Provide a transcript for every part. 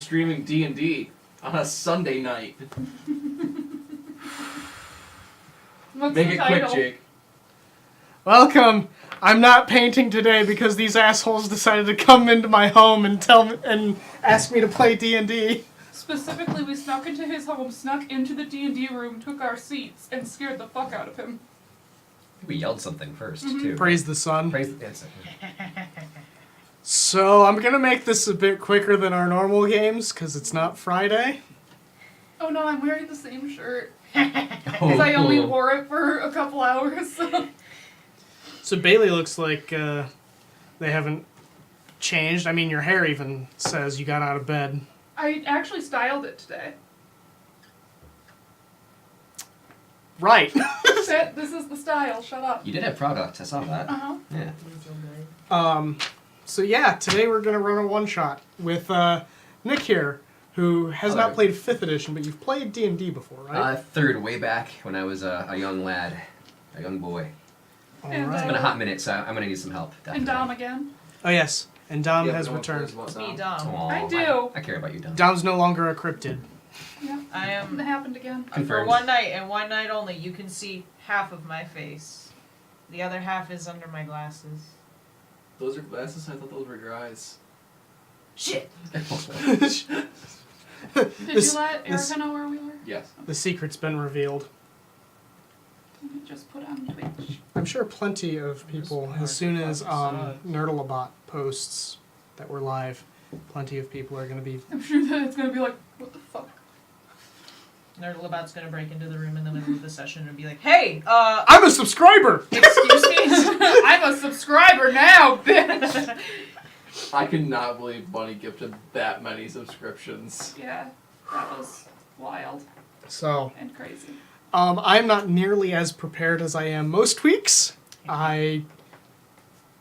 streaming D&D on a Sunday night. What's Make the it title? quick, Jake. Welcome. I'm not painting today because these assholes decided to come into my home and ask me to play D&D. Specifically, we snuck into his home, snuck into the D&D room, took our seats, and scared the fuck out of him. We yelled something first, too. Praise the sun. Praise the... Yes. So I'm gonna make this a bit quicker than our normal games because it's not Friday. Oh no, I'm wearing the same shirt. Because I only wore it for a couple hours. So Bailey looks like they haven't changed. I mean, your hair even says you got out of bed. I actually styled it today. Right. This is the style, shut up. You did have product, I saw that. Uh-huh. Yeah. So yeah, today we're gonna run a one-shot with Nick here, who has Hello. not played 5th edition, but you've played D&D before, right? Third, way back when I was a young lad, a young boy. All and, right. It's been a hot minute, so I'm going to need some help. And Dom again. Oh yes, and Dom Yeah, has no one returned. cares about It's me, Dom. Dom. Aw, I do. I care about you, Dom. Dom's no longer a cryptid. Yeah, I it am happened again. for Confirmed. one night and one night only. You can see half of my face. The other half is under my glasses. Those are glasses? I thought those were your eyes. Shit. Did This- you let this- Erica know where we were? Yes. The secret's been revealed. Let me just put on Twitch. I'm sure plenty of people, as soon as Fucking Nerdlebot posts that we're live, plenty of people are going to be. I'm sure that it's gonna be like, what the fuck? Nerdlebot's gonna break into the room in the middle of the session and be like, "Hey, I'm a subscriber. excuse me." I'm a subscriber now, bitch! I cannot believe Bunny gifted that many subscriptions. Yeah, that was wild So, and crazy. I'm not nearly as prepared as I am most weeks. I I don't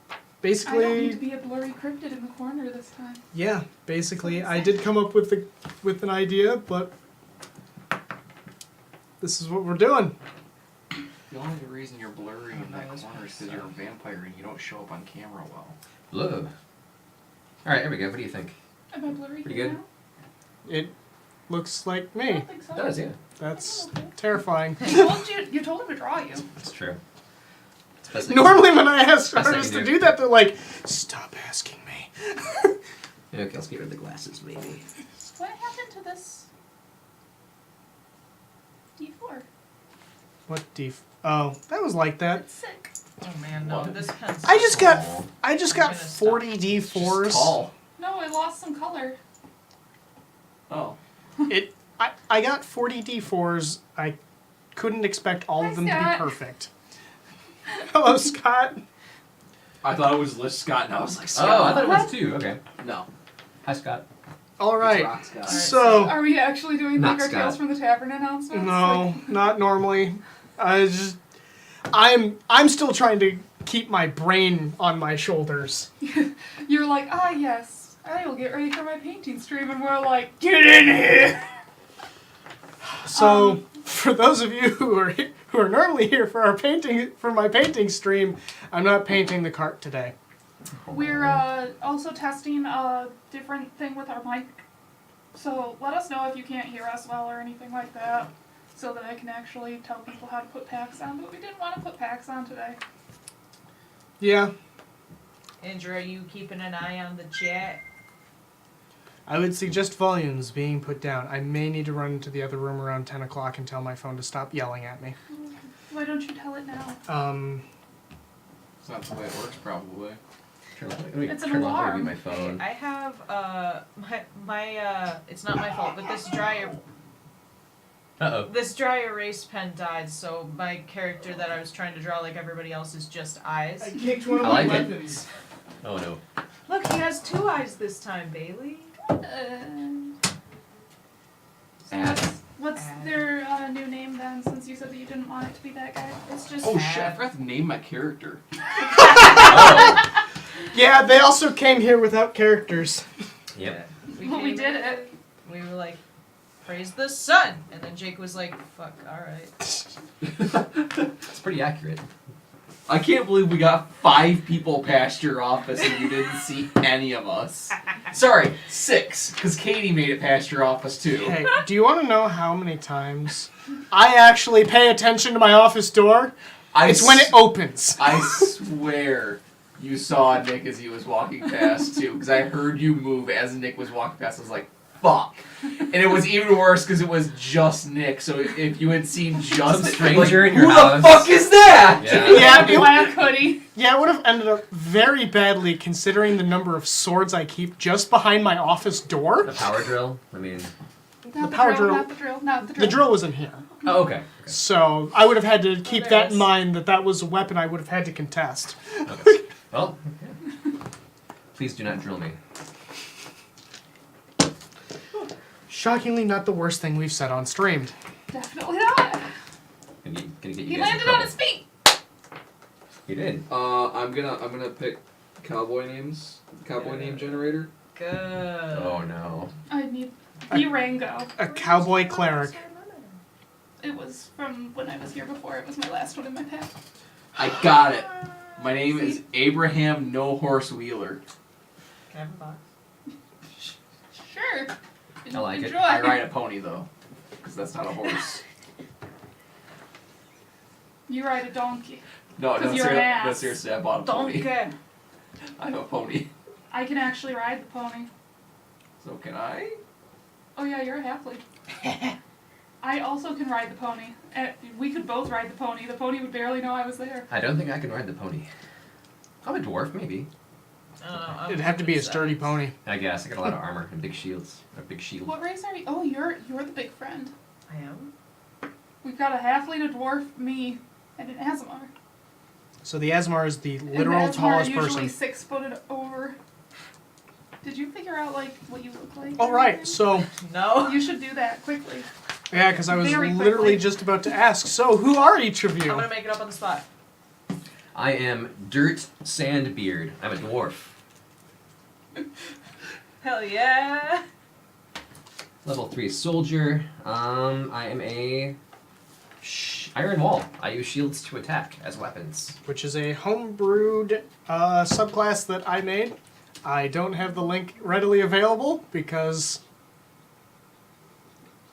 need basically, to be a blurry cryptid in the corner this time. yeah, basically, I did come up with an idea, but this is what we're doing. The only reason you're blurry in that corner is because you're a vampire and you don't show up on camera well. Blue. Alright, here we go. What do you think? Am I blurry Pretty here good. now? It looks like I me. don't think so. It does, yeah. That's terrifying. You told him to draw you. It's true. It's the best thing- Normally, when I ask Best thing artists you to do. do that, they're like, "Stop asking me." Yeah, okay, let's get rid of the glasses, maybe. What happened to this D4? What Oh, that was like that. That's sick. Oh man, no, What? this pen's I just so got small. I just I'm got gonna stop. 40 It's D4s. just tall. No, I lost some color. Oh. I got 40 D4s. I couldn't expect all Hi, of them to Scott. be perfect. Hello, Scott. I thought it was Lish Scott and I was like, Oh, I thought it was What? two. Okay. no. Hi, Scott. All It's right. Rock Scott. So Are we actually doing Not like our Scott. Tales from the Tavern announcements? no, not normally. I'm still trying to keep my brain on my shoulders. Like, you're like, ah yes, I will get ready for my painting stream, and we're like, get in here. So for those of you who are normally here for my painting stream, I'm not painting the cart today. We're also testing a different thing with our mic, so let us know if you can't hear us well or anything like that, so that I can actually tell people how to put packs on. But we didn't want to put packs on today. Yeah, Andrew, are you keeping an eye on the chat? I would suggest volumes being put down. I may need to run into the other room around 10 o'clock and tell my phone to stop yelling at me. Why don't you tell it now? It's not the way it works, probably. Let me It's an turn off alarm. my phone. I have my it's not my fault, but this dry erase pen died, so my character that I was trying to draw like everybody else is just eyes. kicked one of my weapons. Oh no. Look, he has 2 eyes this time, Bailey. What's Add. their new name then? Since you said that you didn't want it to be that guy, it's just. Oh shit, I forgot to name my character. Oh. Yeah, they also came here without characters. Yep. Well, we came did in, it. We were like, praise the sun, and then Jake was like, fuck, alright. It's pretty accurate. I can't believe we got 5 people past your office and you didn't see any of us. Sorry, 6, because Katie made it past your office too. Hey, do you want to know how many times I actually pay attention to my office door? It's when it opens. I swear you saw Nick as he was walking past too, because I heard you move as Nick was walking past. I was like, fuck. And it was even worse because it was just Nick, so if you had seen just Some stranger in who your house. the fuck is that? Yeah. Yeah, A black hoodie. Yeah, it would have ended up very badly considering the number of swords I keep just behind my office door. The power drill. I mean. Not power drill. Not the drill. Not the drill. The drill was in here. Oh, okay. So I would have had to keep that in Nice. mind that was a weapon I would have had to contest. Okay. Well, yeah. Please do not drill me. Shockingly, not the worst thing we've said on stream. Definitely not. Gonna get you He guys in landed on trouble. his feet. You did. I'm gonna pick cowboy names. Cowboy name generator. Good. Oh no. I need Rango. A cowboy cleric. It was from when I was here before. It was my last one in my pack. I got it. My name is Abraham No Horse Wheeler. Can I have a box? Sure. I like it. Enjoy. I ride a pony though, because that's not a horse. You ride a donkey. No, 'Cause no, you're an ass. no, seriously, I bought a pony. Donkey. I have a pony. I can actually ride the pony. So can I? Oh yeah, you're a halfling. I also can ride the pony. We could both ride the pony. The pony would barely know I was there. I don't think I can ride the pony. I'm a dwarf, maybe. I don't know. I'm It'd have to be a confused. sturdy pony. I guess. I got a lot of armor and big shields. A big shield. What race are you? Oh, you're the big friend. I am. We've got a halfling, a dwarf, me, and an Azamar. So the Asmar is the And literal the Azamar tallest are usually person. 6 foot over. Did you figure out like what you look like? All right, so No. You should do that quickly. yeah, because I was Very literally quickly. just about to ask. So who are each of I'm you? gonna make it up on the spot. I am Dirt Sandbeard. I'm a dwarf. Hell yeah. Level 3 soldier. I am a iron wall. I use shields to attack as weapons. Which is a homebrewed subclass that I made. I don't have the link readily available because,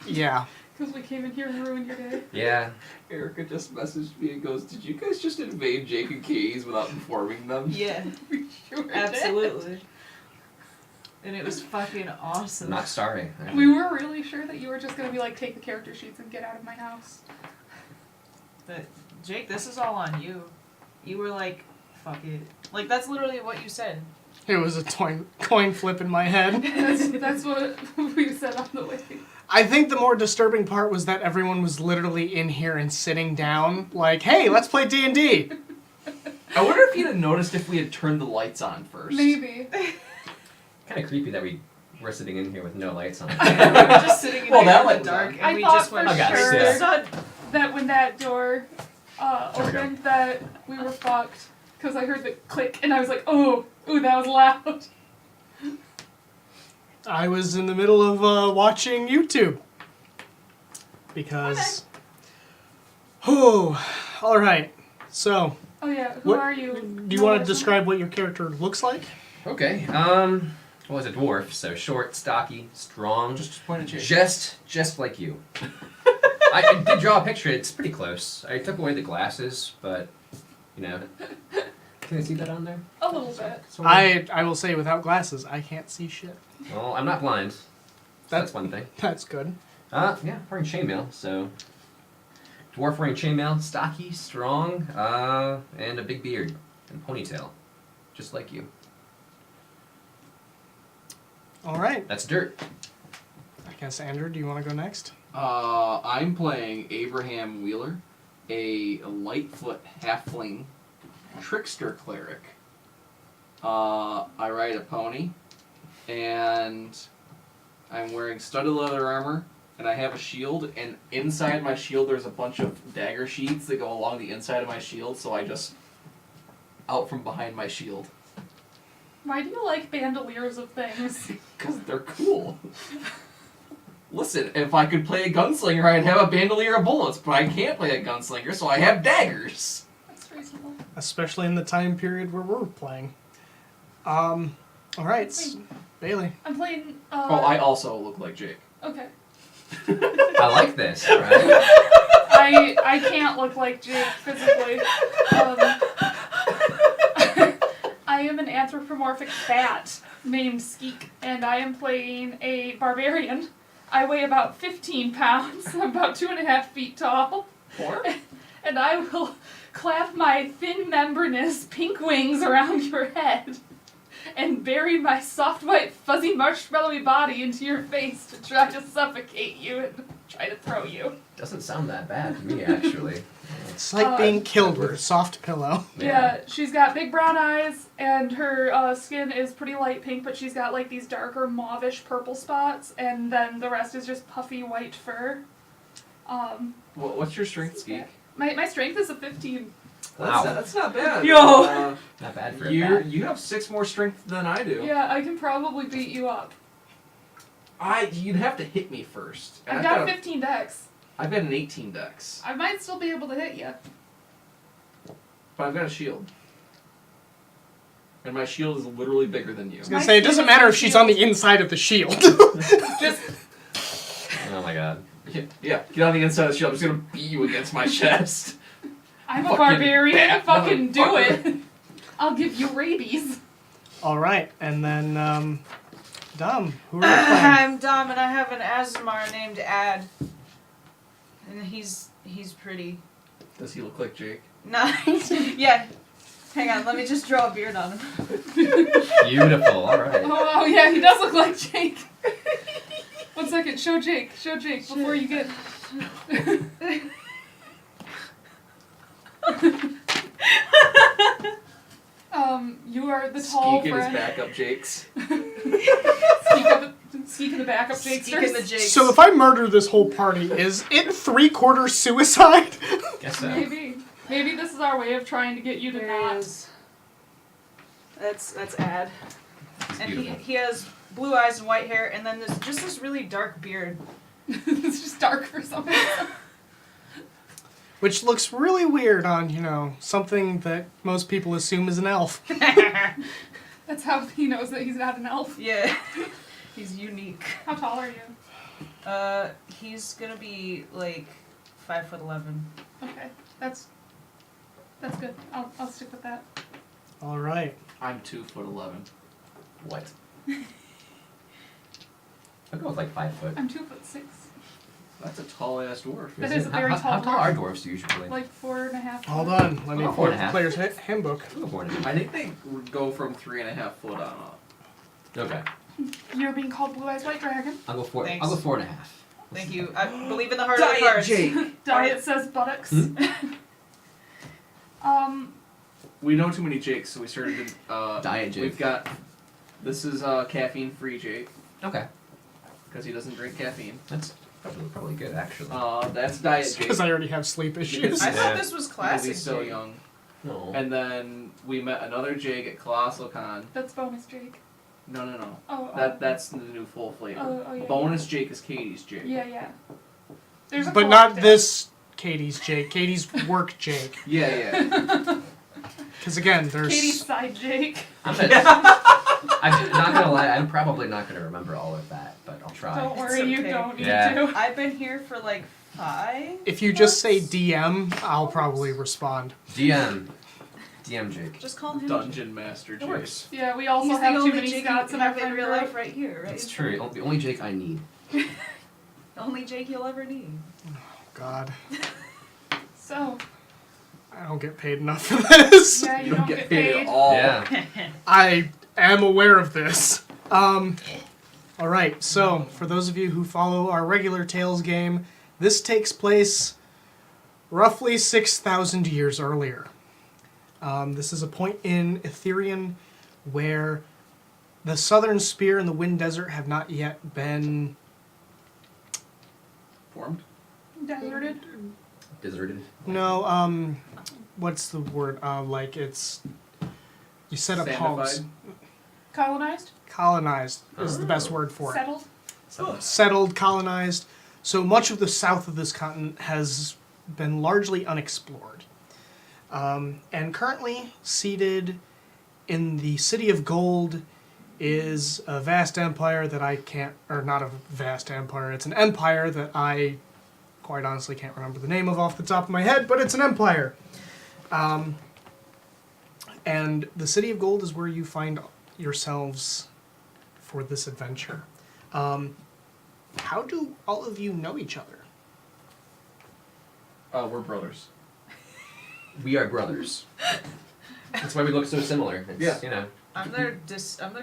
yeah. Because we came in here and ruined your day. Yeah. Erica just messaged me and goes, "Did you guys just invade Jake and Katie's without informing them?" Yeah. We sure did. Absolutely. And it was fucking awesome. Not sorry. We were really sure that you were just gonna be like, take the character sheets and get out of my house. But Jake, this is all on you. You were like, fuck it. Like that's literally what you said. It was a coin flip in my head. That's what we said on the way. I think the more disturbing part was that everyone was literally in here and sitting down, like, "Hey, let's play D&D." I wonder if you'd have noticed if we had turned the lights on first. Maybe. Kind of creepy that we were sitting in here with no lights on. We were just sitting in Well, here that in light the was dark on. and I we thought just went for Okay, sure yeah. sun. that when that door There we go. opened that we were fucked. Because I heard the click and I was like, ooh, that was loud. I was in the middle of watching YouTube. Because... Oh, alright. So, Oh yeah, who what, are you? do you want to describe what your character looks like? Okay. Well, as a dwarf, so short, stocky, strong. Just point at Jake. Just like you. I did draw a picture. It's pretty close. I took away the glasses, but you know. Can I see that on there? A little bit. Sort of. I will say, without glasses, I can't see shit. Well, I'm not blind. So that's one thing. That's good. Yeah, wearing chainmail. So dwarf wearing chainmail, stocky, strong, and a big beard and ponytail, just like you. Alright. That's Dirt. I guess, Andrew, do you want to go next? I'm playing Abraham Wheeler, a Lightfoot halfling trickster cleric. I ride a pony, and I'm wearing studded leather armor, and I have a shield, and inside my shield there's a bunch of dagger sheaths that go along the inside of my shield, so I just out from behind my shield. Why do you like bandoliers of things? Because they're cool. Listen, if I could play a gunslinger, I'd have a bandolier of bullets, but I can't play a gunslinger, so I have daggers. That's reasonable. especially in the time period where we're playing. All right, Sweet. Bailey. I'm playing. Oh, I also look like Jake. Okay. I like this. All right. I can't look like Jake physically. I am an anthropomorphic bat named Skeek, and I am playing a barbarian. I weigh about 15 pounds. I'm about 2.5 feet tall. 4? And I will clap my thin membranous pink wings around your head and bury my soft white fuzzy marshmallowy body into your face to try to suffocate you and try to throw you. Doesn't sound that bad to me, actually. It's like being killed with a soft pillow. Yeah, she's got big brown eyes, and her skin is pretty light pink, but she's got like these darker mauvish purple spots, and then the rest is just puffy white fur. What's your strength, Skeek? My strength is a 15. Wow. That's not bad. Yo. Not bad for a You bat. you have 6 more strength than I do. Yeah, I can probably beat you up. You'd have to hit me first. And I've got 15 dex. I've got an 18 dex, I might still be able to hit you. but I've got a shield. And my shield is literally bigger than you. I was gonna say, it doesn't matter if she's on the inside of the shield. Just Oh my god. Yeah, get on the inside of the shield. I'm just gonna beat you against my chest. I'm a Fucking barbarian. bat Fucking do motherfucker. it. I'll give you rabies. All right, and then Dom, who are you playing? I'm Dom, and I have an Asmar named Ad, and he's pretty. Does he look like Jake? Nice. Yeah. Hang on, let me just draw a beard on him. Beautiful. All right. Oh yeah, he does look like Jake. 1 second, show Jake before you get. You are the tall Skeek and his friend. backup Jakes. Skeek in the backup Skeek Jakesters. in the Jakes. So if I murder this whole party, is it 3/4 suicide? Guess so. Maybe this is our way of trying to get you to There not. he is. That's Ad. And beautiful. he has blue eyes and white hair, and then this really dark beard. It's just dark for some reason. Which looks really weird on, something that most people assume is an elf. That's how he knows that he's not an elf. Yeah. He's unique. How tall are you? He's gonna be like 5'11". Okay, that's good. I'll stick with that. All right. I'm 2'11". What? I'll go with like 5 foot. I'm 2'6". That's a tall ass dwarf. That is a very how tall tall are dwarf. dwarves usually? Like 4.5. Hold on. Let me Oh, pull up 4.5. the player's handbook. I'll go 4.5. I think they go from 3.5 foot on up. Okay. You're being called Blue Eyes White Dragon. I'll go 4. Thanks. I'll go 4.5. Thank you. I believe in the heart of the cards. Diet says buttocks. We know too many Jakes, so we started to, Diet Jake. We've got, this is caffeine free Jake, Okay. because he doesn't drink caffeine. That's probably good actually. That's Diet Jake, Because I already have sleep issues. I Yeah. thought this was because classic. he's so Jake. young. No. And then we met another Jake at Colossal Con. That's bonus Jake. No. Oh. That's the new full flavor. Oh, yeah. Bonus Jake is Katie's Jake. Yeah. There's a But not collective. this Katie's Jake. Katie's work Jake. Yeah. Because again, there's... Katie's side Jake. I'm not gonna lie, I'm probably not gonna remember all of that, but I'll try. Don't worry, It's you okay. don't need Yeah. to. I've been here for like 5. If you just say DM, I'll probably respond. DM Jake. Just call him. Dungeon Master That Jake. works. Yeah, we also He's have the too only many Jake Scots you in our have in friend real group. life right here, right? That's true. The only Jake I need. The only Jake you'll ever need. God, So, I don't get paid enough for this. yeah, you You don't get paid. at all. Yeah. I am aware of this. All right, so for those of you who follow our regular Tales game, this takes place roughly 6,000 years earlier. This is a point in Ethereum where the Southern Spear and the Wind Desert have not yet been... Formed? Deserted. Deserted. No, what's the word? Like it's... You set up homes. Sandified? Colonized. Colonized is the best word for it. Settled. Settled, colonized. So much of the south of this continent has been largely unexplored. And currently seated in the City of Gold is a vast empire that I can't, or not a vast empire, it's an empire that I quite honestly can't remember the name of off the top of my head, but it's an empire. And the City of Gold is where you find yourselves for this adventure. How do all of you know each other? We're brothers. We are brothers. That's why we look so similar. It's, Yeah. You know, I'm their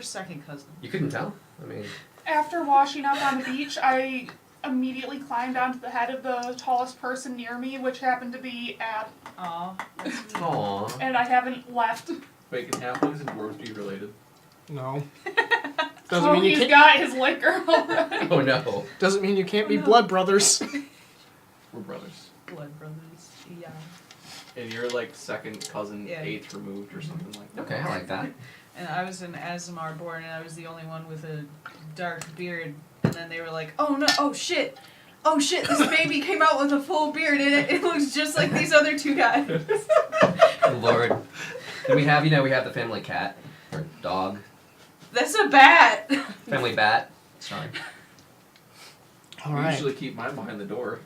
second cousin. you couldn't tell? I mean, After washing up on the beach, I immediately climbed onto the head of the tallest person near me, which happened to be Ad, Aw, that's sweet. aww. and I haven't left. Wait, can halflings and dwarves be related? No. So he's got his liquor already. Oh no. Doesn't mean you can't be Oh, no. blood brothers. We're brothers. Blood brothers. Yeah. And you're like second cousin, Yeah. 8th removed or something like that. Okay, I like that. And I was an Azamar born, and I was the only one with a dark beard. And then they were like, "Oh no! Oh shit! Oh shit! This baby came out with a full beard, and it looks just like these other two guys." Lord. And we have the family cat. Or dog. That's a bat. Family bat. Sorry. All I right. usually keep mine behind the door.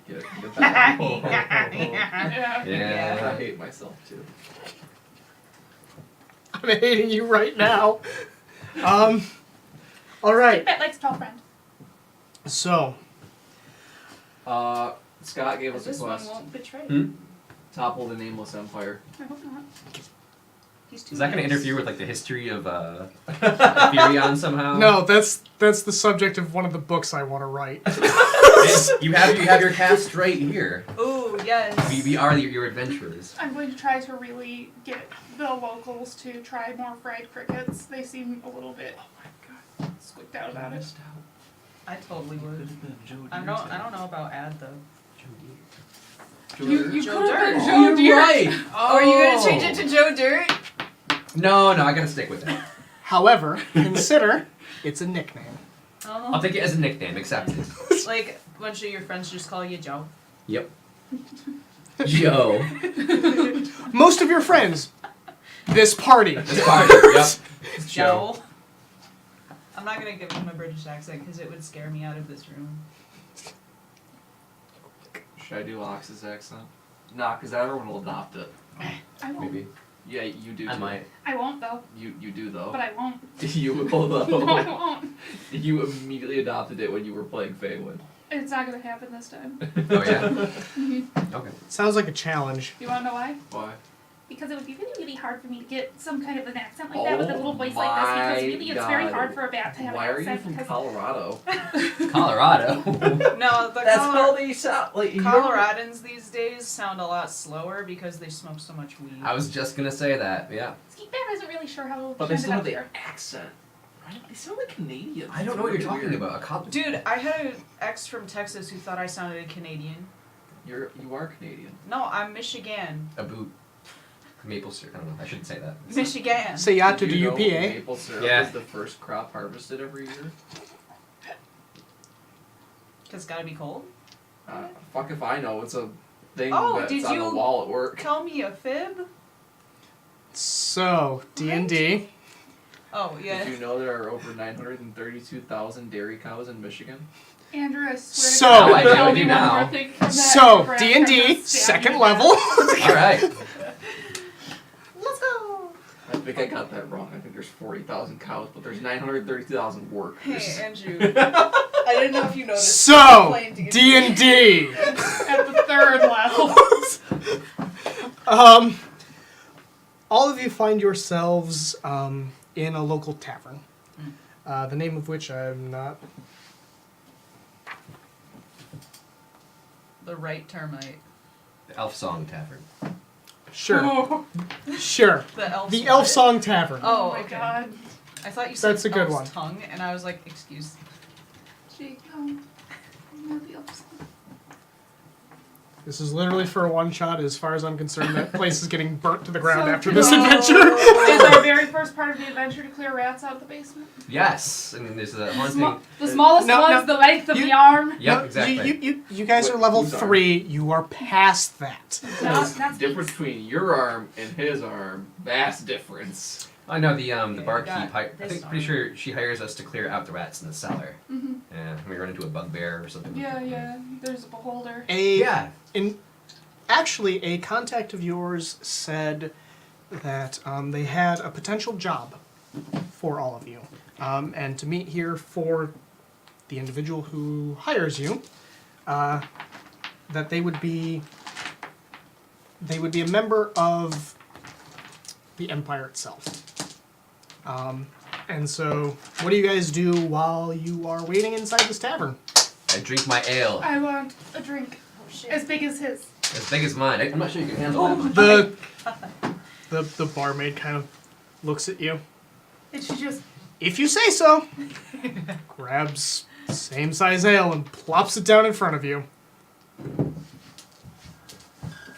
Get that. Yeah. Yeah. I hate myself too. I'm hating you right now. All right. Bet likes tall friend. So, Scott gave us a This one quest. won't betray. Topple the nameless empire. I hope not. He's too Is that going to nice. interfere with like the history of Ethereon somehow? no, that's the subject of one of the books I want to write. you have your cast right here. Ooh, yes. We are your adventurers. I'm going to try to really get the locals to try more fried crickets. They seem a little bit squeaked out about it. I totally would. I don't know about Ad though. You Joe could have Dirt. been Oh, Joe Deere. right. Oh, are you gonna change it to Joe Dirt? No, I gotta stick with it. However, consider it's a nickname. Oh. I'll take it as a nickname. Accepted. Like a bunch of your friends just call you Joe. Yep. Joe. Most of your friends, this party. This party. Yep. It's Joe. Joe. I'm not gonna give him a British accent because it would scare me out of this room. Should I do Ox's accent? Nah, because everyone will adopt it. I won't. Maybe. Yeah, you do. I too. might. I won't though. You do though. But I won't. You will No, I though. won't. You immediately adopted it when you were playing Feywind. It's not gonna happen this time. Oh yeah. Okay. Sounds like a challenge. You wanna know why? Why? Because it would be really, really hard for me to get some kind of an accent like that with a little voice like this. my Because really, it's very God. hard for a bat to have Why an are you accent. from Because Colorado? Colorado. No, the That's how they sound. Like Coloradans these days sound a lot slower because they smoke so much weed. I was just gonna say that. Yeah. Skeet Bat isn't really sure how But to they still end have up the here. accent. Right? They sound like Canadians. I don't know what you're talking about. Dude, I had an ex from Texas who thought I sounded Canadian. You are Canadian. No, I'm Michigan. A boot. Maple syrup. I don't know. I shouldn't say that. Michigan. Say ya to Did the you know UPA. maple syrup Yeah. is the first crop harvested every year? Cause it's gotta be cold. Fuck if I know. It's a thing Oh, that's did on you- the wall at work. Tell me a fib. So, D&D. Oh yeah. Did you know there are over 932,000 dairy cows in Michigan? Andrew, I swear So- to God, Now I do, tell I me do one now. more thing from that So, graph, D&D, I'm gonna stab second you level. All right. Let's go. I think I got that wrong. I think there's 40,000 cows, but there's 932,000 workers. Hey Andrew. I didn't know if you noticed. So, Playing D&D. D&D. at the third level. All of you find yourselves in a local tavern, the name of which I'm not. The right termite. The Elf Song Tavern. Sure, Oh, sure. The elf. The Elf Song Tavern. Oh my okay. God. I thought you said That's a good elf's one. tongue, and I was like, excuse. Jake, no. I'm not the opposite. This is literally for a one-shot. As far as I'm concerned, that place is getting burnt to the ground after this So- adventure. Is our very first part of the adventure to clear rats out of the basement? Yes, and there's a haunting. The smallest No, one's no. the length of You- the arm. Yep, No, exactly. You guys are level Whose arm? 3. You are past that. Not The difference between your arm and his arm, vast difference. I know the Okay, barkeep. got I this think arm. pretty sure she hires us to clear out the rats in the cellar. Mm-hmm. Yeah, we run into a bugbear or something. Yeah. There's a beholder. Yeah. Actually, a contact of yours said that they had a potential job for all of you, and to meet here for the individual who hires you, that they would be a member of the Empire itself. And so, what do you guys do while you are waiting inside this tavern? I drink my ale. I want a drink as big as his. As big as mine. I'm not sure you can handle that much. The barmaid kind of looks at you. And she just If you say so. Grabs same size ale and plops it down in front of you.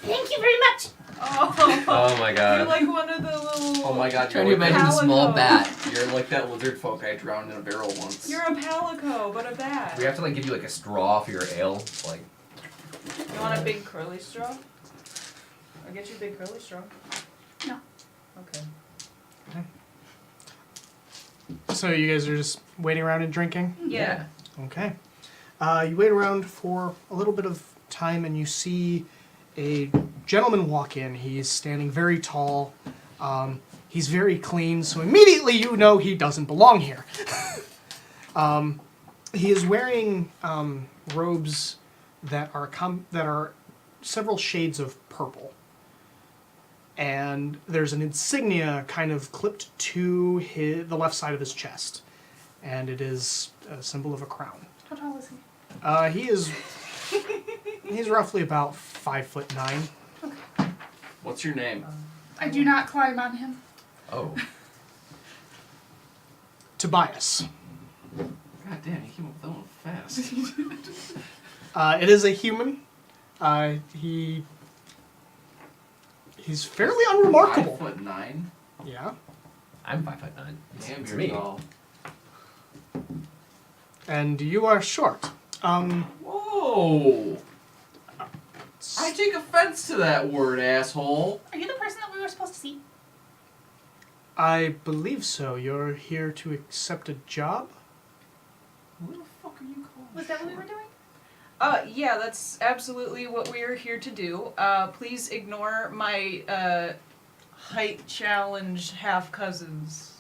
Thank you very much. Oh my You're god. like one of the little. Oh my god, Trying you're to like, imagine a small Calico. bat. you're like that lizard folk I drowned in a barrel once. You're a palico, but a bat. We have to like give you like a straw for your ale. Like You want a big curly straw? I'll get you a big curly straw. No. Okay. So you guys are just waiting around and drinking? Yeah. Okay. You wait around for a little bit of time and you see a gentleman walk in. He's standing very tall. He's very clean, so immediately you know he doesn't belong here. He is wearing robes that are several shades of purple. And there's an insignia kind of clipped to the left side of his chest. And it is a symbol of a crown. How tall is he? He's roughly about 5'9". What's your name? I do not climb on him. oh. Tobias. God damn, he came up with that one fast. It is a human. He's fairly unremarkable. 5'9". Yeah. I'm 5'9". Damn, It's you're me. tall. And you are short. Whoa! I take offense to that word, asshole. Are you the person that we were supposed to see? I believe so. You're here to accept a job? What the fuck are you calling? Was that what we were doing? Yeah, that's absolutely what we are here to do. Please ignore my height challenge half cousins.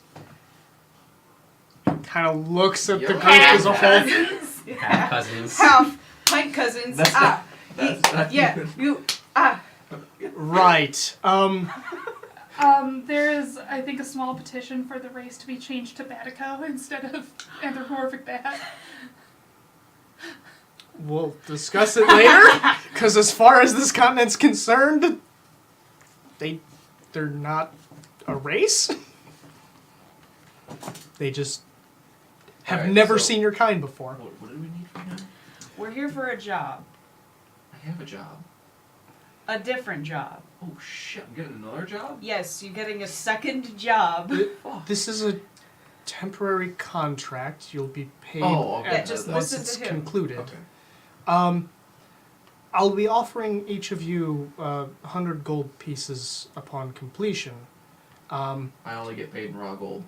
Kind of looks at the You're group as a whole. Half cousins. Half height cousins. That's Yeah, you. Right. There is, I think, a small petition for the race to be changed to Batico instead of anthropomorphic bat. We'll discuss it later. Because as far as this continent's concerned, they're not a race. They just have Alright, never so- seen your kind before. What do we need from him? We're here for a job. I have a job. A different job. Oh shit, I'm getting another job? Yes, you're getting a second job. Fuck. This is a temporary contract. You'll be paid Oh, okay. Yeah, just once listen it's to him. concluded. Okay. I'll be offering each of you 100 gold pieces upon completion. I only get paid in raw gold.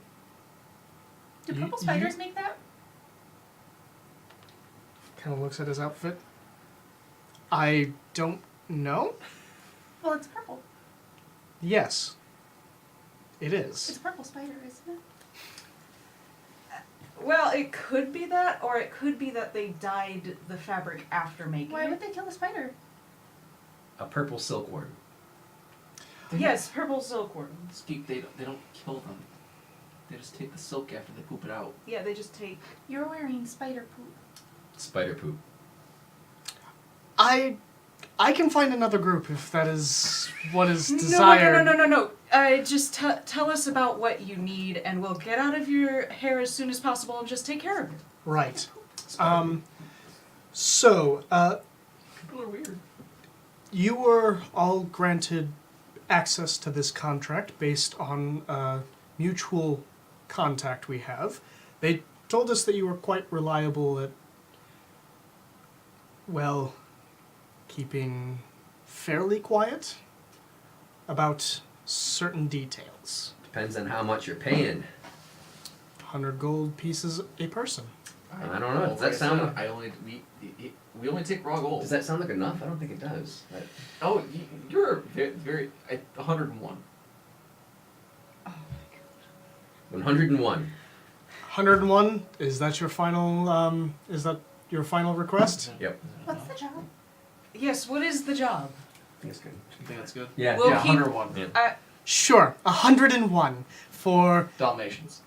Do You- purple spiders make that? Kind of looks at his outfit. I don't know. Well, it's purple. Yes, it It's is. a purple spider, isn't it? Well, it could be that, or it could be that they dyed the fabric after making Why it. would they kill the spider? A purple silkworm. Yes, purple silkworm. Steve, they don't kill them. They just take the silk after they poop it out. Yeah, they just take. You're wearing spider poop. Spider poop. I can find another group if that is what is desired. No. Just tell us about what you need, and we'll get out of your hair as soon as possible and just take care of it. Right. So, People are weird. You were all granted access to this contract based on a mutual contact we have. They told us that you were quite reliable at, well, keeping fairly quiet about certain details. Depends on how much you're paying. 100 gold pieces a person. I don't know. Does that sound? We only take raw gold. Does that sound like enough? I don't think it does. Oh, you're very 101. 101. 101, is that your final, is that your final request? Yep. What's the job? Yes, what is the job? I think it's good. You think that's good? Yeah. We'll yeah, keep- 101. Yeah. Sure, 101 for... Dalmatians.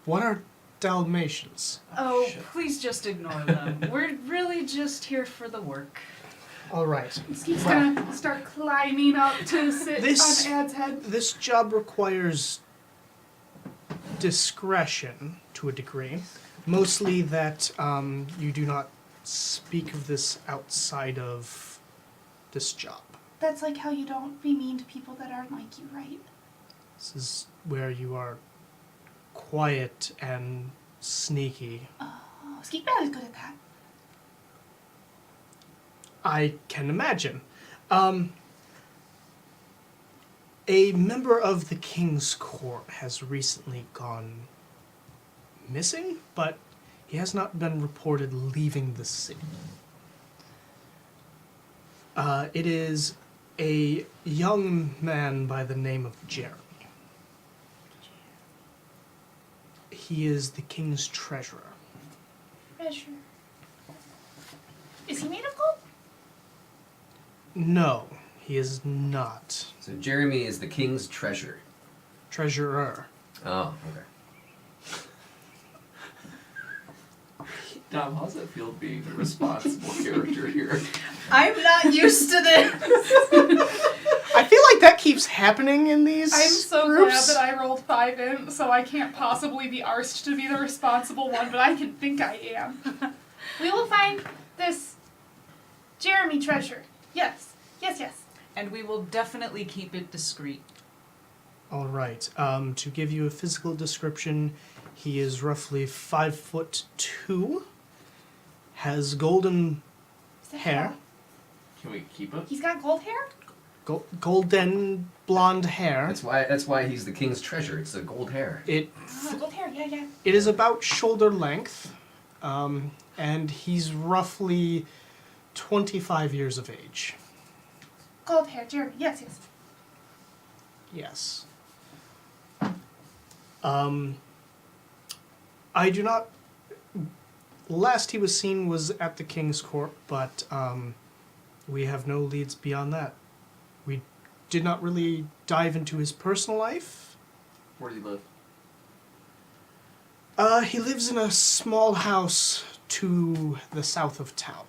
What are Dalmatians? Oh, shit. please just ignore them. We're really just here for the work. All right. He's gonna start climbing up to sit This- on Ad's head. This job requires discretion to a degree. Mostly that you do not speak of this outside of this job. That's like how you don't be mean to people that aren't like you, right? This is where you are quiet and sneaky. Oh, Skeekbat is good at that. I can imagine. A member of the King's Court has recently gone missing, but he has not been reported leaving the city. It is a young man by the name of Jeremy. He is the King's treasurer. Treasure. Is he made of gold? No, he is not. So Jeremy is the king's treasure. Treasurer. Oh, okay. Dom, how's it feel being the responsible character here? I'm not used to this. I feel like that keeps happening in these I'm so groups. glad that I rolled 5 in, so I can't possibly be arsed to be the responsible one, but I can think I am. We will find this Jeremy treasure. Yes. Yes, yes. And we will definitely keep it discreet. All right. To give you a physical description, he is roughly 5'2", has golden Is that hair, how- Can we keep it? He's got gold hair? golden blonde hair. That's why he's the king's treasure. It's the gold hair. It Gold hair, yeah, yeah. it is about shoulder length, and he's roughly 25 years of age. Gold hair, Jeremy. Yes, yes. Yes. I do not. Last he was seen was at the King's Court, but we have no leads beyond that. We did not really dive into his personal life. Where does he live? He lives in a small house to the south of town.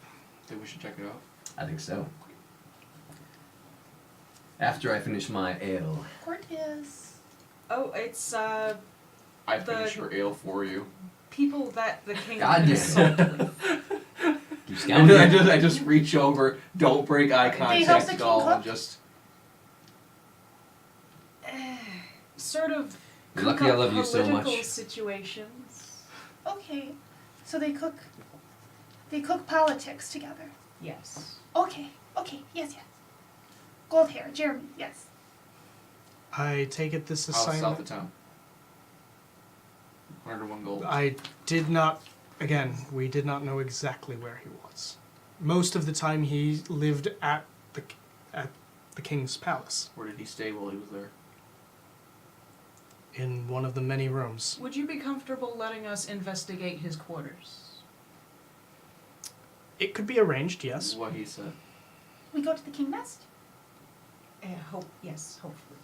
Think we should check it out? I think so. After I finish my ale. Court is. Oh, it's I The- finish your ale for you. people that the king God damn. consult with. You I scoundrel. just reach over, don't break eye help contact the at king all, cook? and just Sort of You're cook lucky I up love you so political much. situations. Okay. So they cook politics together. Yes. Okay. Okay. Yes, yes. Gold hair, Jeremy. Yes. I take it this out south assignment. of town. 101 gold. I did not. Again, we did not know exactly where he was. Most of the time, he lived at the king's palace Where did he stay while he was there? in one of the many rooms. Would you be comfortable letting us investigate his quarters? It could be arranged, yes. What he said. We go to the King Nest. Yes, hopefully.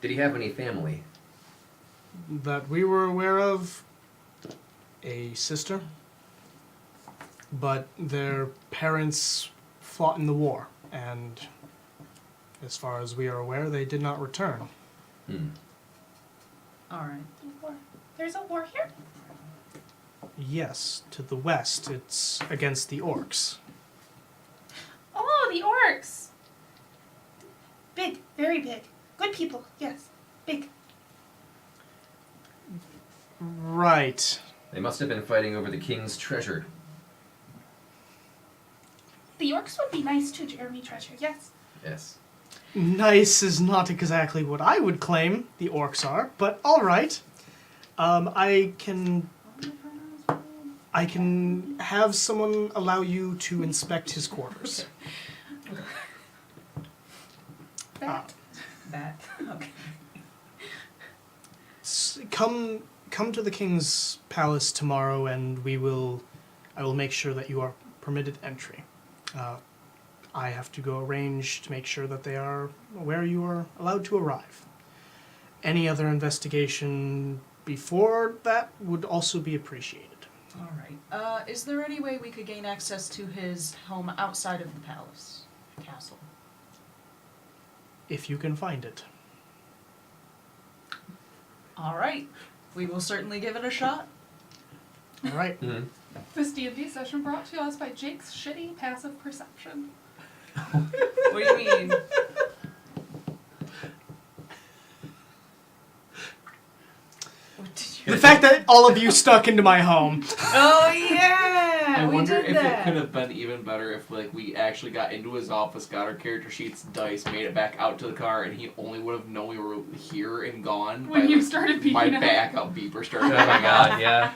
Did he have any family? That we were aware of, a sister, but their parents fought in the war, and as far as we are aware, they did not return. Alright. War. There's a war here? Yes, to the west, it's against the orcs. orcs. Big, very big. Good people, yes. Big. Right. They must have been fighting over the king's treasure. The orcs would be nice too, Jeremy Treasure, yes. Yes. Nice is not exactly what I would claim the orcs are, but all right. I can have someone allow you to inspect his quarters. That. That. Okay. Come to the king's palace tomorrow, and I will make sure that you are permitted entry. I have to go arrange to make sure that they are aware you are allowed to arrive. Any other investigation before that would also be appreciated. All right. Is there any way we could gain access to his home outside of the palace, castle? If you can find it. All right. We will certainly give it a shot. All right. Mm-hmm. This D&D session brought to us by Jake's shitty passive perception. What do you mean? What did you? The fact that all of you stuck into my home. Oh yeah, I we wonder did if that. it could have been even better if we actually got into his office, got our character sheets, dice, made it back out to the car, and he only would have known we were here and gone When by, you started beeping my out. backup beeper Oh started. my god, yeah.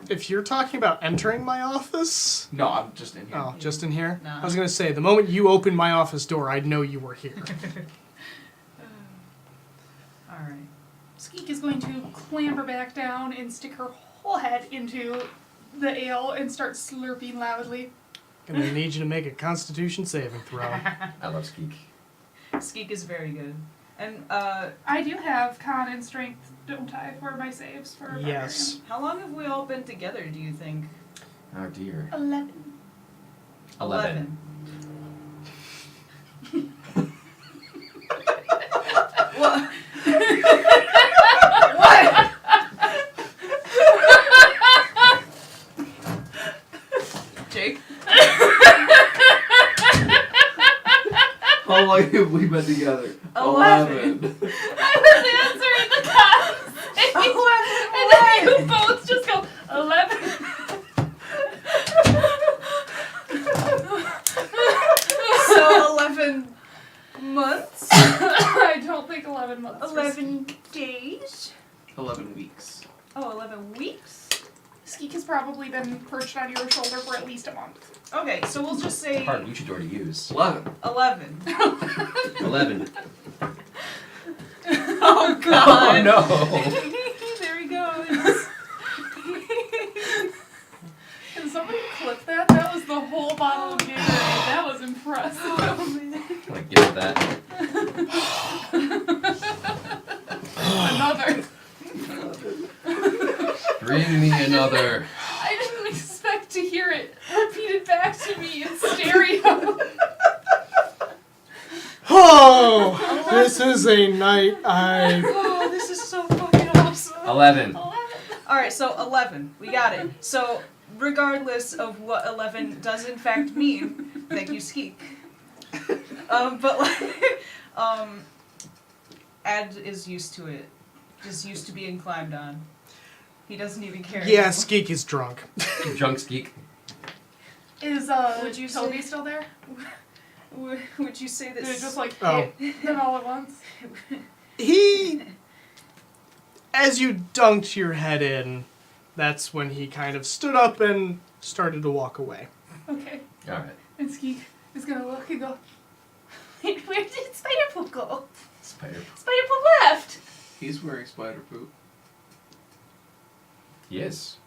If you're talking about entering my office, No, I'm just in here. oh, just in here. Nah. I was gonna say the moment you opened my office door, I'd know you were here. All right. Skeek is going to clamber back down and stick her whole head into the ale and start slurping loudly. Gonna need you to make a Constitution saving throw. I love Skeek. Skeek is very good. And I do have con and strength, don't I, for my saves for Yes. how long have we all been together, do you think? Oh dear. Barbarian? 11. What? What? Jake? How long have we been together? 11. I was answering the con save, and then you both just go 11. So 11 months? I don't think 11 months. 11 days? 11 weeks. Oh, 11 weeks? Skeek has probably been perched on your shoulder for at least a month. Okay, so we'll just say Hard luchador to use. 11. 11. 11. Oh god. Oh no! There he goes. Can somebody clip that? That was the whole bottle of Gatorade. That was impressive. Oh man. Like, give that. Another. Bring me another. I didn't expect to hear it repeated back to me in stereo. Oh, this is a night I. Oh, this is so fucking awesome. 11. Alright, so 11. We got it. So, regardless of what 11 does in fact mean, thank you, Skeek. But like, Ad is used to it. Just used to being climbed on. He doesn't even care. Yeah, anymore. Skeek is drunk. Drunk Skeek. Is Would you Toby say- still there? Would you say Did it this? just like Oh. hit them all at once? He, as you dunked your head in, that's when he kind of stood up and started to walk away. Okay. Alright. And Skeek is gonna look and go, wait, where did Spiderpoop go? Spider. Spiderpoop left! He's wearing spider poop. Yes.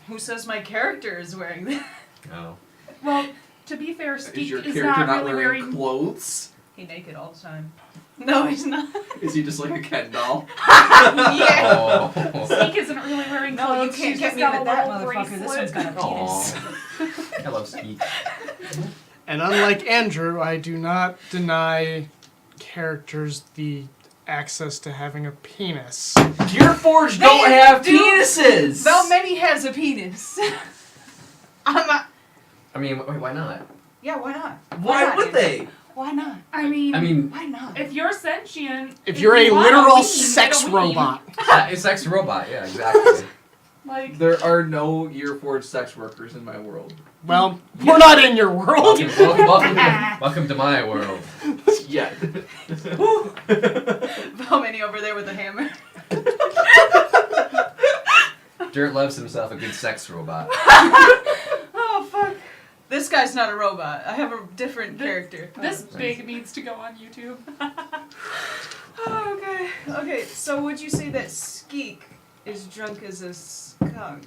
Who says my character is wearing that? Oh. Well, to be fair, Is Skeek your is character not really wearing... clothes? He naked all the time. No, he's not. Is he just like a Ken doll? Yeah. Oh. Skeek isn't really wearing No, clothes. you can't She's get just me got with a that little motherfucker. This one's bracelet. got a penis. Aw. I love Skeek. And unlike Andrew, I do not deny characters the access to having a penis. Your Forge don't They have do. penises! Many has a penis. I'm a... I mean, wait, why not? Yeah, why not? Why not, would Andrew? they? Why not? I mean, I mean, Why not? if you're sentient, If you're a you want literal weed, sex get a weed. robot. a sex robot. Yeah, exactly. Like, There are no year-forged sex workers in my world. Well, we're not in your world. Welcome to my world. Yeah. Velmany over there with a hammer. Dirt loves himself a good sex robot. Oh fuck. This guy's not a robot. I have a different character. this big needs to go on YouTube. Oh, okay. Okay, so would you say that Skeek is drunk as a skunk?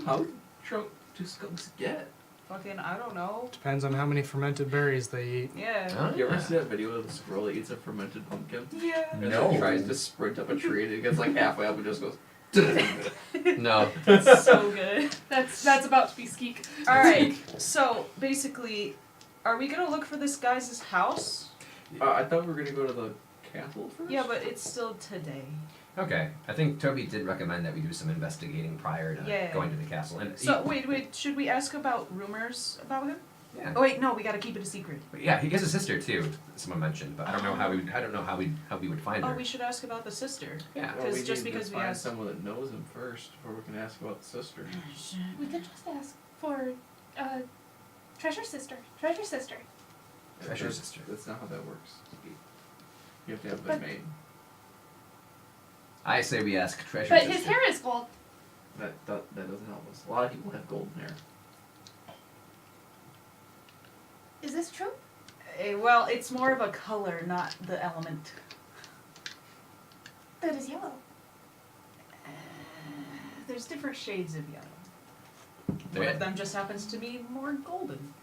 How drunk do skunks get? Fucking, I don't know. Depends on how many fermented berries they eat. Yeah. Oh, You ever yeah. see that video of the squirrel that eats a fermented pumpkin? Yeah. And No. then tries to sprint up a tree and it gets like halfway up and just goes. No. So good. That's about to be Skeek. Alright, so basically, are we gonna look for this guy's house? I thought we were gonna go to the castle first. Yeah, but it's still today. Okay, I think Toby did recommend that we do some investigating prior to Yeah. going to the castle. And So, wait, should we ask about rumors about him? yeah, Oh wait, no, we gotta keep it a secret. But yeah, he has a sister too. Someone mentioned, but I don't know how we would find Oh, her. we should ask about the sister. Yeah. Well, 'Cause we just need because to we find asked- someone that knows him first before we can ask about the sister. We could just ask for treasure sister. Treasure sister. Treasure sister. That's not how that works. You have to have But- been made. I say we ask treasure But sister. his hair is gold. That doesn't help us. A lot of people have golden hair. Is this true? Well, it's more of a color, not the element. That is yellow. There's different shades of yellow. There- One of them just happens to be more golden.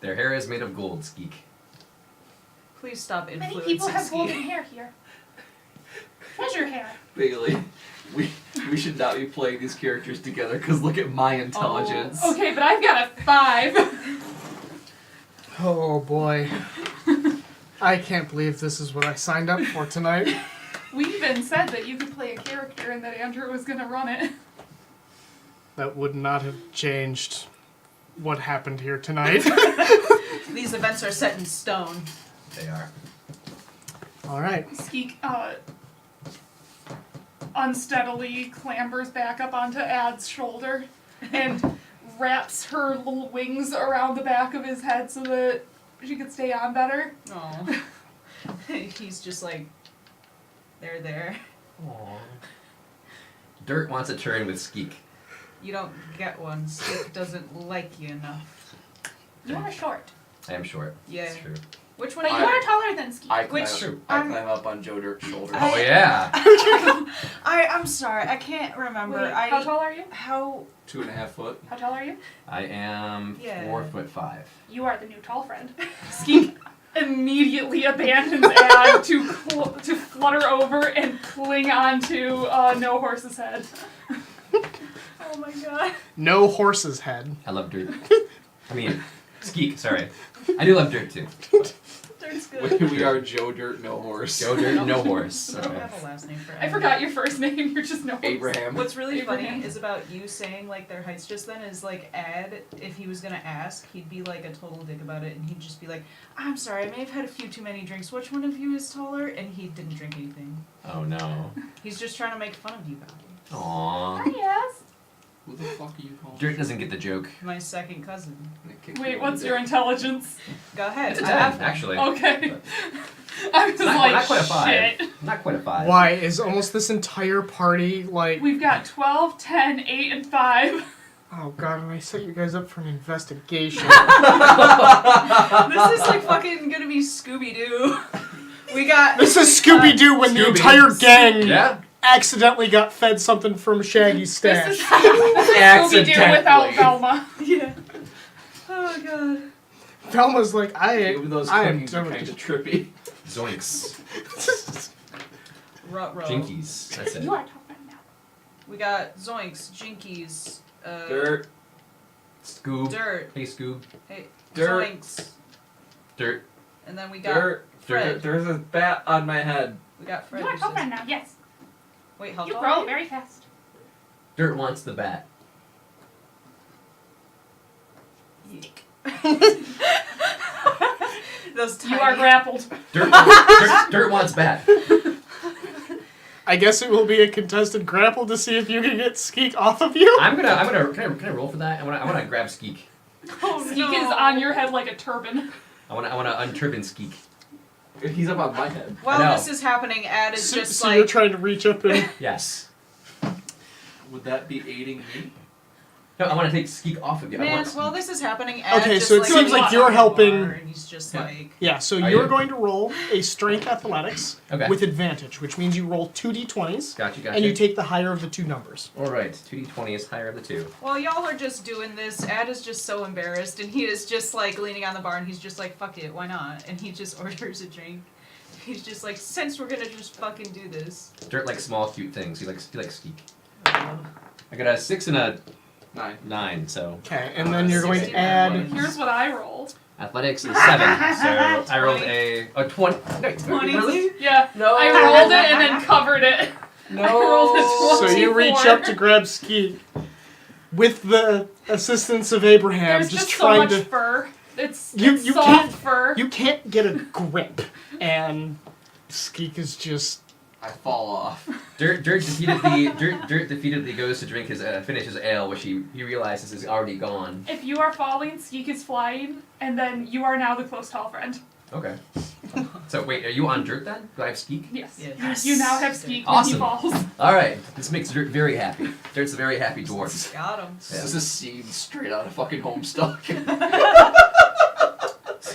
Their hair is made of gold, Skeek. Please stop influencing Many people have Skeek. golden hair here. Treasure hair. Bailey, we should not be playing these characters together because look at my intelligence. Okay, but I've got a 5. Oh boy. I can't believe this is what I signed up for tonight. We even said that you could play a character and that Andrew was gonna run it. That would not have changed what happened here tonight. These events are set in stone. They are. Alright. Skeek unsteadily clambers back up onto Ad's shoulder and wraps her little wings around the back of his head so that she could stay on better. Oh. He's just like, they're there. Aww. Dirt wants a turn with Skeek. You don't get one. Skeek doesn't like you enough. You are short. I am short. Yeah. It's true. Which one? But you are taller than Skeek. I Which- climb up on Joe Dirt's shoulder. Oh yeah. I'm sorry, I can't remember. Wait, how tall are you? How 2.5 foot. How tall are you? I am Yeah. 4'5". You are the new tall friend. Skeek immediately abandons Ad to flutter over and cling onto No Horse's head. Oh my god. No horse's head. I love Dirt. I mean, Skeek. Sorry. I do love Dirt too. Dirt's good. We are Joe Dirt, no horse. Joe Dirt, no horse. I don't Okay. have a last name for I forgot your first name. You're just No Horse. Abraham. What's really Abraham. funny is about you saying like their heights just then is like Ed, if he was gonna ask, he'd be like a total dick about it and he'd just be like, I'm sorry, I may have had a few too many drinks. Which one of you is taller? And he didn't drink anything. Oh no. He's just trying to make fun of you about it. Aww. Hi, yes. Who the fuck are you calling? Dirt doesn't get the joke. My second cousin. Wait, what's your intelligence? Go ahead. It's a I 10, have one. actually. Okay. But I was not, like, not quite a 5. shit. Not quite a 5. Why is almost this entire party like? We've got 12, 10, 8, and 5. Oh god, and I set you guys up for an investigation. This is like fucking gonna be Scooby Doo. We got. This is Scooby Doo when the Scooby. entire gang Yeah. accidentally got fed something from Shaggy's This is stash. Scooby-Doo without Accidentally. Velma. Yeah. Oh god. Velma's like, Even those I am cookies are done kind with of trippy. Zoinks. Ruh-roh. Jinkies. That's it. You are tall friend now. We got Zoinks, Jinkies, Dirt. Scoob. Dirt, Hey Scoob. hey, Dirt. Zoinks, Dirt. and then we got Dirt. Fred. There's a bat on my head. We got Fred. You are who tall says- friend now, yes. Wait, how You tall grow are you? very fast. Dirt wants the bat. Those tiny. You are grappled. Dirt wants bat. I guess it will be a contested grapple to see if you can get Skeek off of you. I'm gonna. Can I roll for that? I wanna grab Skeek. Oh, Skeek no. is on your head like a turban. I wanna unturban Skeek. He's up on my head. While No. this is happening, Ad is So, just so like. you're trying to reach up and... Yes. Would that be aiding me? No, I want to take Skeek off of you. I Man, want while this is happening, Ad Okay, just so it like seems looks like you're on the helping- bar, and he's just Yeah. like. Yeah, so Are you're you? going to roll a strength athletics Okay. with advantage, which means you roll 2d20s, Got you. and you take the higher of the two numbers. All right. 2d20 is higher of the two. While y'all are just doing this, Ad is just so embarrassed, and he is just like leaning on the bar, and he's just like, "Fuck it, why not?" And he just orders a drink. He's just like, "Since we're gonna just fucking do this." Dirt likes small, cute things. He likes Skeek. I got a 6 and a 9, so Okay, and then you're going to 69. add... Here's what I rolled. athletics is 7. So I rolled a 20. No, 20. Really? Yeah. No. I rolled it and then covered it. I rolled a So you reach 24. up to grab Skeek with the assistance of Abraham, There's just just so trying much to... fur. It's You soft can't- fur. You can't get a grip, and Skeek is just... I fall off. Dirt defeated the goes to drink his finish his ale, which he realizes is already gone. If you are falling, Skeek is flying, and then you are now the close tall friend. Okay. So wait, are you on Dirt then? Do I have Skeek? Yes. Yes. You now have Skeek Awesome. when he falls. All right. This makes Dirt very happy. Dirt's a very happy dwarf. Got him. Yeah. This is a scene straight out of fucking Homestuck.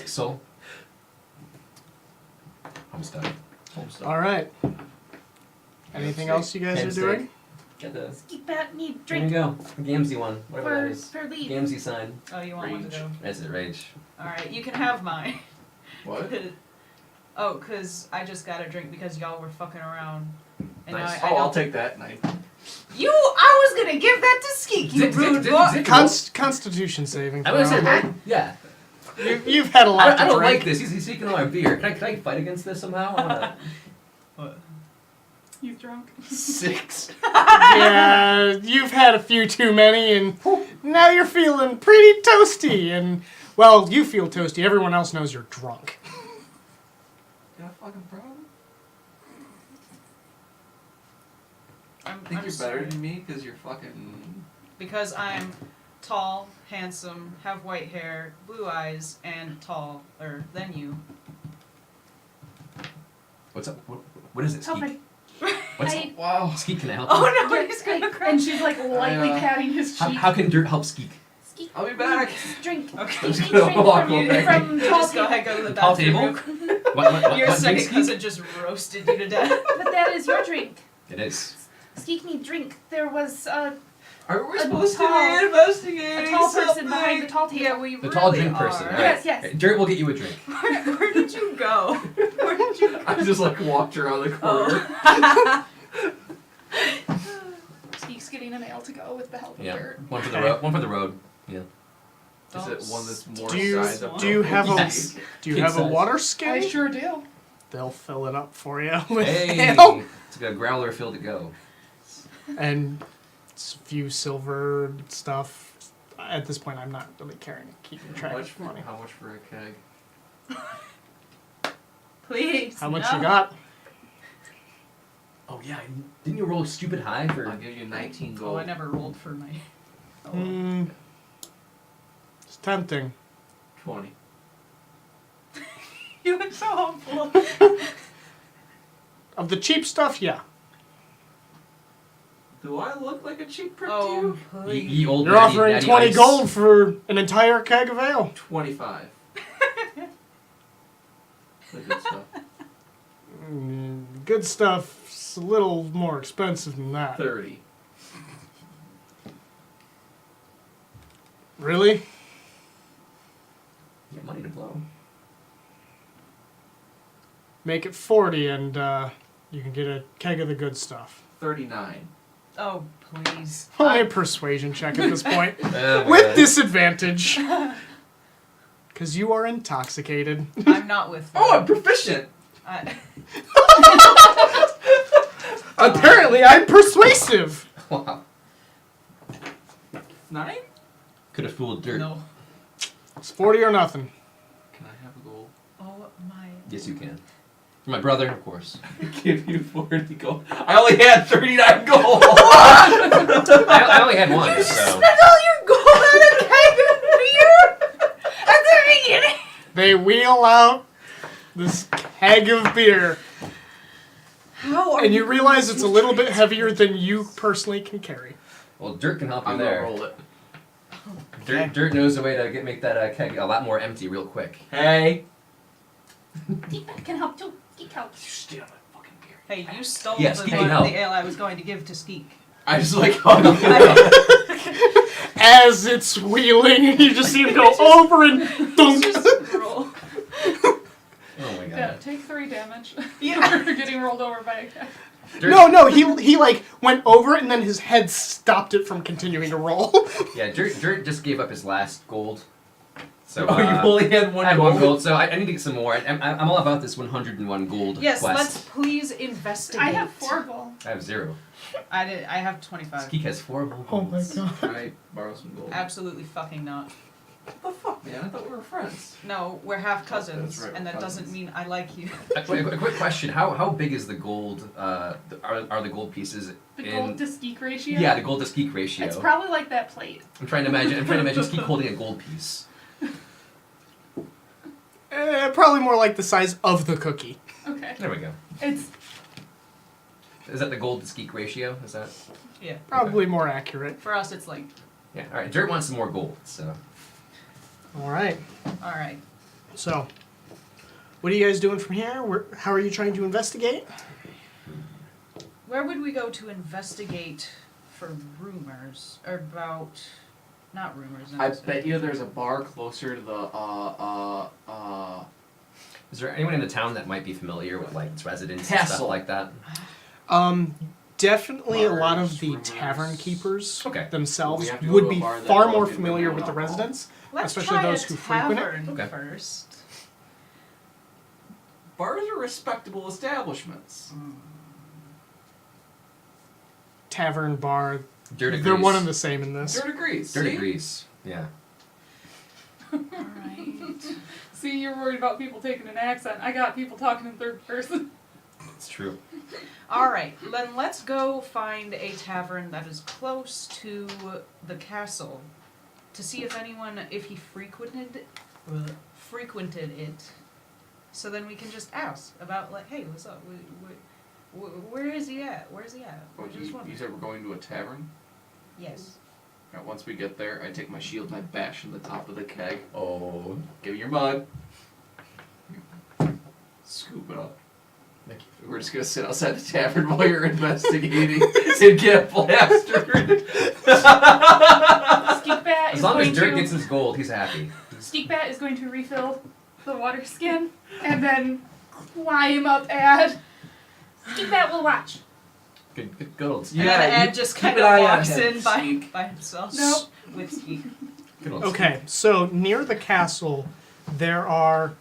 So. I'm stuck. Homestuck. All right. Anything else you guys are Handshake. doing? Get the. Keep that need There you drink go. Gamsey one. Whatever that is. for leave. Gamsey sign. Oh, you want one to Rage. go? That's it. Rage. All right, you can have mine. What? Oh, cause I just got a drink because y'all were fucking around. And Nice. now I Oh, I'll don't. take that. Nice. I was gonna give that to Skeek, you rude boy. Constitution saving I'm gonna say throw. right. Yeah. You've had a lot I to don't drink. like this. He's taking all my beer. Can I fight against this somehow? I wanna... What? You drunk? 6. Yeah, you've had a few too many, and now you're feeling pretty toasty. And, well, you feel toasty. Everyone else knows you're drunk. Got a fucking problem? I'm Think you're sorry. better than me because you're fucking. Because I'm tall, handsome, have white hair, blue eyes, and taller than you. What's up? What is it, Help Skeek? me. What's I- Wow. Skeek, can I help you? Oh no, he's gonna cry. And she's like lightly I, patting his cheek. How can Dirt help Skeek? Skeek, I'll be back. drink. Okay. I'm just Drink gonna walk from, away. from You tall just go people. ahead, go to the Tall bathroom. table? real quick. What Your drink, second Skeek? cousin just roasted you to death. But that is your drink. It is. Skeek need drink. There was Are we A supposed to tall- be investigating a tall person something? behind the tall table. Yeah, we The really tall drink person. are. All Yes, right. yes. Dirt will get you a drink. Where did you go? Where did you go? I just like walked around the corner. Oh. Skeek's getting an ale to go with the help of Yeah. Dirt. One for the Okay. road. One for the road. Yeah. Is it one that's more Do you- size up? do you have a- Yes. Do you King have a size. water I skin? sure do. They'll fill it up for you with Hey. ale. It's got a growler filled to go. And it's a few silver stuff. At this point, I'm not really caring, keeping track of money. How much for a keg? Please. How much no. you got? Oh yeah. Didn't you roll stupid high for? I'll give you 19 Oh, gold. I never rolled for my. Oh. Hmm. It's tempting. 20. You look so hopeful. Of the cheap stuff, yeah. Do I look like a cheap prick to Oh, you? please. Ye old You're natty- offering natty 20 ice. gold for an entire keg of ale. 25. The good stuff. Good stuff's a little more expensive than that. 30. Really? You got money to blow. Make it 40 and you can get a keg of the good stuff. 39. Oh, please. Only a persuasion check at this point. Oh my With God. disadvantage. Because you are intoxicated. I'm not with. Oh, I'm proficient! I, Apparently, I'm persuasive. Wow. Dirt. No. It's 40 or nothing. Can I have a gold? Oh my. Yes, you can. For my brother, of course. Give you 40 gold. I only had 39 gold. I only had one, You so. spent all your gold on a keg of beer at the beginning. They wheel out this keg of beer, How are and you realize it's a little bit heavier than you personally can carry. Well, Dirt can help you I'm gonna there. roll it. Dirt knows a way to make that keg a lot more empty real quick. Hey. Geek can help too. Geek help. You steal my fucking beer. Hey, you stole Yes, the Geek can one, help. the ale I was going to give to Skeek. I just like hug him. As it's wheeling, you just see it go over and thunk. Just roll. Oh my Yeah, god. take 3 damage. Yeah. You're getting rolled over by a cat. Dirt, No, he like went over it and then his head stopped it from continuing to roll. Yeah, Dirt just gave up his last gold. So Oh, you only had one I had gold? one gold, so I need to get some more. I'm all about this 101 gold Yes, quest. let's please investigate. I have 4 gold. I have 0. I have 25. Skeek has 4 gold. Oh my god. Can I borrow some gold? Absolutely fucking not. What the fuck, man? I thought we were friends. No, we're half cousins, That's right, and we're that doesn't cousins. mean I like you. Wait, a quick question: How big is the gold? Are the gold pieces The in? gold to Skeek ratio? Yeah, the gold to Skeek ratio. It's probably like that plate. I'm trying to imagine Skeek holding a gold piece. Probably more like the size of the cookie. Okay. There we go. It's Is that the gold to Skeek ratio? Is that? Yeah. Probably more accurate. For us, it's like, Yeah. All right. Dirt wants some more gold, so. All right. all right. So, what are you guys doing from here? How are you trying to investigate? Where would we go to investigate for rumors or about? Not rumors. I bet you there's a bar closer to the Is there anyone in the town that might be familiar with like its residents and Castle. stuff like that? Definitely a lot of Bars, the rumors. tavern keepers Okay. themselves We have to go would to a be bar that far all more people familiar know with the alcohol. residents, Let's especially try those a who frequent it. tavern Okay. first. bars are respectable establishments. Tavern, bar, Dirt agrees. they're one and the same in this. Dirt agrees. Dirt see? agrees. Yeah. Alright. see, you're worried about people taking an accent. I got people talking in 3rd person. It's true. Alright, then let's go find a tavern that is close to the castle to see if he frequented it. So then we can just ask about, like, hey, what's up? Where is he at? Where's he at? Oh, We're just you wondering. said we're going to a tavern? Yes. Alright, once we get there, I take my shield and I bash in the top of the keg. Oh. Give me your mug. Scoop it up. Thank you. We're just gonna sit outside the tavern while you're investigating and get plastered. Skeek Bat As is long as going Dirt to gets his gold, he's happy. Skeek Bat is going to refill the water skin and then climb up Ad. Geek Bat will watch. Good old And then Ed just kind of walks in by himself. Nope. With Skeek. Good old Okay, so near the castle, there are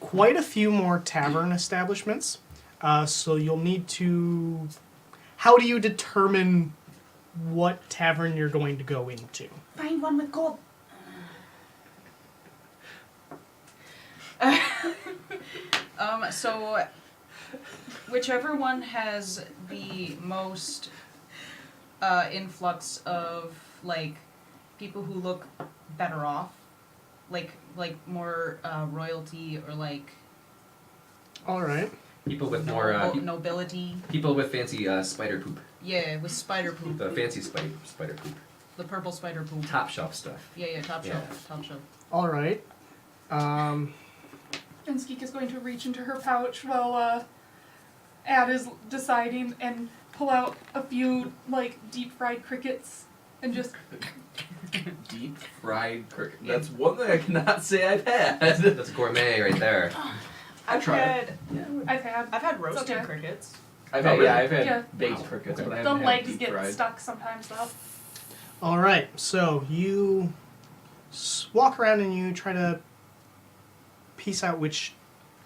quite a few more tavern establishments. So you'll need to. How do you determine what tavern you're going to go into? Find one with gold. So whichever one has the most influx of like people who look better off, like more royalty or like All right. People with more nobility. people with fancy spider poop. Yeah, with spider poop. The fancy spider poop. The purple spider poop. Top shelf stuff. Yeah, top Yeah. shelf. Top shelf. All right. And Skeek is going to reach into her pouch while Ad is deciding and pull out a few like deep fried crickets and just Deep fried cricket. That's one thing I cannot say I've had. That's gourmet right there. I've tried had I've had roasted okay. crickets. I've Oh, had, really? yeah, I've had Yeah. baked crickets, but I The haven't had legs deep get fried. stuck sometimes though. All right. So you walk around and you try to piece out which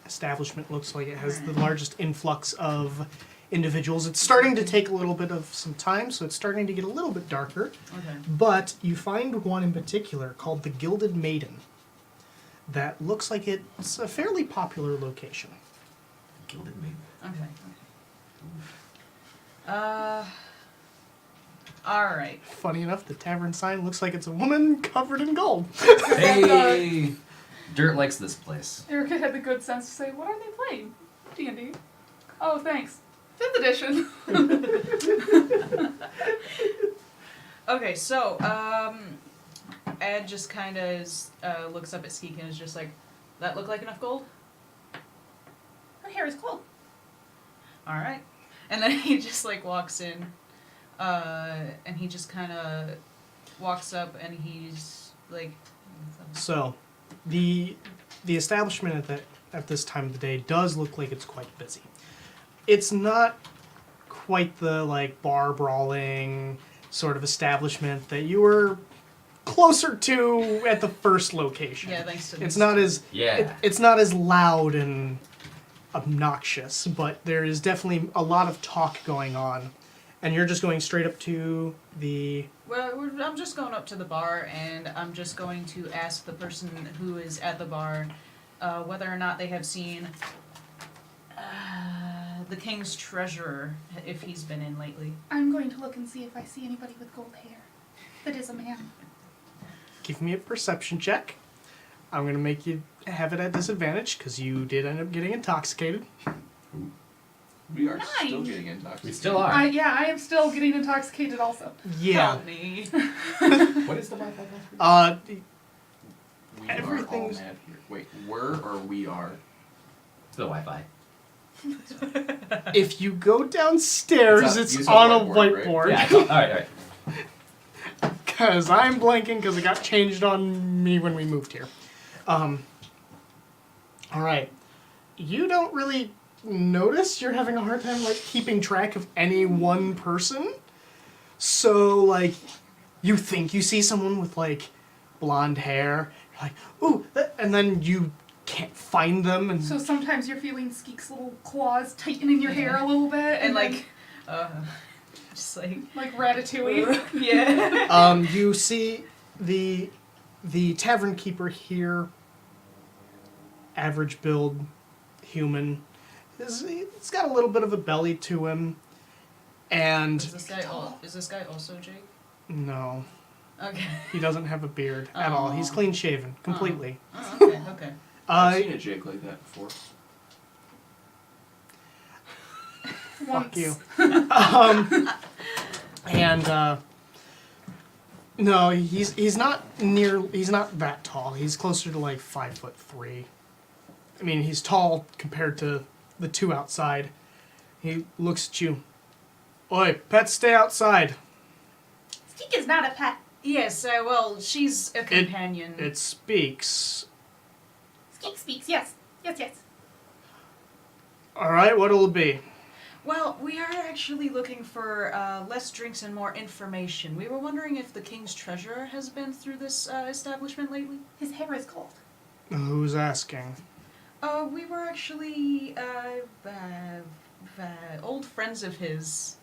establishment looks like it has the largest influx of individuals. It's starting to take a little bit of some time, so it's starting to get a little bit darker. Okay. But you find one in particular called the Gilded Maiden that looks like it's a fairly popular location. Gilded Maiden. Okay. Alright. Funny enough, the tavern sign looks like it's a woman covered in gold. Hey! Dirt likes this place. Erica had the good sense to say, "What are they playing? D&D." Oh, thanks. 5th edition. Okay, so, Ed just kind of looks up at Skeek and is just like, that look like enough gold? Her hair is cold. Alright. And then he just, like, walks in, and he just kind of walks up and he's like... So, the establishment at this time of the day does look like it's quite busy. It's not quite the like bar brawling sort of establishment that you were closer to at the first location. Yeah, thanks to It's this. not as Yeah. it's not as loud and obnoxious, but there is definitely a lot of talk going on. And you're just going straight up to the... Well, I'm just going up to the bar, and I'm just going to ask the person who is at the bar whether or not they have seen the king's treasurer, if he's been in lately. I'm going to look and see if I see anybody with gold hair. That is a man. Give me a perception check. I'm going to make you have it at disadvantage, because you did end up getting intoxicated. We are still 9. getting intoxicated. We still are. I am still getting intoxicated also. Yeah. Help me. What is the Wi-Fi password? We Everything's- are all mad here. Wait, we're or we are? The Wi-Fi. If you go downstairs, It's it's on- on a use a whiteboard, whiteboard. Yeah, all right. Because I'm blanking because it got changed on me when we moved here. Alright. You don't really notice you're having a hard time like keeping track of any one person. So like you think you see someone with like blonde hair, you're like, ooh, and then you can't find them and So sometimes you're feeling Skeek's little claws tighten in your hair a little bit, And then, like, just like, like Ratatouille. yeah. you see the tavern keeper here, average build, human. He's got a little bit of a belly to him, and Is this guy also Jake? no, Okay. he doesn't have a beard at all. He's Aw. clean shaven, completely. Oh, okay, okay. I've seen a Jake like that before. Fuck Once. you. And no, he's not that tall. He's closer to like 5'3". I mean, he's tall compared to the two outside. He looks at you. Oi, pets, stay outside. Skeek is not a pet. Yes, well, she's a companion. It speaks. Skeek speaks, yes. Yes, yes. All right, what'll it be? Well, we are actually looking for less drinks and more information. We were wondering if the king's treasurer has been through this establishment lately. His hair is gold. Who's asking? We were actually old friends of his.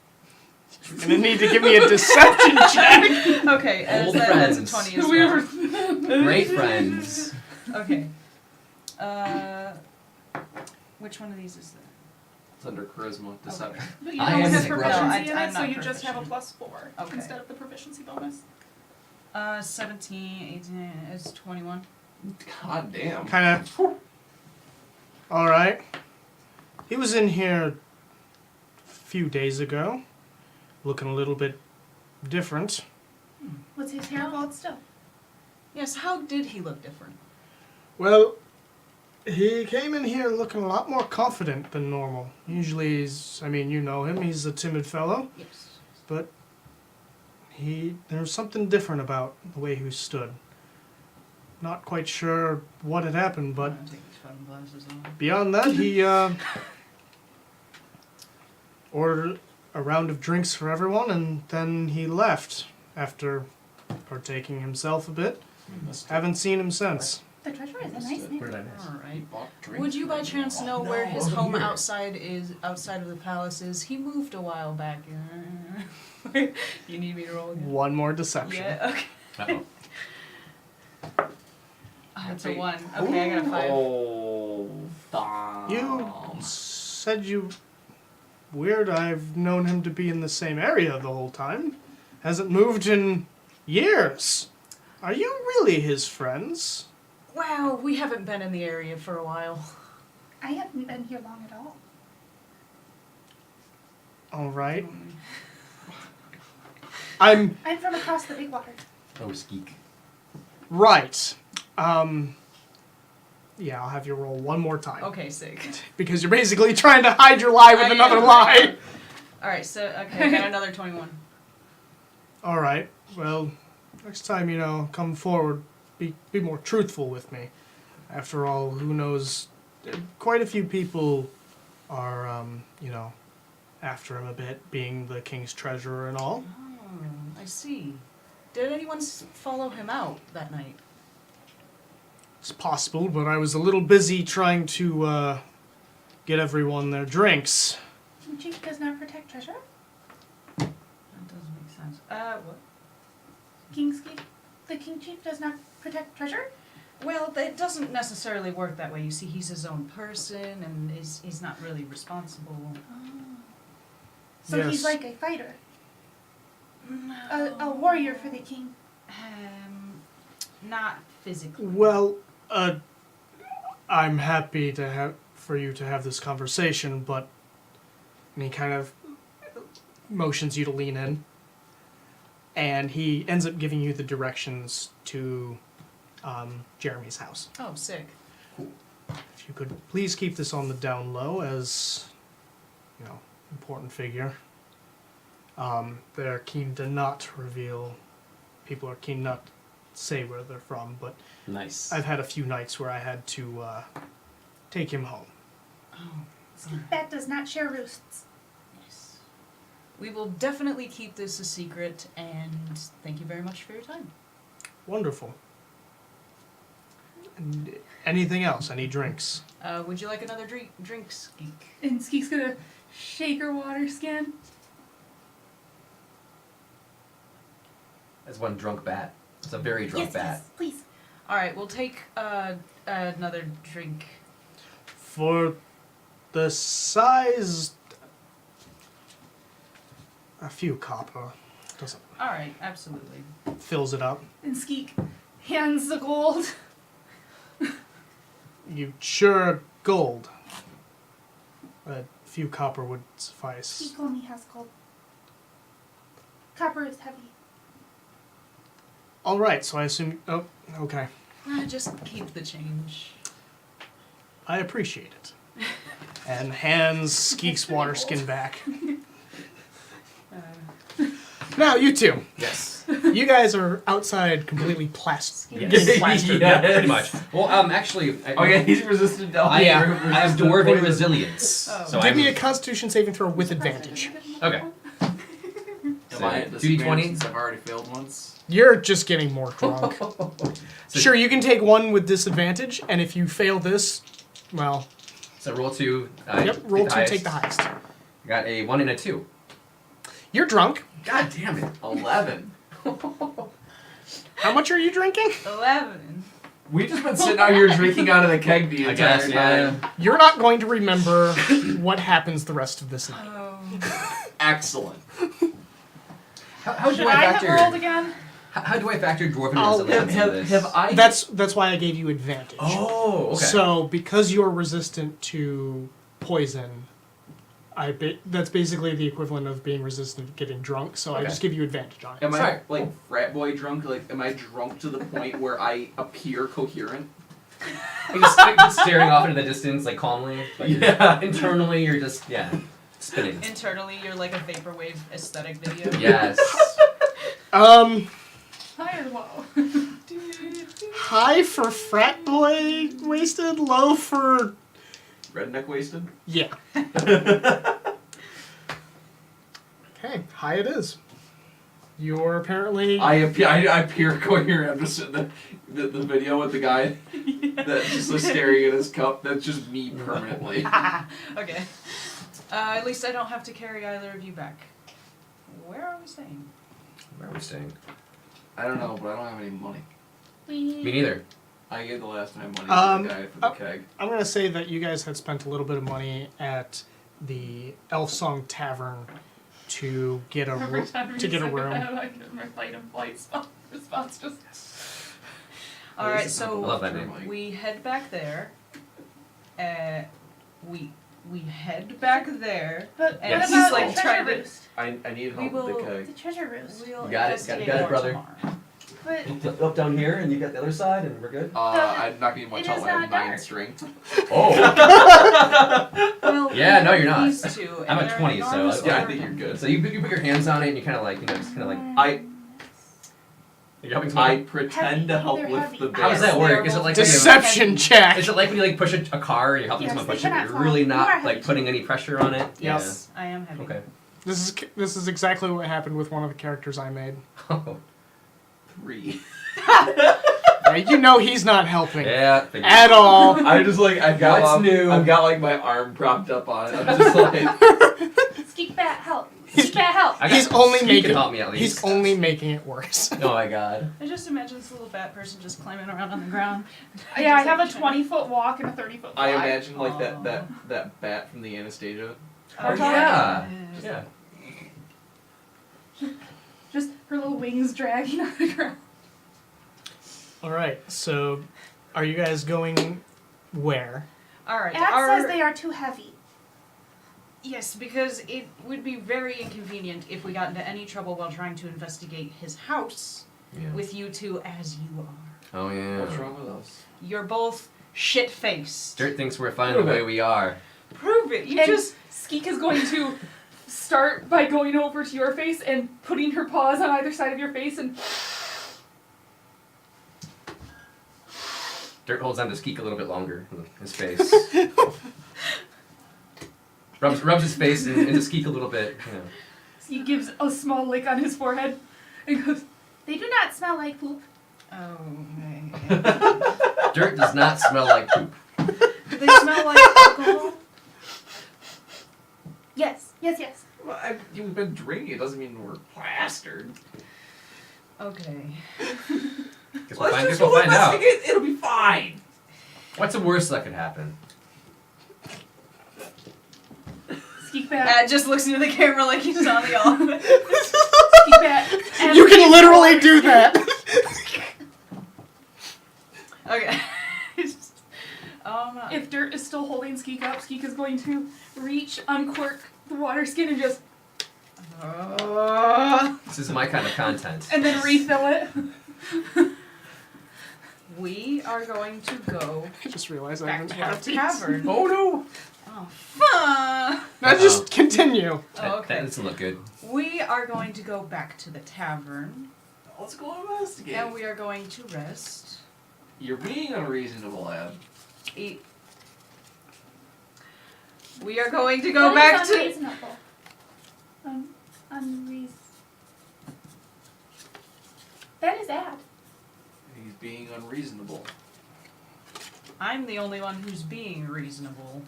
You're gonna need to give me a deception check. Okay, Old that's a friends. 20 as We well. were Great friends. Okay. Which one of these is that? It's under charisma, deception. But you I don't am have the proficiency brother. in I'm it, so not you just have a proficient. +4 Okay. instead of the proficiency bonus. 17, 18, it's 21. God damn. Kind of. All right. He was in here a few days ago, looking a little bit different. Was his hair gold still? Yes, how did he look different? Well, he came in here looking a lot more confident than normal. Usually he's, I mean, you know him, he's a timid fellow, Yes. but there was something different about the way he stood. Not quite sure what had happened, but I'll take these fucking glasses off. beyond that, he ordered a round of drinks for everyone, and then he left after partaking himself a bit. Haven't seen him since. The treasurer is a nice What name. did I miss? All right. Bought drinks Would you by right chance now. know where No, his over home here. outside of the palace is? He moved a while back. You need me to roll again? One more deception. Yeah. Okay. Uh-oh. Oh, it's a 1. Okay, I got a 5. Oh, damn. You said you... Weird, I've known him to be in the same area the whole time. Hasn't moved in years. Are you really his friends? Wow, we haven't been in the area for a while. I haven't been here long at all. Alright. I'm... I'm from across the big water. Oh, skeek. Right. Yeah, I'll have you roll one more time. Okay, sick. Because you're basically trying to hide your lie with I another am. lie. Alright, so, okay, I got another 21. Alright, well, next time, come forward, be more truthful with me. After all, who knows, quite a few people are, after him a bit, being the king's treasurer and all. Oh, I see. Did anyone follow him out that night? It's possible, but I was a little busy trying to, get everyone their drinks. King Chief does not protect treasure? That doesn't make sense. What? The King Chief does not protect treasure? Well, it doesn't necessarily work that way. You see, he's his own person, and he's not really responsible. Oh. So Yes. he's like a fighter. No. A warrior for the king. Not physically. Well, I'm happy for you to have this conversation, but... And he kind of motions you to lean in. And he ends up giving you the directions to Jeremy's house. Oh, sick. If you could please keep this on the down low as, important figure. They're keen to not reveal, people are keen not to say where they're from, but Nice. I've had a few nights where I had to take him home. Oh, Bat does not share roosts. yes. We will definitely keep this a secret, and thank you very much for your time. Wonderful. And anything else? Any drinks? Would you like another drink, Skeek? And Skeek's gonna shake her water skin. That's one drunk bat. It's a very drunk Yes, bat. yes, please. Alright, we'll take another drink. For the size... A few copper. Doesn't... Alright, absolutely. Fills it up. And Skeek hands the gold. You sure gold? A few copper would suffice. Skeek only has gold. Copper is heavy. All right, so I assume. Oh, okay. Just keep the change. I appreciate it. And hands Skeek's water skin back. Now, you two. Yes. You guys are outside completely plastered. Yes. Getting plastered. Yeah, pretty much. Well, actually, Oh yeah, he's resistant to I, Yeah. I have dwarven resilience. Oh. So Give I'm, me a Constitution saving throw with advantage. Okay. Am I at So, disadvantage 2d20? since I've already failed once? You're just getting more drunk. So- Sure, you can take one with disadvantage, and if you fail this, well, So roll 2. roll two, take the highest. Got a 1 and a 2. You're drunk. God damn it. 11. How much are you drinking? 11. We've just been sitting out here drinking out of the keg the I entire guess, time. yeah. You're not going to remember what happens the rest of this night. Oh. Excellent. How do Should I I have rolled factor? again? How do I factor dwarven I'll- resilience into this? Have I? That's why I gave you advantage. Oh, okay. So because you're resistant to poison, that's basically the equivalent of being resistant to getting drunk. So I Okay. just give you advantage on it. Am I Sorry. like frat boy drunk? Like, am I drunk to the point where I appear coherent? You're just staring off into the distance, like calmly. But Yeah. Internally, you're just spinning. Internally, you're like a vaporwave aesthetic video. Yes. High or low? High for frat boy wasted, low for Redneck wasted? yeah. Okay, high it is. You're apparently. I appear coherent. I'm just the video with the guy that's just like staring at his cup. That's just me permanently. Okay. At least I don't have to carry either of you back. Where are we staying? Where are we staying? I don't know, but I don't have any money. Me neither. I gave the last time money to the guy for the keg. I'm gonna say that you guys had spent a little bit of money at the Elf Song Tavern to get a Every time to you get a say room. that, I get my fight and flight response just. Alright, I so love that name. we head back there. We head back there. But Yes. what about Like, the try treasure to- roost? I need We help with the will- keg. The treasure roost. We'll You got it, investigate got it, more brother. tomorrow. But Up down here, and you got the other side, and we're good. I'm not getting much It help. is I have not 9 dark. strength. Oh. Well, Yeah, no, you're not. These two, I'm and a they're 20, so enormous Yeah, I orcs. think you're good. So you put your hands on it, and you kind of like, just kind of like. You're helping I someone. pretend to help They're with heavy. the bear. How does that Yes, work? they're Is it both like Deception check. Is it like when you like push a car and you're helping Yes, someone they push it, but cannot you're fall. really You not are like heavy putting any pressure on it? Yes, I am heavy. Yeah. Okay. This is exactly what happened with one of the characters I made. Oh. 3. You know he's not helping Yeah. at all. I just like I've got What's new? I've got like my arm propped up on it. I'm just like Skeek Bat, help. Skeek Bat, help. He's only Skeet making can help me at least. he's only making it worse. Oh my god. I just imagine this little bat person just climbing around on the ground. Yeah, I Just, have a like, 20-foot walk and a 30-foot fly. I imagine like Aw. that bat from the Anastasia. Oh yeah. Yeah. Just her little wings dragging on the ground. All right, so are you guys going where? Alright, Ad says they are too heavy. Yes, because it would be very inconvenient if we got into any trouble while trying to investigate his house Yeah. with you two as you are. Oh yeah. What's wrong with us? You're both shit-faced. Dirt thinks we're fine the way we are. Prove it. You And just Skeek is going to start by going over to your face and putting her paws on either side of your face and Dirt holds on to Skeek a little bit longer in his face. rubs his face into Skeek a little bit. You know. he gives a small lick on his forehead and goes, They do not smell like poop. Oh, okay. Dirt does not smell like poop. Do they smell like alcohol? Yes, yes, yes. Well, you've been drinking. It doesn't mean we're plastered. Okay. Guess we'll find out. It'll be fine. What's the worst that could happen? Skeek Bat, Matt just looks into the camera like he's on the office. Skeek Bat. and You can Skeek literally Bat. do that. Okay. If Dirt is still holding Skeek up, Skeek is going to reach, uncork the water skin and just, This is my kind of content. and then refill it. We are going to go I just realized I back didn't to our have these. tavern. Oh no. Oh, fuck. Now just continue. That Okay. doesn't look good. We are going to go back to the tavern, Let's go investigate. and we are going to rest. You're being unreasonable, Ab. Eat. We are going to go What back is to. unreasonable? Unreasonable. That is Ad. He's being unreasonable. I'm the only one who's being reasonable.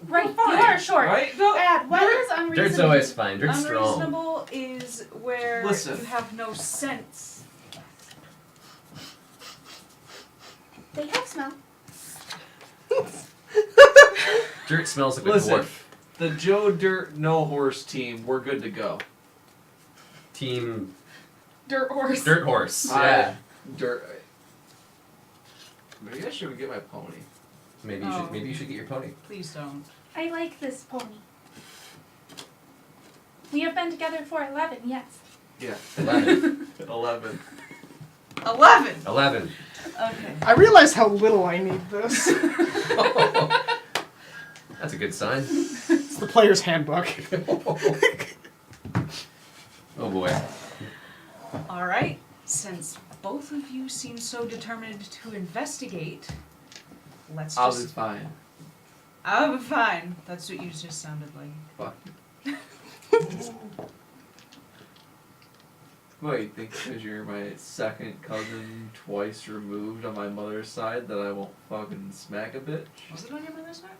Right, Fine, you are short. Right? No, Ad, what is unreasonable? Dirt's always fine. Dirt's strong. Unreasonable is where Listen. you have no sense. They have smell. Dirt smells like Listen. a dwarf. The Joe Dirt No Horse team, we're good to go. Team Dirt horse. Dirt Horse. I- Yeah. Dirt. Maybe I should get my pony. Maybe you should get your pony. Please don't. I like this pony. We have been together for 11, yes. Yeah. 11. 11. 11! 11. Okay. I realize how little I need this. That's a good sign. It's the player's handbook. Oh boy. Alright. Since both of you seem so determined to investigate, let's I'll be just. fine. I'll be fine. That's what you just sounded like. Fuck. What, you think because you're my second cousin twice removed on my mother's side that I won't fucking smack a bitch? Was it on your mother's side?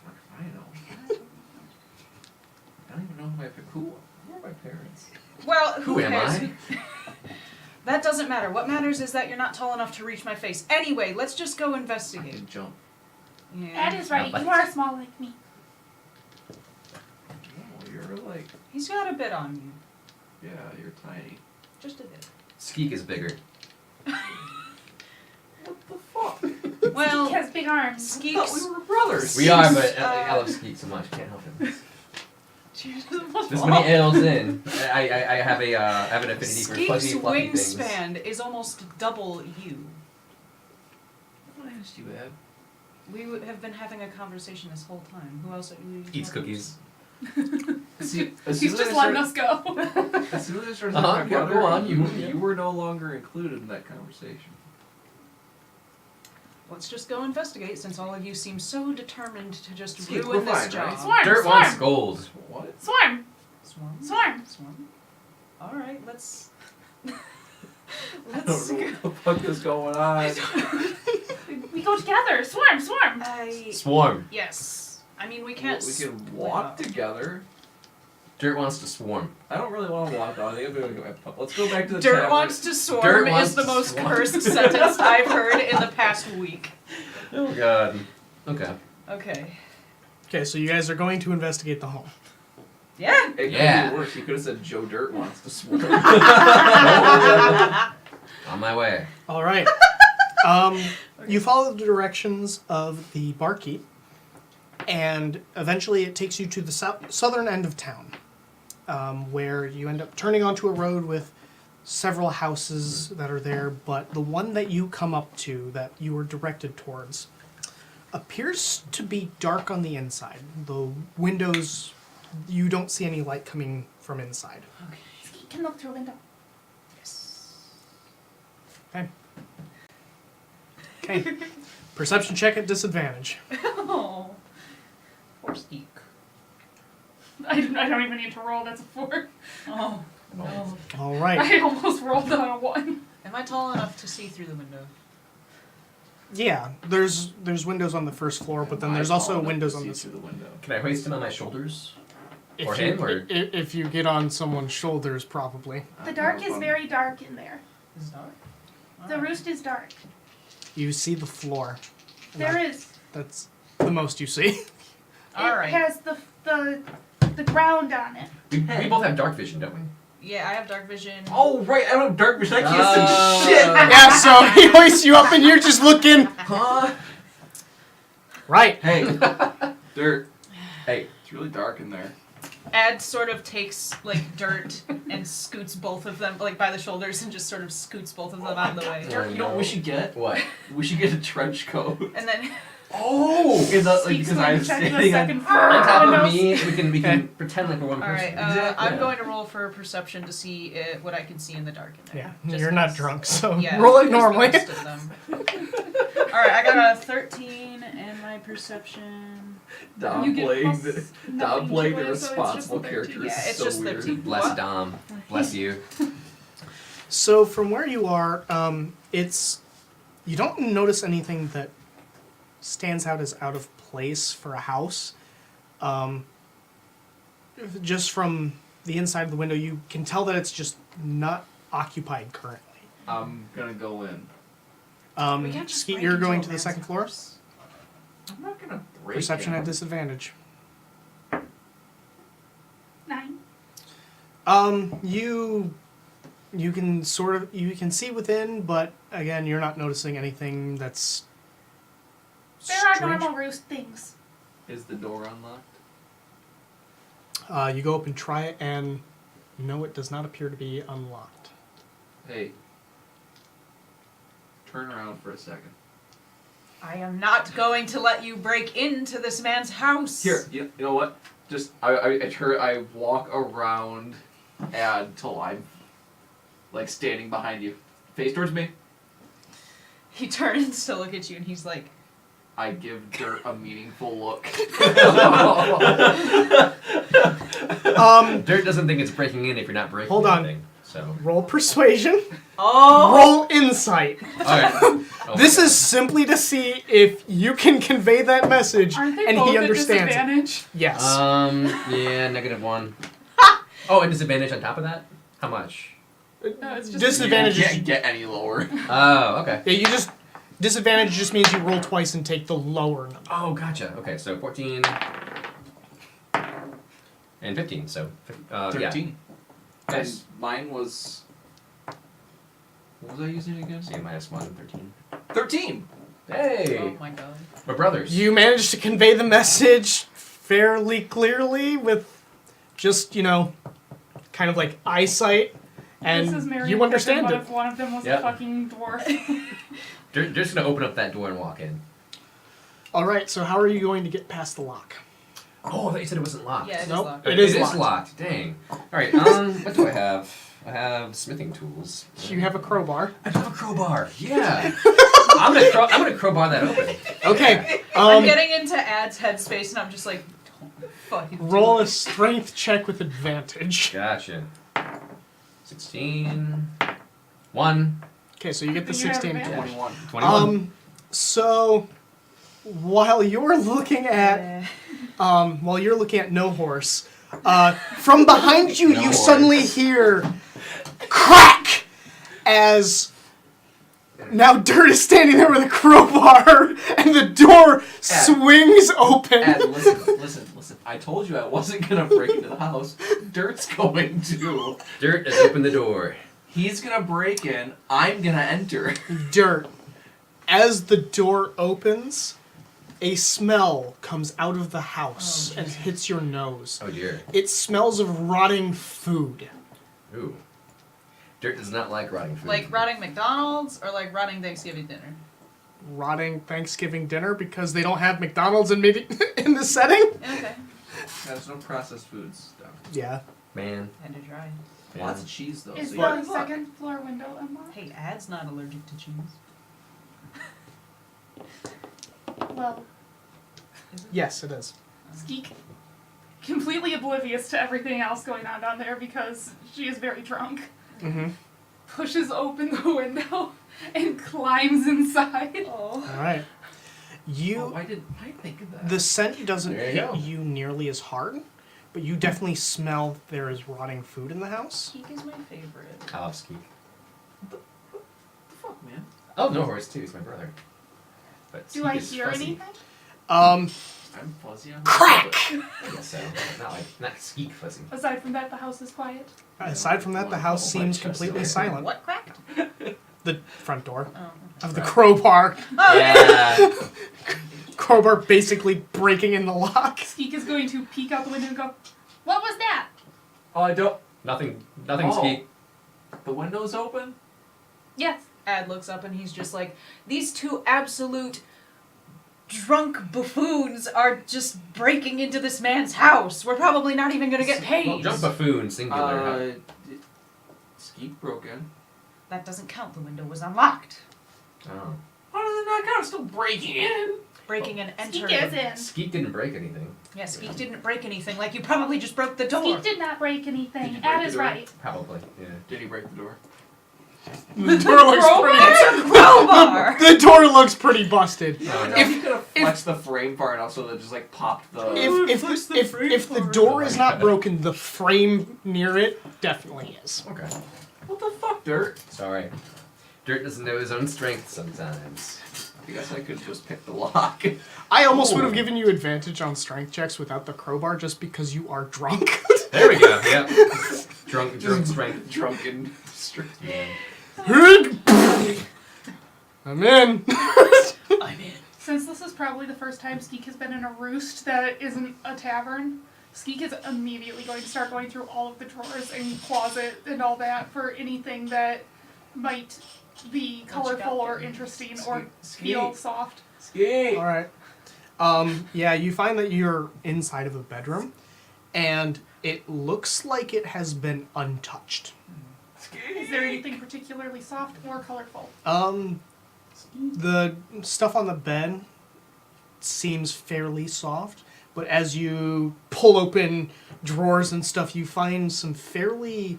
Fuck if I know. I don't even know who are my parents? Well, Who am cares? I? That doesn't matter. What matters is that you're not tall enough to reach my face. Anyway, let's just go I investigate. can jump. Yeah. Ed is right. but- You are small like me. Oh, you're like, He's got a bit on you. yeah, you're tiny. Just a bit. Skeek is bigger. What the fuck? Well, He has big arms. I Skeeks. thought we were brothers. We are, but Uh, I love Skeek so much. Can't help it. She's the This many ales in, I have a I have an affinity for Skeek's fuzzy, fluffy things. wingspan is almost double you. What asked you, Ed? We have been having a conversation this whole time. Who else are you? Eats cookies. See, as He's soon as just I letting started- us go. As soon as I started Uh-huh, talking about go her, on. you were no longer included in that conversation. Let's just go investigate, since all of you seem so determined to just Skeek, ruin we're this fine, job. right? Swarm, Dirt swarm, wants gold. What? swarm, Swarm. swarm. Swarm. All right, let's. I let's. don't know what the fuck is going on. We go together. Swarm, swarm. Swarm. Yes. I mean, we can't. We can walk together. Dirt wants to swarm. I don't really want to walk though. I think I'm gonna go. Let's go back to the Dirt tavern. wants to swarm Dirt is wants the to most swarm. cursed sentence I've heard in the past week. Oh god. Okay. Okay. Okay, so you guys are going to investigate the home. Yeah. It could Yeah. be worse. You could have said Joe Dirt wants to swarm. On my way. All right. You follow the directions of the barkeep, and eventually it takes you to the southern end of town, where you end up turning onto a road with several houses that are there, but the one that you come up to, that you were directed towards, appears to be dark on the inside. The windows, you don't see any light coming from inside. Skeet can look through a window. Okay. Okay. Perception check at disadvantage. Oh. Poor Skeek. I don't even need to roll. That's a 4. Oh. No. All right. I almost rolled on a 1. Am I tall enough to see through the window? Yeah, there's windows on the first floor, but then there's also windows on the through the window. Can I hoist him on my shoulders? if Or you, him, or- if you get on someone's shoulders, probably. The dark is very dark in there. Is it dark? The roost is dark. You see the floor. And There that- is. That's the most you see. Alright. It has the ground on it. We both have dark vision, don't we? Yeah, I have dark vision. Oh right, I don't have dark vision. I can't Oh. see shit. Yeah, so he hoists you up and you're just looking. Huh? Right. Hey, Dirt. Hey, it's really dark in there. Ad sort of takes like dirt and scoots both of them like by the shoulders and just sort of scoots both of them out of the way. Oh, You know what we should get? What? We should get a trench coat. And then Oh! Skeek's Because I going was to check the standing on. second floor On top of windows. me, we can Okay. pretend like we're one person. alright, Exactly. I'm going to roll for perception to see what I can see in the dark in there. Yeah, Just you're not because- drunk, so Yeah, roll it just the normally. rest of them. Alright, I got a 13 and my perception. You get Downplaying plus the nothing to downplaying the it, so it's just responsible the 13. character is Yeah, it's so just weird. 13. Bless What? Dom. Bless you. So from where you are, it's you don't notice anything that stands out as out of place for a house. Just from the inside of the window, you can tell that it's just not occupied currently. I'm gonna go in. We can't just Skeet, break you're into going a to the man's second floor. house. I'm not gonna break Perception in. at disadvantage. 9. You can you can see within, but again, you're not noticing anything that's There are strange. normal roost things. Is the door unlocked? You go up and try it, and no, it does not appear to be unlocked. Hey. Turn around for a second. I am not going to let you break into this man's house. Here, you know what? Just I walk around Ad till I'm like standing behind you. Face towards me. He turns to look at you and he's like, I give Dirt a meaningful look. Um, Dirt doesn't think it's breaking in if you're not breaking Hold on. anything. So. Roll persuasion. Oh! Roll insight. Alright. Oh This my is simply to see if you can convey that message Aren't they and both he at understands it. disadvantage? Yes. Yeah, -1. Oh, and disadvantage on top of that? How much? No, it's just Disadvantage You is can't get any lower. Oh, okay. yeah, you just disadvantage just means you roll twice and take the lower number. Oh, gotcha. Okay, so 14 and 15. So, 13. Yeah. Nice. And mine was. What was I using again? So, -1, 13. 13! Hey! Oh my god. We're brothers. You managed to convey the message fairly clearly with just, kind of like eyesight, and this is Mary you and understand Pippin, it. What if one of them was Yep. a fucking dwarf? They're just gonna open up that door and walk in. All right, so how are you going to get past the lock? Oh, I thought you said it wasn't locked. Yeah, it is Nope. locked. It is locked. locked. Dang. Alright, what do I have? I have smithing tools. You have a crowbar. I have a crowbar. Yeah. I'm gonna crowbar that open. Okay. I'm getting into Ad's headspace and I'm just like, don't fucking do Roll it. a strength check with advantage. Gotcha. 16. 1. Okay, so you get the You have 16. advantage. 21. 21. So while you're looking at Yeah. while you're looking at No Horse, from behind you, No you Horse. suddenly hear crack as now Dirt is standing there with a crowbar, and the door swings open. Ed, listen. I told you I wasn't gonna break into the house. Dirt's going to. Dirt has opened the door. He's gonna break in. I'm gonna enter. Dirt. As the door opens, a smell comes out of the house and hits your nose. Oh dear. It smells of rotting food. Ooh. Dirt does not like rotting food. Like rotting McDonald's or like rotting Thanksgiving dinner? Rotting Thanksgiving dinner because they don't have McDonald's in in the setting? Okay. There's no processed food stuff. Yeah. Man. Had to try. Yeah. Lots of cheese though. Is so the you- second floor window unlocked? Hey, Ad's not allergic to cheese. Well, Yes, it is. Skeek, completely oblivious to everything else going on down there because she is very drunk, Mm-hmm. pushes open the window and climbs inside. Oh. All right. Oh, why didn't I think of that? The scent doesn't There you hit go. you nearly as hard, but you definitely smell there is rotting food in the house. Skeek is my favorite. I love Skeek. What the fuck, man? Oh, No Horse too. He's my brother. But Do Skeek I is hear fuzzy. anything? I'm fuzzy on Crack! I guess so. Not Skeek fuzzy. Aside from that, the house is quiet. Aside from that, the house seems completely silent. What cracked? The front door Oh. of the crowbar. Yeah. Crowbar basically breaking in the lock. Skeek is going to peek out the window and go, "What was that?" Oh, I don't. Nothing Oh. Skeek. The window's open? Yes. Ad looks up and he's just like, these two absolute drunk buffoons are just breaking into this man's house. We're probably not even gonna get paid. Well, jump buffoon, singular. Skeek broke in. That doesn't count. The window was unlocked. Oh. How does it not count? I'm still breaking in. Breaking and entering. Skeek is in. Skeek didn't break anything. Yeah, Skeek didn't break anything. Like, you probably just broke the door. Skeek did not break Did anything. you break Ad the is door? right. Probably. Yeah. Did he break the door? The door looks pretty. It's a crowbar! The door looks pretty busted. Oh, no. If you could have flexed the frame far enough so that it just like popped the. If the door is not broken, the frame near it definitely is. Okay. What the fuck, Dirt? Sorry. Dirt doesn't know his own strength sometimes. I guess I could just pick the lock. I almost would have Ooh. given you advantage on strength checks without the crowbar just because you are drunk. There we go. Yep. Drunk strength. Drunken strength. Yeah. I'm in. I'm in. Since this is probably the first time Skeek has been in a roost that isn't a tavern, Skeek is immediately going to start going through all of the drawers and closet and all that for anything that might be colorful or interesting or feel soft. Skeek! All right. Yeah, you find that you're inside of a bedroom, and it looks like it has been untouched. Is there anything particularly soft or colorful? The stuff on the bed seems fairly soft, but as you pull open drawers and stuff, you find some fairly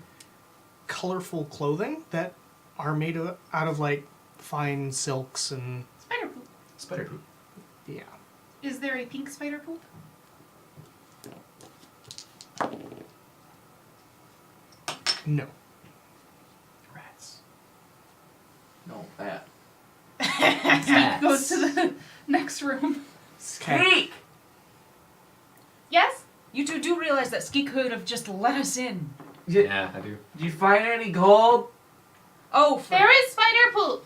colorful clothing that are made out of like fine silks and Spider poop. Spider poop. yeah. Is there a pink spider poop? No. Rats. No, that. Skeek goes to the next room. Skeek! Yes? You two do realize that Skeek could have just let us in. Yeah, I do. Did you find any gold? Oh, There is spider poop.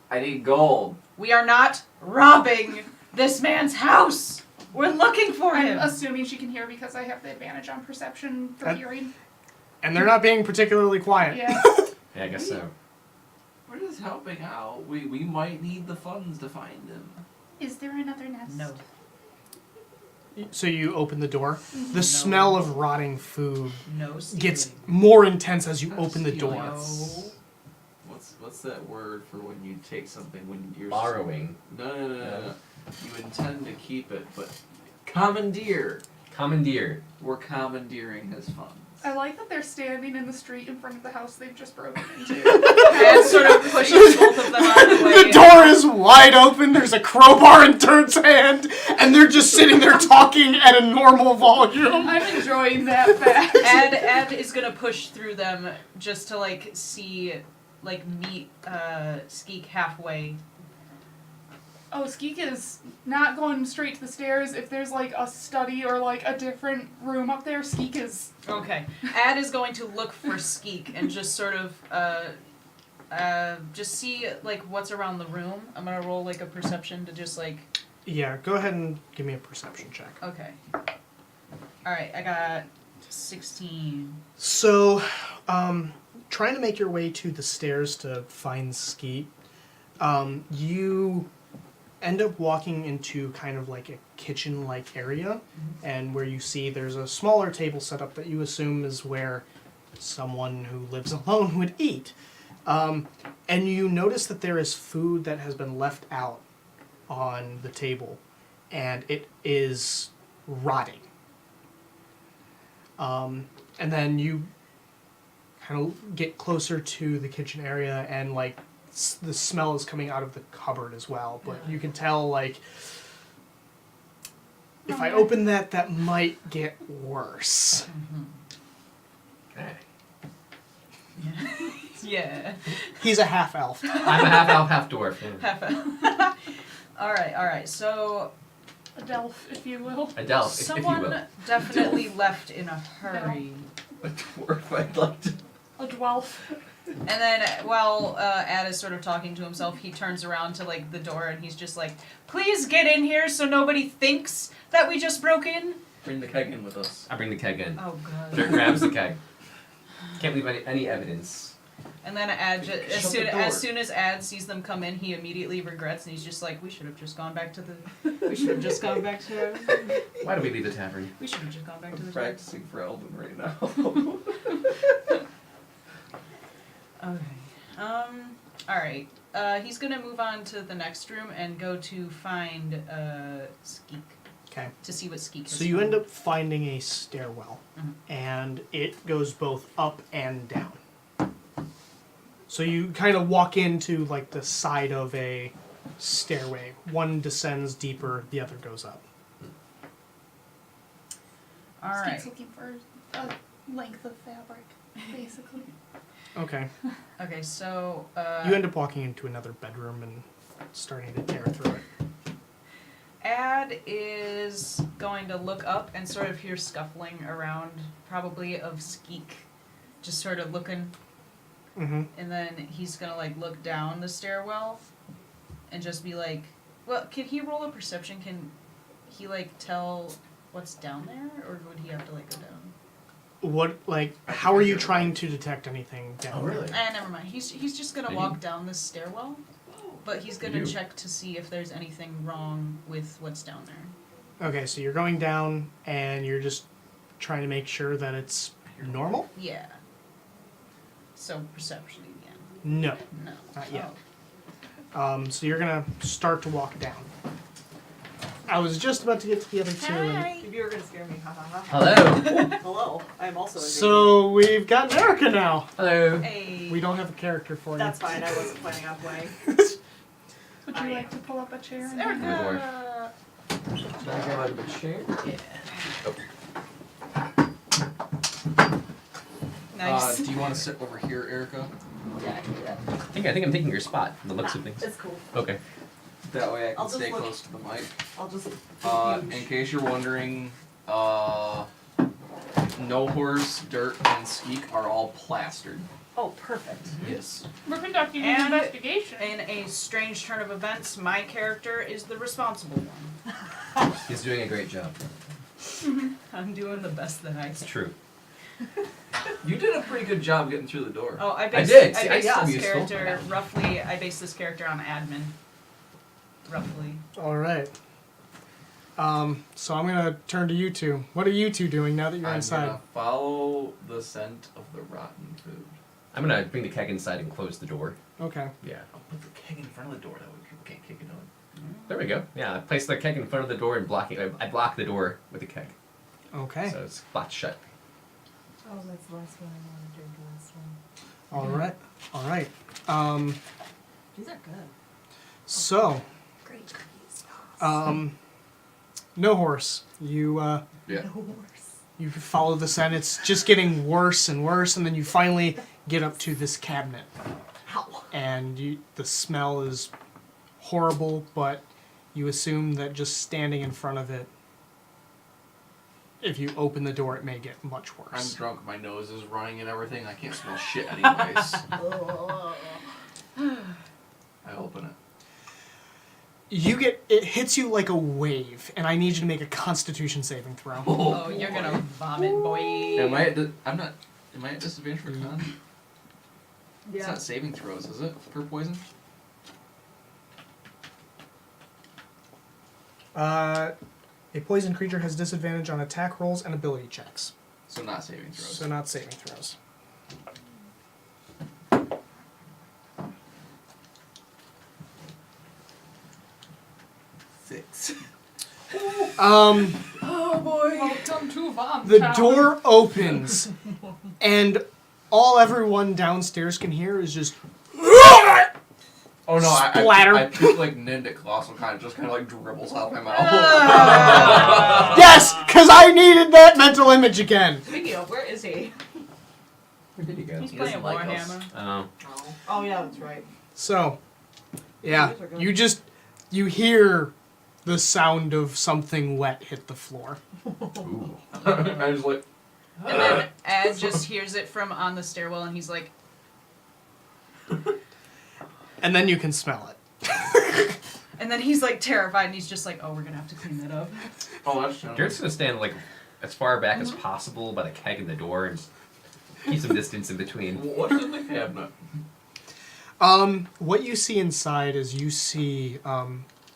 I need gold. we are not robbing this man's house. We're looking for I'm him. assuming she can hear because I have the advantage on perception for That- hearing. And they're not being particularly quiet. Yeah. Yeah, I guess so. We're just helping out. We might need the funds to find him. Is there another nest? No. So you open the door. The smell of rotting food No stealing. gets more intense as you Not open the stealing. door. No. What's that word for when you take something when you're Borrowing. No. You intend to keep it, but commandeer. Commandeer. We're commandeering his funds. I like that they're standing in the street in front of the house they've just broken into. And sort of pushes both of them out of the way. The door is wide open, there's a crowbar in Turt's hand, and they're just sitting there talking at a normal volume. I'm enjoying that fact. Ed is gonna push through them just to like see, like meet Skeek halfway. Oh, Skeek is not going straight to the stairs. If there's like a study or like a different room up there, Skeek is. Okay. Ad is going to look for Skeek and just sort of just see like what's around the room. I'm gonna roll like a perception to just like. Yeah, go ahead and give me a perception check. Okay. All right, I got 16. So, trying to make your way to the stairs to find Skeet, you end up walking into kind of like a kitchen-like area, and where you see there's a smaller table set up that you assume is where someone who lives alone would eat. And you notice that there is food that has been left out on the table, and it is rotting. And then you kind of get closer to the kitchen area, and like the smell is coming out of the cupboard as well. But you can tell, like, if I open that, that might get worse. Okay. Yeah. He's a half elf. I'm a half elf, half dwarf. Yeah. Half. All right. So A delf, if you will. A delf, if you someone will. definitely left in a hurry. A dwarf, I'd like to. A dwelf. And then while Ad is sort of talking to himself, he turns around to like the door and he's just like, "Please get in here so nobody thinks that we just broke in." Bring the keg in with us. I bring the keg in. Oh god. Dirk grabs the keg. Can't leave any evidence. And then Ad, Shut the door. as soon as Ad sees them come in, he immediately regrets and he's just like, "We should have just gone back to the. We should have just gone back to. Why do we leave the tavern? We should have just gone back to I'm the." practicing for Elden right now. Okay. Alright. He's gonna move on to the next room and go to find Skeek. Okay. To see what Skeek has So you found. end up finding a stairwell, and it goes both up and down. So you kind of walk into like the side of a stairway. One descends deeper, the other goes up. Alright. Skeek's looking for a length of fabric, basically. Okay. Okay, so You end up walking into another bedroom and starting to tear through it. Ad is going to look up and sort of hear scuffling around, probably of Skeek, just sort of looking, Mm-hmm. and then he's gonna like look down the stairwell, and just be like, "Well, can he roll a perception? Can he like tell what's down there, or would he have to like go down?" What, like, how are you trying to detect anything down there? Never mind. He's just gonna Maybe. walk down this stairwell, but he's gonna You. check to see if there's anything wrong with what's down there. Okay, so you're going down and you're just trying to make sure that it's normal? Yeah. So perception again. No, No. not yet. Oh. So you're gonna start to walk down. I was just about to get to the other two. And If you were gonna scare me, ha ha ha. Hello. Hello, I am also a baby. so we've got Erica now. Hello. Hey. We don't have a character for That's you. fine. I wasn't planning on playing. Would you like to pull up a chair? And Erica. Should I grab out of a chair? Yeah. Nice. Do you want to sit over here, Erica? Yeah, I can do that. I think I'm taking your spot from the looks of things. It's cool. Okay. That way I can I'll just stay look- close to the mic. I'll just. In case you're wondering, No Horse, Dirt, and Skeek are all plastered. Oh, perfect. Yes. We're conducting an And- investigation. In a strange turn of events, my character is the responsible one. He's doing a great job. I'm doing the best that I It's can. true. You did a pretty good job getting through the door. Oh, I based, did. I See, based I'm this useful. character roughly. I based this character on admin. Roughly. All right. So I'm gonna turn to you two. What are you two doing now that you're I'm inside? gonna follow the scent of the rotten food. I'm gonna bring the keg inside and close the door. Okay. Yeah. I'll put the keg in front of the door, that way people can't kick it on. There we go. Yeah, I place the keg in front of the door and I block the door with the keg. Okay. So it's locked shut. Oh, that's the last one I want to drink. Last one. All right. All right. These are good. So, Great cookies. No Horse. You Yeah. you follow the scent. It's just getting worse and worse, and then you finally get up to this cabinet, Ow. and the smell is horrible. But you assume that just standing in front of it, if you open the door, it may get much I'm worse. drunk, my nose is running and everything, I can't smell shit anyways. I open it. It hits you like a wave, and I need you to make a Constitution saving throw. Oh, you're gonna vomit, boy. Am I at disadvantage for con? It's Yeah. not saving throws, is it? For poison? A poison creature has disadvantage on attack rolls and ability checks, So not saving throws. so not saving throws. Six. Oh boy. Welcome to Vom The Town. door opens, and all everyone downstairs can hear is just. Oh no, Splatter. I puke like Ninja Colossal kind of just kind of like dribbles out of my mouth. Yes, because I needed that mental image again. Speaking of, where is he? Where did he go? He's He playing doesn't like us. Warhammer. Oh. Oh yeah, that's right. So, yeah, These are good. you hear the sound of something wet hit the floor. Ooh. I just like. And then Ed just hears it from on the stairwell, and he's like, And then you can smell it. and then he's like terrified, and he's just like, oh, we're gonna have to clean that up. Oh, that's Garrett's gonna stand like as far back as possible by the keg and the door and just keep some distance in between. What's in the cabinet? What you see inside is you see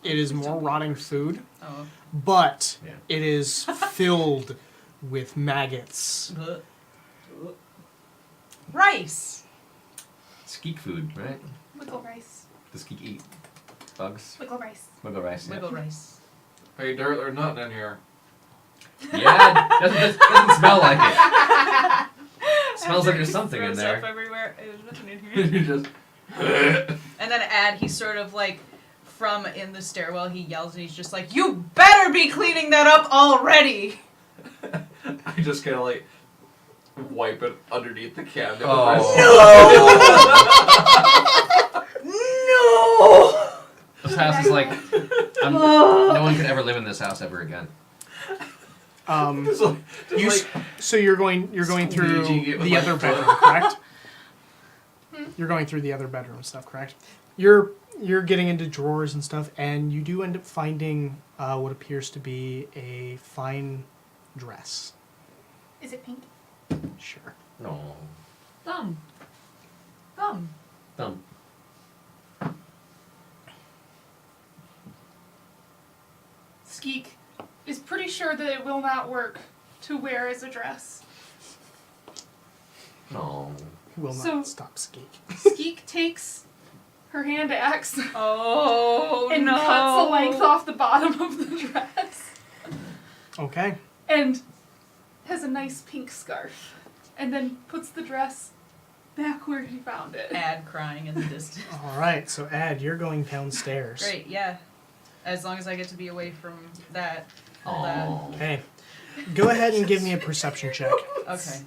it is more rotting food, Oh. but Yeah. it is filled with maggots. Rice. Skeek food, right? Wiggle rice. Does Skeek eat bugs? Wiggle rice. Wiggle rice. Yeah. Wiggle rice. Hey, Dirt, there's nothing in here. Yeah, doesn't smell like it. Smells like there's something in Throws there. Up everywhere. There's nothing in here. You just. And then Ad, he's sort of like, from in the stairwell, he yells, and he's just like, you better be cleaning that up already! I just kind of like wipe it underneath the cabinet. Oh. No! This house is like, no one could ever live in this house ever again. Just like, You just so you're going through Squeegeeing it with the my other foot. bedroom, correct? You're going through the other bedroom stuff, correct? You're getting into drawers and stuff, and you do end up finding what appears to be a fine dress. Is it pink? Sure. No. Thumb. Thumb. Skeek is pretty sure that it will not work to wear as a dress. No. Will So- not stop Skeek. Skeek takes her hand axe Oh and no! cuts the length off the bottom of the dress. Okay. And has a nice pink scarf. And then puts the dress back where he found it. Ad crying in the distance. All right. So, Ad, you're going downstairs. Great, yeah. As long as I get to be away from that. All Oh. Okay. Go ahead and give me a perception check. that. Okay.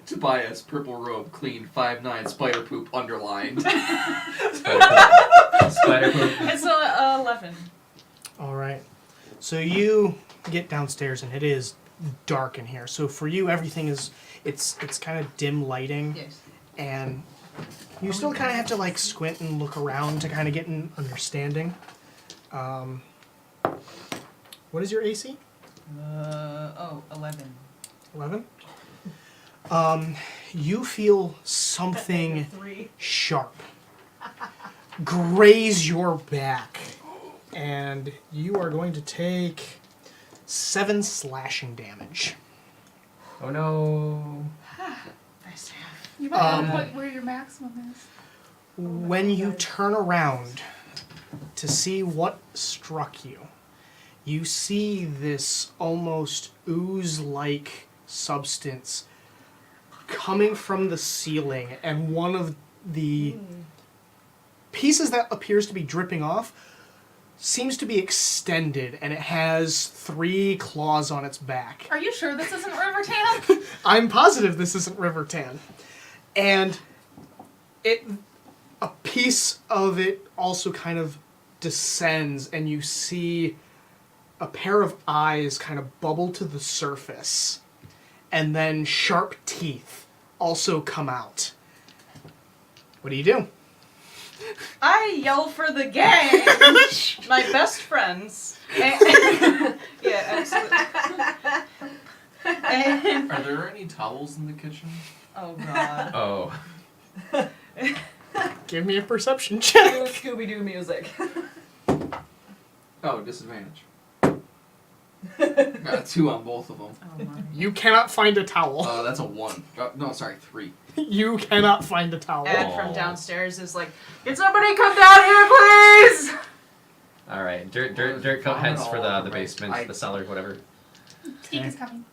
Tobias, purple robe, clean, 5'9", spider poop, underlined. Spider poop. It's 11. All right. So you get downstairs and it is dark in here. So for you, everything is it's kind of dim lighting, Yes. and you still kind of have to like squint and look around to kind of get an understanding. What is your AC? 11. 11. You feel something 3. sharp graze your back, and you are going to take 7 slashing damage. Oh no. Nice. You might want to put where your maximum is. When you turn around to see what struck you, you see this almost ooze-like substance coming from the ceiling, and one of the pieces that appears to be dripping off seems to be extended, and it has 3 claws on its back. Are you sure this isn't River Tan? I'm positive this isn't River Tan. And a piece of it also kind of descends, and you see a pair of eyes kind of bubble to the surface, and then sharp teeth also come out. What do you do? I yell for the gang! My best friends. Yeah, absolutely. And, Are there any towels in the kitchen? oh god. Oh. Give me a perception check. Scooby-Doo music. Oh, disadvantage. Got a 2 on both of them. Oh my. You cannot find a towel. That's a 1. No, sorry, 3. You cannot find a towel. Ad from downstairs is like, can somebody come down here, please? All right. Dirt coat heads for the basement, the cellar, whatever. Steve is coming.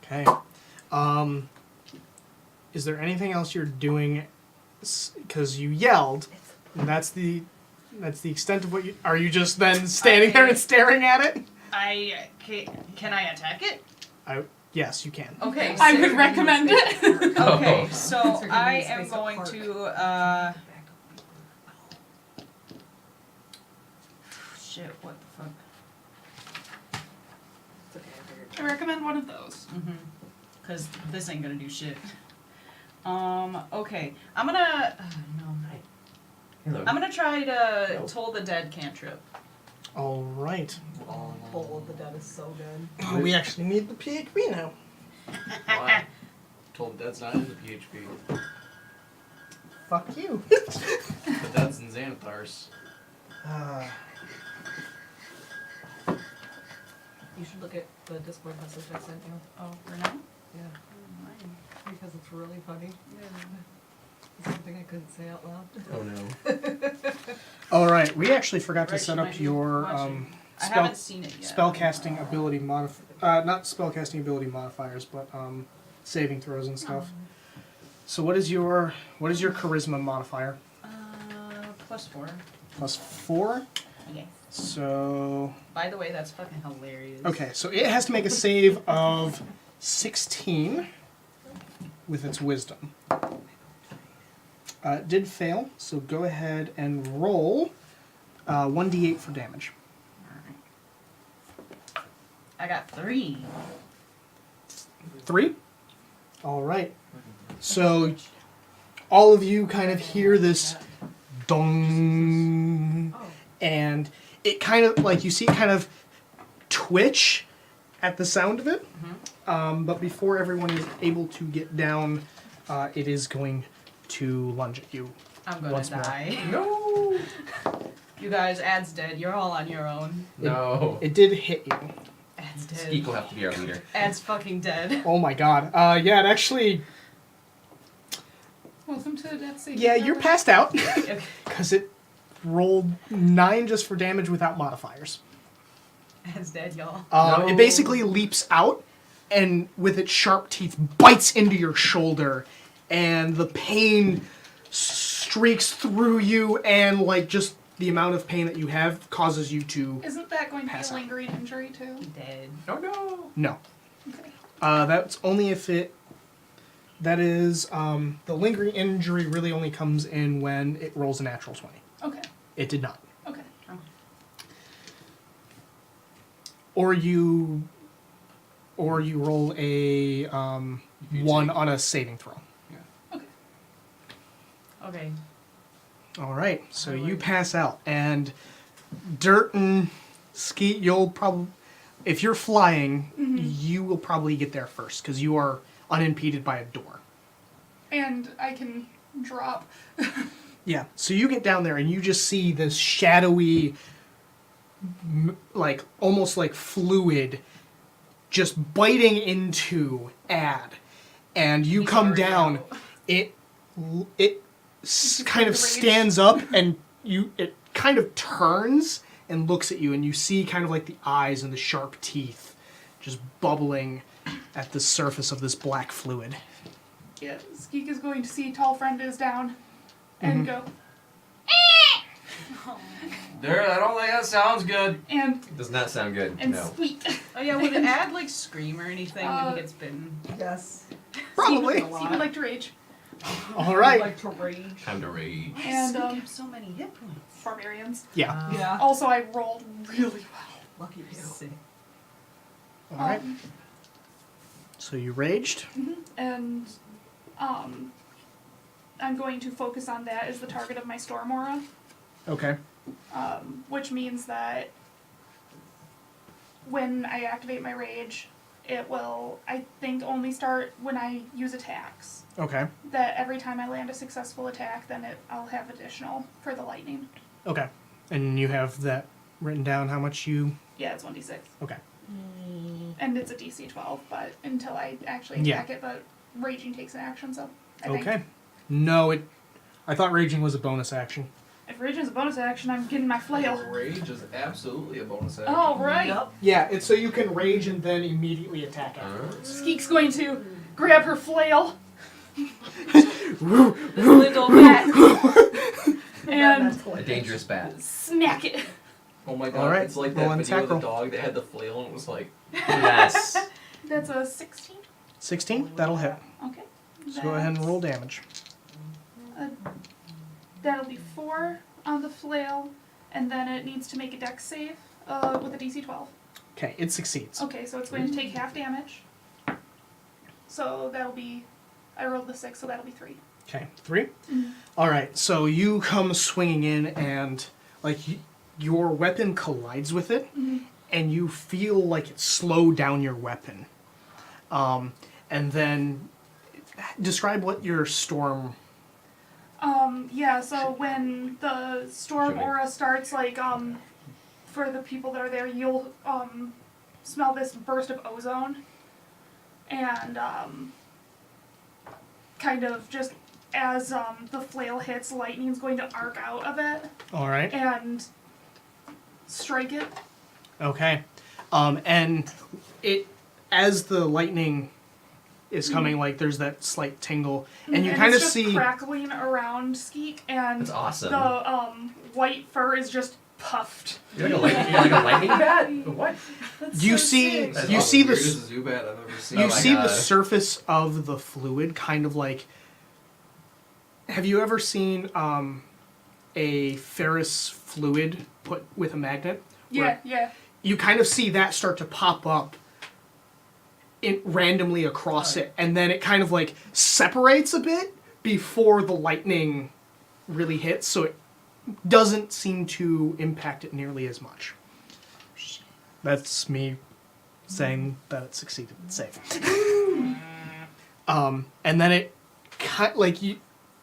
Okay. Is there anything else you're doing? Because you yelled, and that's the extent of what you. Are you just then standing there and staring at it? Can I attack it? Yes, you can. Okay. I would recommend it. Okay, Oh. so I am going to, shit, what the fuck? I recommend one of those. Because this ain't gonna do shit. Okay, I'm gonna, no. Hello. I'm gonna try to Toll the Dead cantrip. All right. Bowl of the Dead is so good. Oh, we actually need the PHP now. Why? Told the Dead's not in the PHP. Fuck you. The Dead's in Xanathars. You should look at the Discord message I sent you. Oh, for now? Yeah, because it's really funny. It's something I couldn't say out loud. Oh no. All right. We actually forgot to Right, set she up might be your watching. I spell haven't seen it yet. spellcasting ability not spellcasting ability modifiers, but saving throws and stuff. So what is your charisma modifier? +4. +4. Yes. So By the way, that's fucking hilarious. okay, so it has to make a save of 16 with its wisdom. It did fail, so go ahead and roll 1d8 for damage. Alright. I got 3. 3? All right. So all of you kind of hear this dong, and it kind of, like, you see it kind of twitch at the sound of it. But before everyone is able to get down, it is going to lunge at you. I'm gonna Once more. die. No. You guys, Ad's dead. You're all on your own. No. It did hit you. Ad's dead. Skeek will have to be our leader. Ad's fucking dead. Oh my god. Yeah, it actually... Welcome to the Death Saving Yeah, you're Village. passed out. Okay. Because it rolled 9 just for damage without modifiers. As dead, y'all. It basically leaps out and with its sharp teeth bites into your shoulder, and the pain streaks through you, and like just the amount of pain that you have causes you to Isn't that going to be Pass a out. lingering injury too? Dead. Oh no. no. Okay. That's only if it. That is the lingering injury really only comes in when it rolls a natural 20. Okay. It did not. Okay. Or you roll a 1 on a saving throw. Okay. All right, so you pass out, and Dirt and Skeet, you'll probably, if you're flying, you will probably get there first because you are unimpeded by a door. And I can drop. Yeah, so you get down there and you just see this shadowy, like almost like fluid, just biting into Ad, and you He's come already down. out. It kind of the rage. stands up, and it kind of turns and looks at you, and you see kind of like the eyes and the sharp teeth just bubbling at the surface of this black fluid. Yeah, Skeek is going to see Tall Friend is down and go, There, I don't think that sounds good. and Does not sound good. No. squeak. Oh yeah, would it add like scream or anything when he gets bitten? Yes. Probably. Skeek would like to rage. All I'd right. like to rage. Time to rage. And, Sneak have so many hit points. Barbarians. Yeah. Yeah. Also, I rolled really well. Lucky you. Sick. All right. So you raged. And I'm going to focus on that as the target of my Storm Aura, Okay. which means that when I activate my rage, it will, I think, only start when I use attacks. Okay. That every time I land a successful attack, then I'll have additional for the lightning. Okay. And you have that written down how much you. Yeah, it's 1d6. Okay. And it's a DC 12, but until I actually Yeah. attack it, but raging takes an action, so I think Okay. No, it. I thought raging was a bonus action. if raging is a bonus action, I'm getting my flail. Rage is absolutely a bonus action. Oh, right. Yep. Yeah, it's so you can rage and then immediately attack afterwards. Skeek's going to grab her flail This little bat. and That's A hilarious. dangerous bat. smack it. Oh my god, All right, it's like roll that an video of the attack roll. dog that had the flail and it was like, Yes. That's a 16. 16? That'll hit. Okay. So go ahead and roll damage. That'll be 4 on the flail, and then it needs to make a dex save with a DC 12. Okay, it succeeds. Okay, so it's going to take half damage. So that'll be, I rolled the 6, so that'll be 3. Okay, 3. All right, so you come swinging in, and like your weapon collides with it, and you feel like it slowed down your weapon. And then describe what your storm. Yeah, so when the storm Show me. aura starts, like, for the people that are there, you'll, smell this burst of ozone. And, kind of just as, the flail hits, lightning's going to arc out of it All right. and strike it. Okay. And it, as the lightning is coming, like there's that slight tingle, and you kind it's of just see. crackling around Skeek, and That's awesome. the, white fur is just puffed. You're like a lightning bat? What? You see, that's you the see the weirdest Zubat I've ever seen. you Oh my see the God. surface of the fluid, kind of like. Have you ever seen a ferrous fluid put with a magnet? Yeah, yeah. You kind of see that start to pop up randomly across it, and then it kind of like separates a bit before the lightning really hits, so it doesn't seem to impact it nearly as much. That's me saying that it succeeded. It's safe. And then it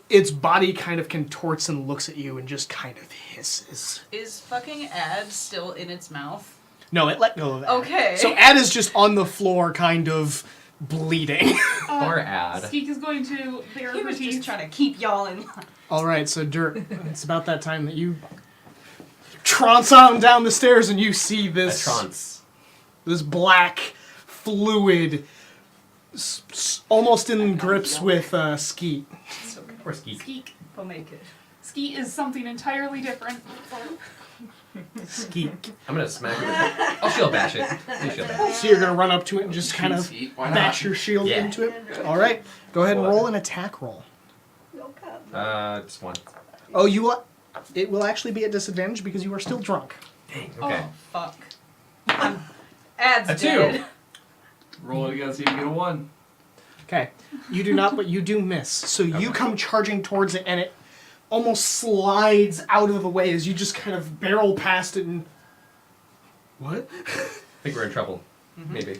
its body kind of contorts and looks at you and just kind of hisses. Is fucking ad still in its mouth? No, it let go of that. Okay. So Ad is just on the floor, kind of bleeding. Or ad. Skeek is going to bare He her was teeth. just trying to keep y'all in line. All right, so Dirt, it's about that time that you trance on down the stairs, and you see A this trance. this black fluid, almost in grips with Skeet. Poor Skeet. Skeek. We'll make it. Skeet is something entirely different. Skeet. I'm gonna smack her. I'll shield bash it. I'll shield bash. So you're gonna run up to it and just kind of Skeet, why not? bash your shield Yeah. into it. All right, go ahead and roll an attack roll. Just one. Oh, you will. It will actually be at disadvantage because you are still drunk. Dang. Okay. Oh, fuck. Ad's A 2. dead. Roll it again so you can get a 1. Okay, you do not, but you do miss. So you come charging towards it, and it almost slides out of the way as you just kind of barrel past it. And what? I think we're in trouble. Maybe.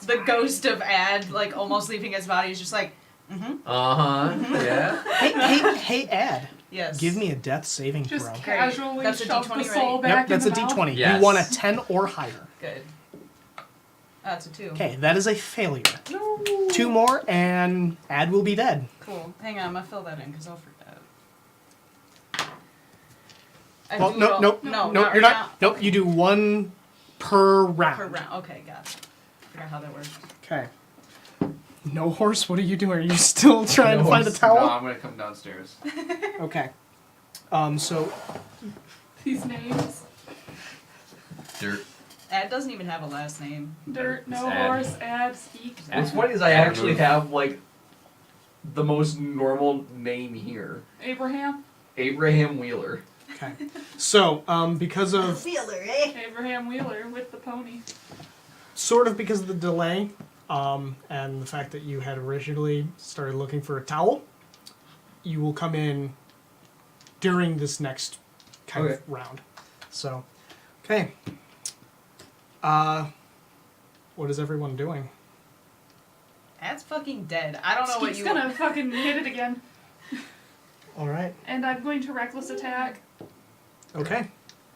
The ghost of Ad, like, almost leaving his body is just like, Yeah. Hey, Ad. yes. Give me a death saving Just throw. casually That's a shove the D20, soul right? back Yep, that's in a the mouth. D20. Yes. You want a 10 or higher. Good. That's a 2. Okay, that is a failure. 2 more, and Ad will be dead. Cool. Hang on, I'm gonna fill that in because I'll forget. I Well, do no, roll- no, no, no, you're right not. Nope, you do 1 per round. Per round. Okay, got it. Forgot how that works. Okay. No horse. What are you doing? Are you still trying to find a No, towel? I'm gonna come downstairs. Okay. So These names. Dirt. Ad doesn't even have a last name. Dirt, no Sad. horse, Ad, Skeek. What's funny is I actually have like the most normal name here, Abraham. Abraham Wheeler. okay. So because of Abraham Wheeler with the pony. sort of because of the delay, and the fact that you had originally started looking for a towel, you will come in during this next kind Okay. of round. So, okay. What is everyone doing? Ad's fucking dead. I don't know what Skeek's you gonna fucking hit it again. All right. And I'm going to reckless attack. Okay.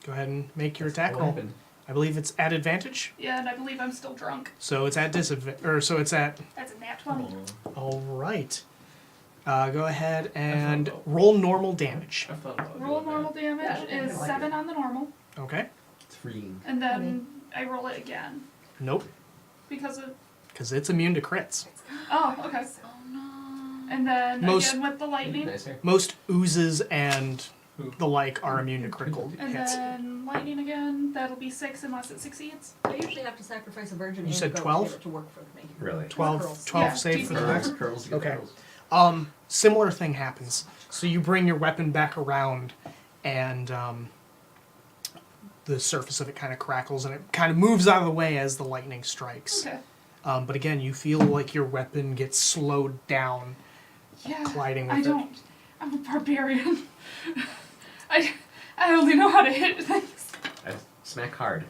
Go ahead and make your attack What roll. happened? I believe it's at advantage, Yeah, and I believe I'm still drunk. so it's at disadvantage. Or so it's at. That's a nat 20. All right. Go ahead and roll normal damage. I thought about Roll doing normal damage Yeah, is I like 7 on the normal. Okay. It's freeing. And then I roll it again. Nope. Because of. Because it's immune to crits. Oh, okay. Oh no. And then Most- again with the lightning. Nice hair. Most oozes and the like are immune to critical And hits. then lightning again. That'll be 6 unless it succeeds. I usually have to sacrifice a virgin You and said a goat 12? to get it to work for me. Really? 12, Curls. 12 Yeah, save for the DC. next. Curls. Get Okay. curls. Similar thing happens. So you bring your weapon back around, and the surface of it kind of crackles, and it kind of moves out of the way as the lightning strikes. Okay. But again, you feel like your weapon gets slowed down, Yeah. colliding with I it. don't. I'm a barbarian. I only know how to hit things. I smack hard.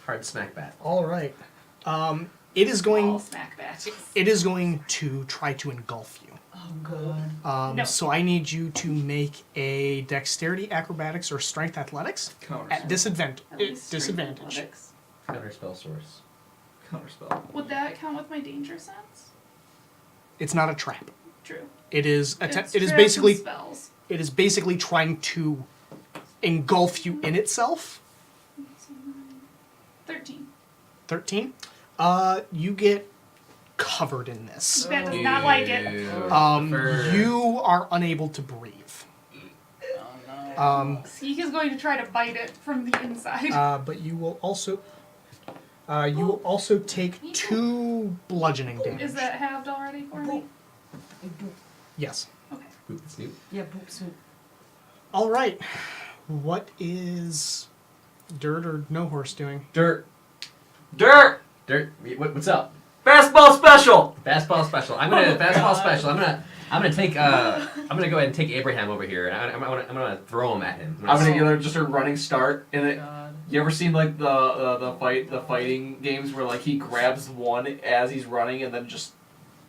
Hard smack bat. All right. It is going. All smack back. It is going to try to engulf you. Oh, good. No. So I need you to make a dexterity, acrobatics, or strength athletics Counterspell. at disadvantage. At least strength Disadvantage. athletics. Counter spell source. Counterspell. Would that count with my danger sense? It's not a trap. True. It is. It's It is traps and basically. spells. It is basically trying to engulf you in itself. 13. 13. You get covered in this. That does not like it. You are unable to breathe. Skeek is going to try to bite it from the inside. But you will also. You will also take 2 bludgeoning damage. Is that halved already for me? Yes. Okay. Boop snoop. Yeah, boop swoop. All right. What is Dirt or No Horse doing? Dirt. Dirt. What's up? Fastball special. Fastball special. I'm gonna fastball special. I'm gonna take. I'm gonna go ahead and take Abraham over here, and I'm gonna throw him at him. I'm gonna give her just a running start, and it. God. You ever seen like the fighting games where like he grabs one as he's running and then just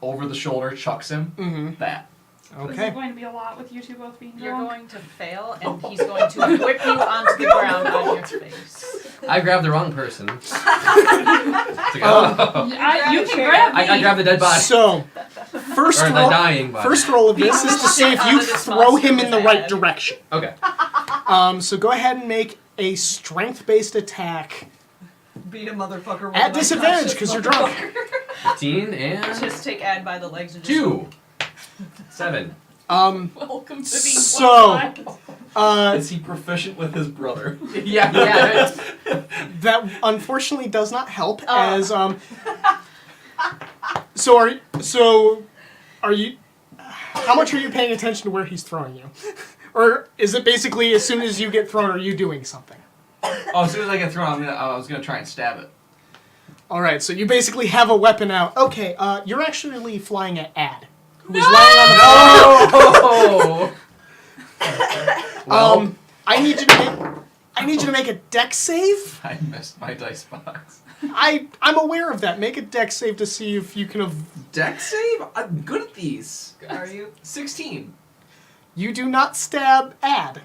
over the shoulder chucks him? Mm-hmm. That. This Okay. is going to be a lot with you two both being You're drunk. going to fail, and he's going to whip you onto the ground on your face. I grabbed the wrong person. It's like, oh. You can grab me. I grabbed the dead body. So, first Or the roll. dying body. First roll of this is to see if you Out of this throw him monster in the with right Ed. direction. Okay. So go ahead and make a strength-based attack Beat a motherfucker with at an disadvantage unconscious because you're drunk. motherfucker. 15 and Just take Ad by the legs and just 2. 7. Welcome to being So- one Is he proficient with his brother? Yeah. That unfortunately does not help. Oh. As So are you? How much are you paying attention to where he's throwing you? Or is it basically as soon as you get thrown, are you doing something? Oh, as soon as I get thrown, I was gonna try and stab it. All right, so you basically have a weapon out. Okay, you're actually flying at Ad, who is laying on the Oh! Well, I need you to make a dex save. I missed my dice box. I'm aware of that. Make a dex save to see if you can. Dex save? I'm good at these. Are you? 16. You do not stab Ad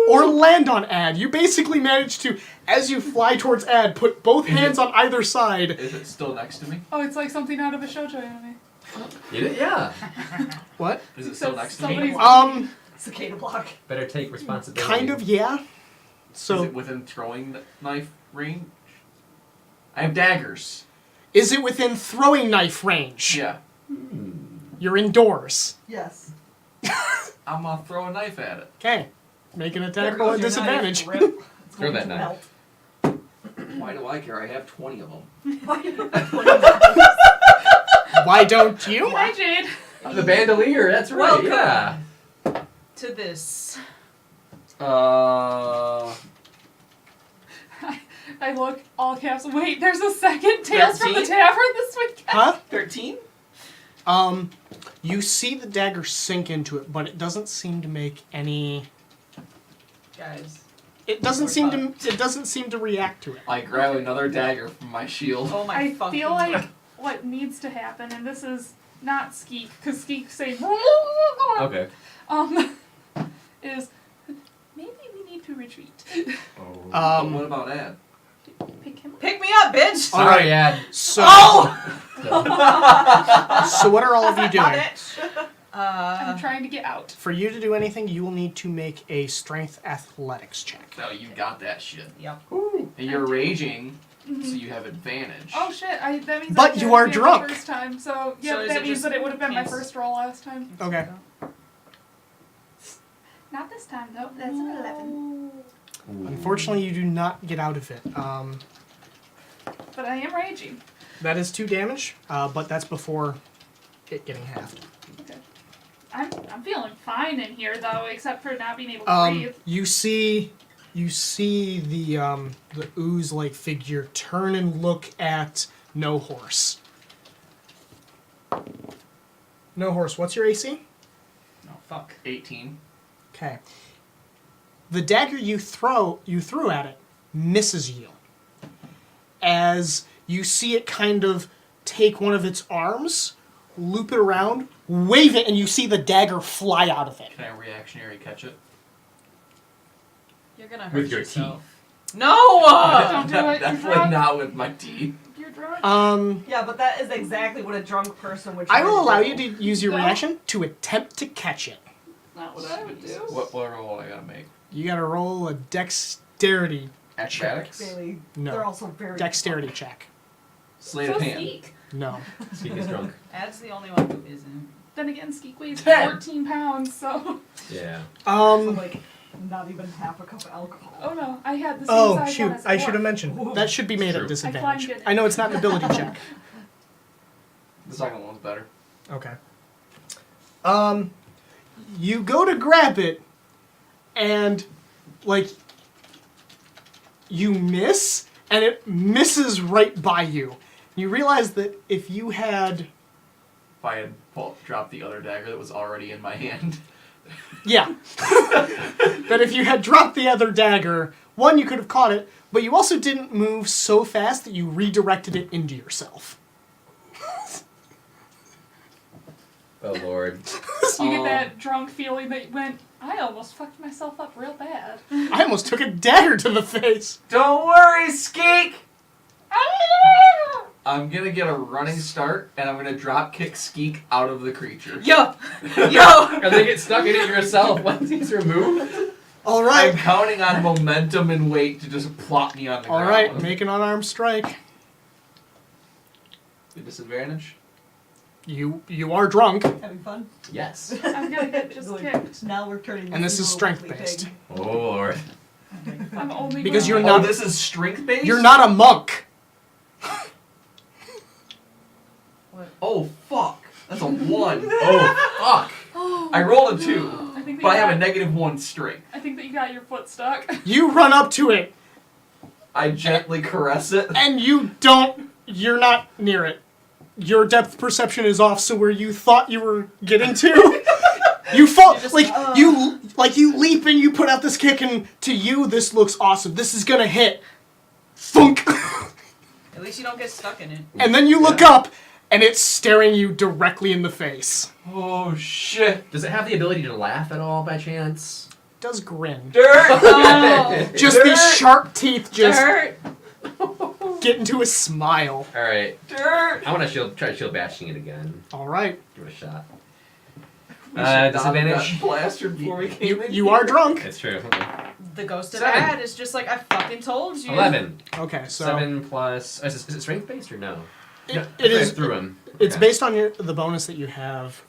or land on Ad. You basically manage to, as you fly towards Ad, put both hands on either side. Is it still next to me? Oh, it's like something out of a shoujo anime. Yeah. What? Is it still So next to me? somebody's- Cicada block. Better take responsibility. Kind of, yeah. Is So, it within throwing knife range? I have daggers. is it within throwing knife range? Yeah. You're indoors. Yes. I'm gonna throw a knife at it. Okay. Make an There attack roll goes at your disadvantage. knife. Rip. It's Throw going that to knife. melt. Why do I care? I have 20 of them. Why don't you? Hi, Jade. The bandolier, that's right, Welcome. yeah. to this. I look, all caps. Wait, there's a second Tales from the 13? Tavern this weekend. Huh? 13? You see the dagger sink into it, but it doesn't seem to make any. Guys. It doesn't seem to. It doesn't seem to react to it. I grab another dagger from my shield. Oh my I fucking feel God. like what needs to happen, and this is not Skeek, because Skeek say, Okay. is maybe we need to retreat. But what about Ad? Pick him up. Pick me up, bitch! Sorry, Ad. So. Oh! So what are all of you doing? I'm trying to get out. For you to do anything, you will need to make a strength athletics check. No, you got that shit. Yep. And you're raging, so you have advantage. Oh shit! That means. But I you are failed drunk. The first time, so yeah, So is that it means just that it would have been my cancel? first roll last time. Okay. Not this time though. That's an 11. Unfortunately, you do not get out of it. But I am raging. That is 2 damage, but that's before it getting halved. Okay. I'm feeling fine in here though, except for not being able to breathe. You see the ooze-like figure turn and look at No Horse. No Horse, what's your AC? No, fuck. 18. Okay. The dagger you threw at it misses you. As you see it kind of take one of its arms, loop it around, wave it, and you see the dagger fly out of it. Can I reactionary catch it? You're gonna hurt With your yourself. No! Don't do it, you're Definitely drunk. not with my teeth. You're drunk. Yeah, but that is exactly what a drunk person would try I will to allow do. you to use your No. reaction to attempt to catch it. Not what I would do. What roll I gotta make? You gotta roll a dexterity. Acrobatics? Bailey, No. they're also very Dexterity check. Sleight So of hand. Skeek. No. Speak is drunk. Ad's the only one who isn't. Then again, Skeek weighs 10. 14 pounds, so. Yeah. So, like, not even half a cup of alcohol. Oh no, I had the same Oh, size shoot. one as I should have dwarf. mentioned. That should be made True. at disadvantage. I climbed it. I know it's not an ability check. The second one's better. Okay. You go to grab it, and, like, you miss, and it misses right by you. You realize that if you had... If I had dropped the other dagger that was already in my hand. Yeah. That if you had dropped the other dagger, one, you could have caught it, but you also didn't move so fast that you redirected it into yourself. Oh, Lord. You get that drunk feeling that went, I almost fucked myself up real bad. I almost took a dagger to the face. Don't worry, Skeek! I'm gonna get a running start, and I'm gonna drop kick Skeek out of the creature. Yo! Yo! And then get stuck in it yourself once he's removed? All I'm right. counting on momentum and weight to just plop me on the All ground. right. Make an unarmed strike. The disadvantage. You are drunk, Having fun? Yes. I'm gonna get just Good. kicked. Now we're turning. and this into is a strength weekly based. pig. Oh lord. I'm only Because gonna- you're not- this is strength based. You're not a monk. Oh fuck! That's a 1. Oh fuck. Oh, I rolled a 2, I think that but I you have a got- negative 1 strength. I think that you got your foot stuck. You run up to it, I gently caress it. and you're not near it. Your depth perception is off, so where you thought you were getting to, you fall, you leap and you put out this kick, and to you, this looks awesome. This is gonna hit. Thunk! At least you don't get stuck in it. And then you look up, and it's staring you directly in the face. Oh shit! Does it have the ability to laugh at all by chance? Does grin. Dirt! Oh, Just these sharp teeth just dirt. get into a smile. All right. Dirt! I want to try shield bashing it again. All right. Give it a shot. We should not have Disadvantage. gotten plastered before we came in You are drunk. It's true. Okay. The ghost of 7. Ad is just like, I fucking told you. 11. Okay, so 7 plus. Is it strength based or no? it is. through him. It's Okay. based on the bonus that you have.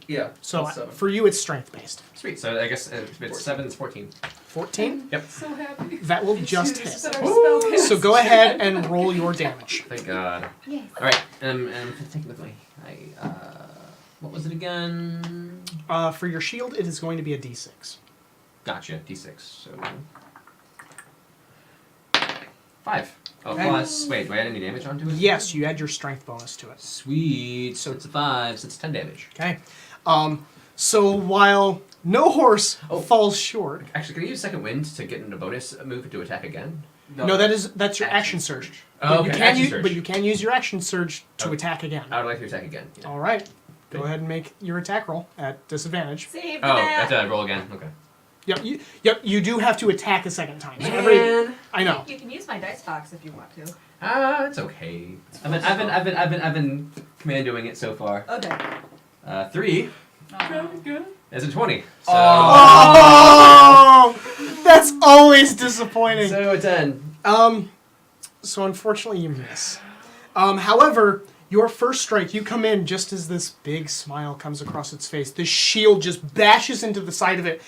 Yeah. So that's 7. for you, it's strength based. Sweet. So I guess if it's 7, it's 14. 14. Yep. So happy. That will just This is hit. our spell cast. So go ahead and roll your damage. Thank God. Yes. All right. Take it with me. What was it again? For your shield, it is going to be a d6. Gotcha. D6. So 5. Oh, Okay. plus. Wait, do I add any damage onto it? Yes, you add your strength bonus to it. Sweet. So it's a 5. So it's 10 damage. Okay. So while no horse falls short. Actually, can I use second wind to get into a bonus move to attack again? No, that's your action surge. Oh, But okay. Action use, surge. but you can use your action surge to Okay. attack again. I would like to attack again. Yeah. All right. Go ahead and make your attack roll at disadvantage. Save the Oh, net. that's I roll again. Okay. Yep. You do have to attack a second time. So I know. You can use my dice box if you want to. It's okay. I've been commandoing it so far. Okay. 3 Good. is a 20. So Oh, that's always disappointing. so a 10. So unfortunately you miss. However, your first strike, you come in just as this big smile comes across its face. The shield just bashes into the side of it.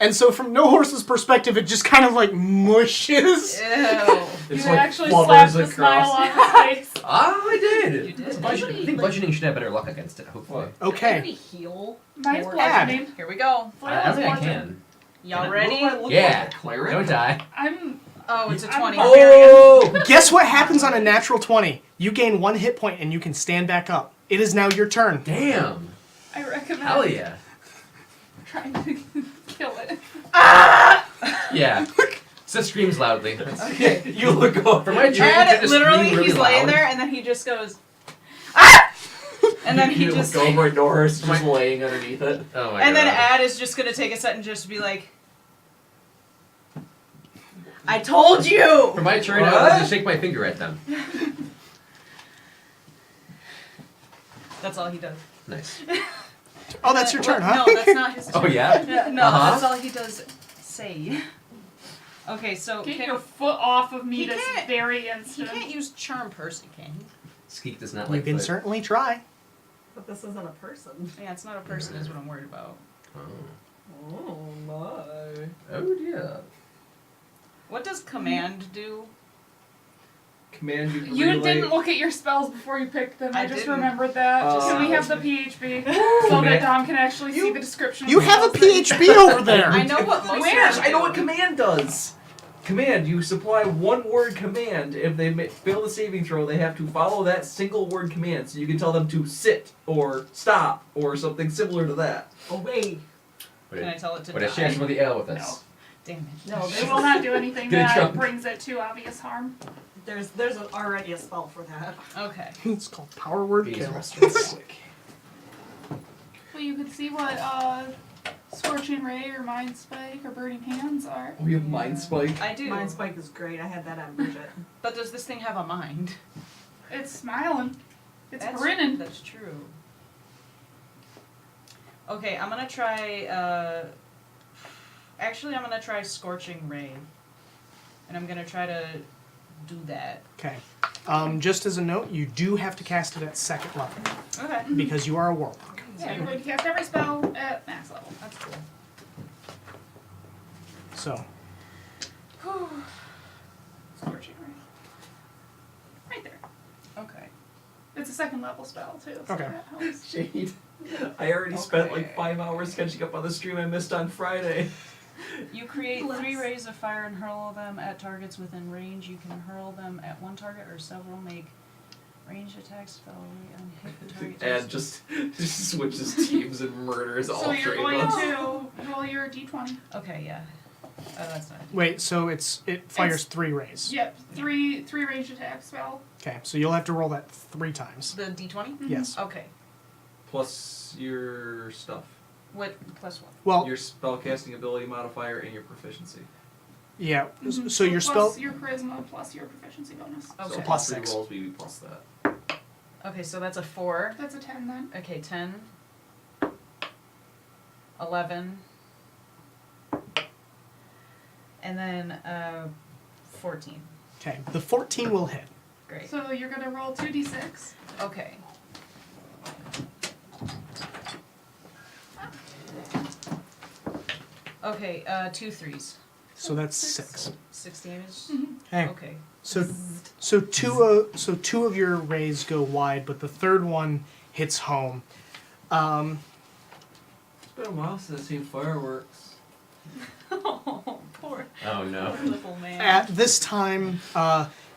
And so from No Horse's perspective, it just kind of like mushes. Ew. It's You like actually flutters slapped the smile across. off his face. I did. You did. I think bludgeoning should have better luck against it, hopefully. Okay. Can we heal? Mine's Or- bludgeoning. Here we go. I don't think I can. Y'all What ready? do I look Yeah. like, a cleric? Don't die. I'm. Oh, it's a I'm 20. barbarian. Oh! Guess what happens on a natural 20? You gain 1 hit point and you can stand back up. It is now your turn. Damn. I recommend Hell yeah. trying to kill it. Yeah. So screams loudly. Okay. You look over. For my turn, And you just literally, scream really he's laying loud. there, and then he just goes, ah! And then he you just, look over and Norris just My- laying underneath it. Oh my and then God. Ad is just gonna take a set and just be like, I told you! For my turn, I What? will just shake my finger at them. That's all he does. Nice. Oh, that's your turn, huh? No, that's not his turn. Oh yeah? Yeah, no, Uh-huh. that's all he does say. Okay, so Get can, your foot off of me He this can't- very he instant. can't use charm person, can he? Skeek does not You like can foot. certainly try. But this isn't a person. Yeah, it's not a person is what I'm worried about. Oh. Oh my. Oh dear. What does command do? Command you to You relay. didn't look at your spells before you picked them. I I just didn't. remembered that. Can we have the PHP so that Dom can actually see the description? You of the have a spells that- PHP over there. I know what most Where? of them I know do. what command does. Command, you supply one word command. If they fail the saving throw, they have to follow that single word command. So you can tell them to sit or stop or something similar to that. Away. Can I tell it to What die? is she actually with the L with us? No. Damn it. No, It will not do anything Get a that trump. brings it to obvious harm. there's already a spell for that. Okay. It's called Power Word These Kill. restaurants quick. Well, you can see what Scorching Ray or Mind Spike or Burning Hands are. We have Mind Spike. I do. Mind Spike is great. I had that on Bridget. But does this thing have a mind? It's smiling. It's That's, grinning. That's true. Okay, I'm gonna try Actually, I'm gonna try Scorching Ray. And I'm gonna try to do that. Okay. Just as a note, you do have to cast it at 2nd level Okay. because you are a warlock. So you're going to cast every spell at max level. That's cool. So, Scorching Ray. Right there. Okay. It's a 2nd level spell too. So Okay. that helps. Shade. I already spent Okay. like 5 hours catching up on the stream I missed on Friday. You create Bless. 3 rays of fire and hurl them at targets within range. You can hurl them at one target or several. Make ranged attacks spell and hit the target. And just switches teams and murders all So you're 3 going of us. to roll your d20. Okay, yeah. Oh, that's not. wait, so it fires 3 rays. Yep, three ranged attack spell. Okay, so you'll have to roll that 3 times. The d20? Yes. Okay. Plus your stuff. What? Plus what? Well, Your spellcasting ability modifier and your proficiency. yeah. Mhm. So your plus spell. your charisma plus your proficiency bonus. So Okay. Plus all 3 6. rolls will be plus that. Okay, so that's a 4. That's a 10 then. Okay, 10. 11. And then 14. Okay, the 14 will hit. Great. So you're going to roll 2d6. Okay. Okay, 2 3s. So that's 6. 6 damage? Okay. Okay. So two of your rays go wide, but the 3rd one hits home. It's been a while since I've seen fireworks. Oh, poor Oh no. little man. At this time,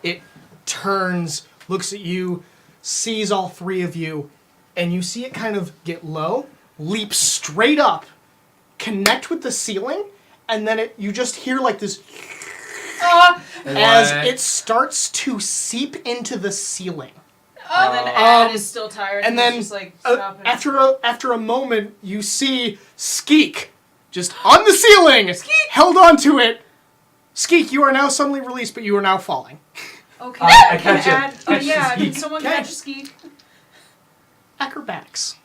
it turns, looks at you, sees all 3 of you, and you see it kind of get low, leap straight up, connect with the ceiling, and then you just hear like this as What? it starts to seep into the ceiling. And then Ad Um, is still tired. and And then, he's just like, stop it. After a moment, you see Skeek just on the ceiling, held onto it. Skeek, you are now suddenly released, but you are now falling. Okay. I Can catch it. Ad, Catch the yeah, can skeek. someone Okay. catch Skeek? Acrobatics.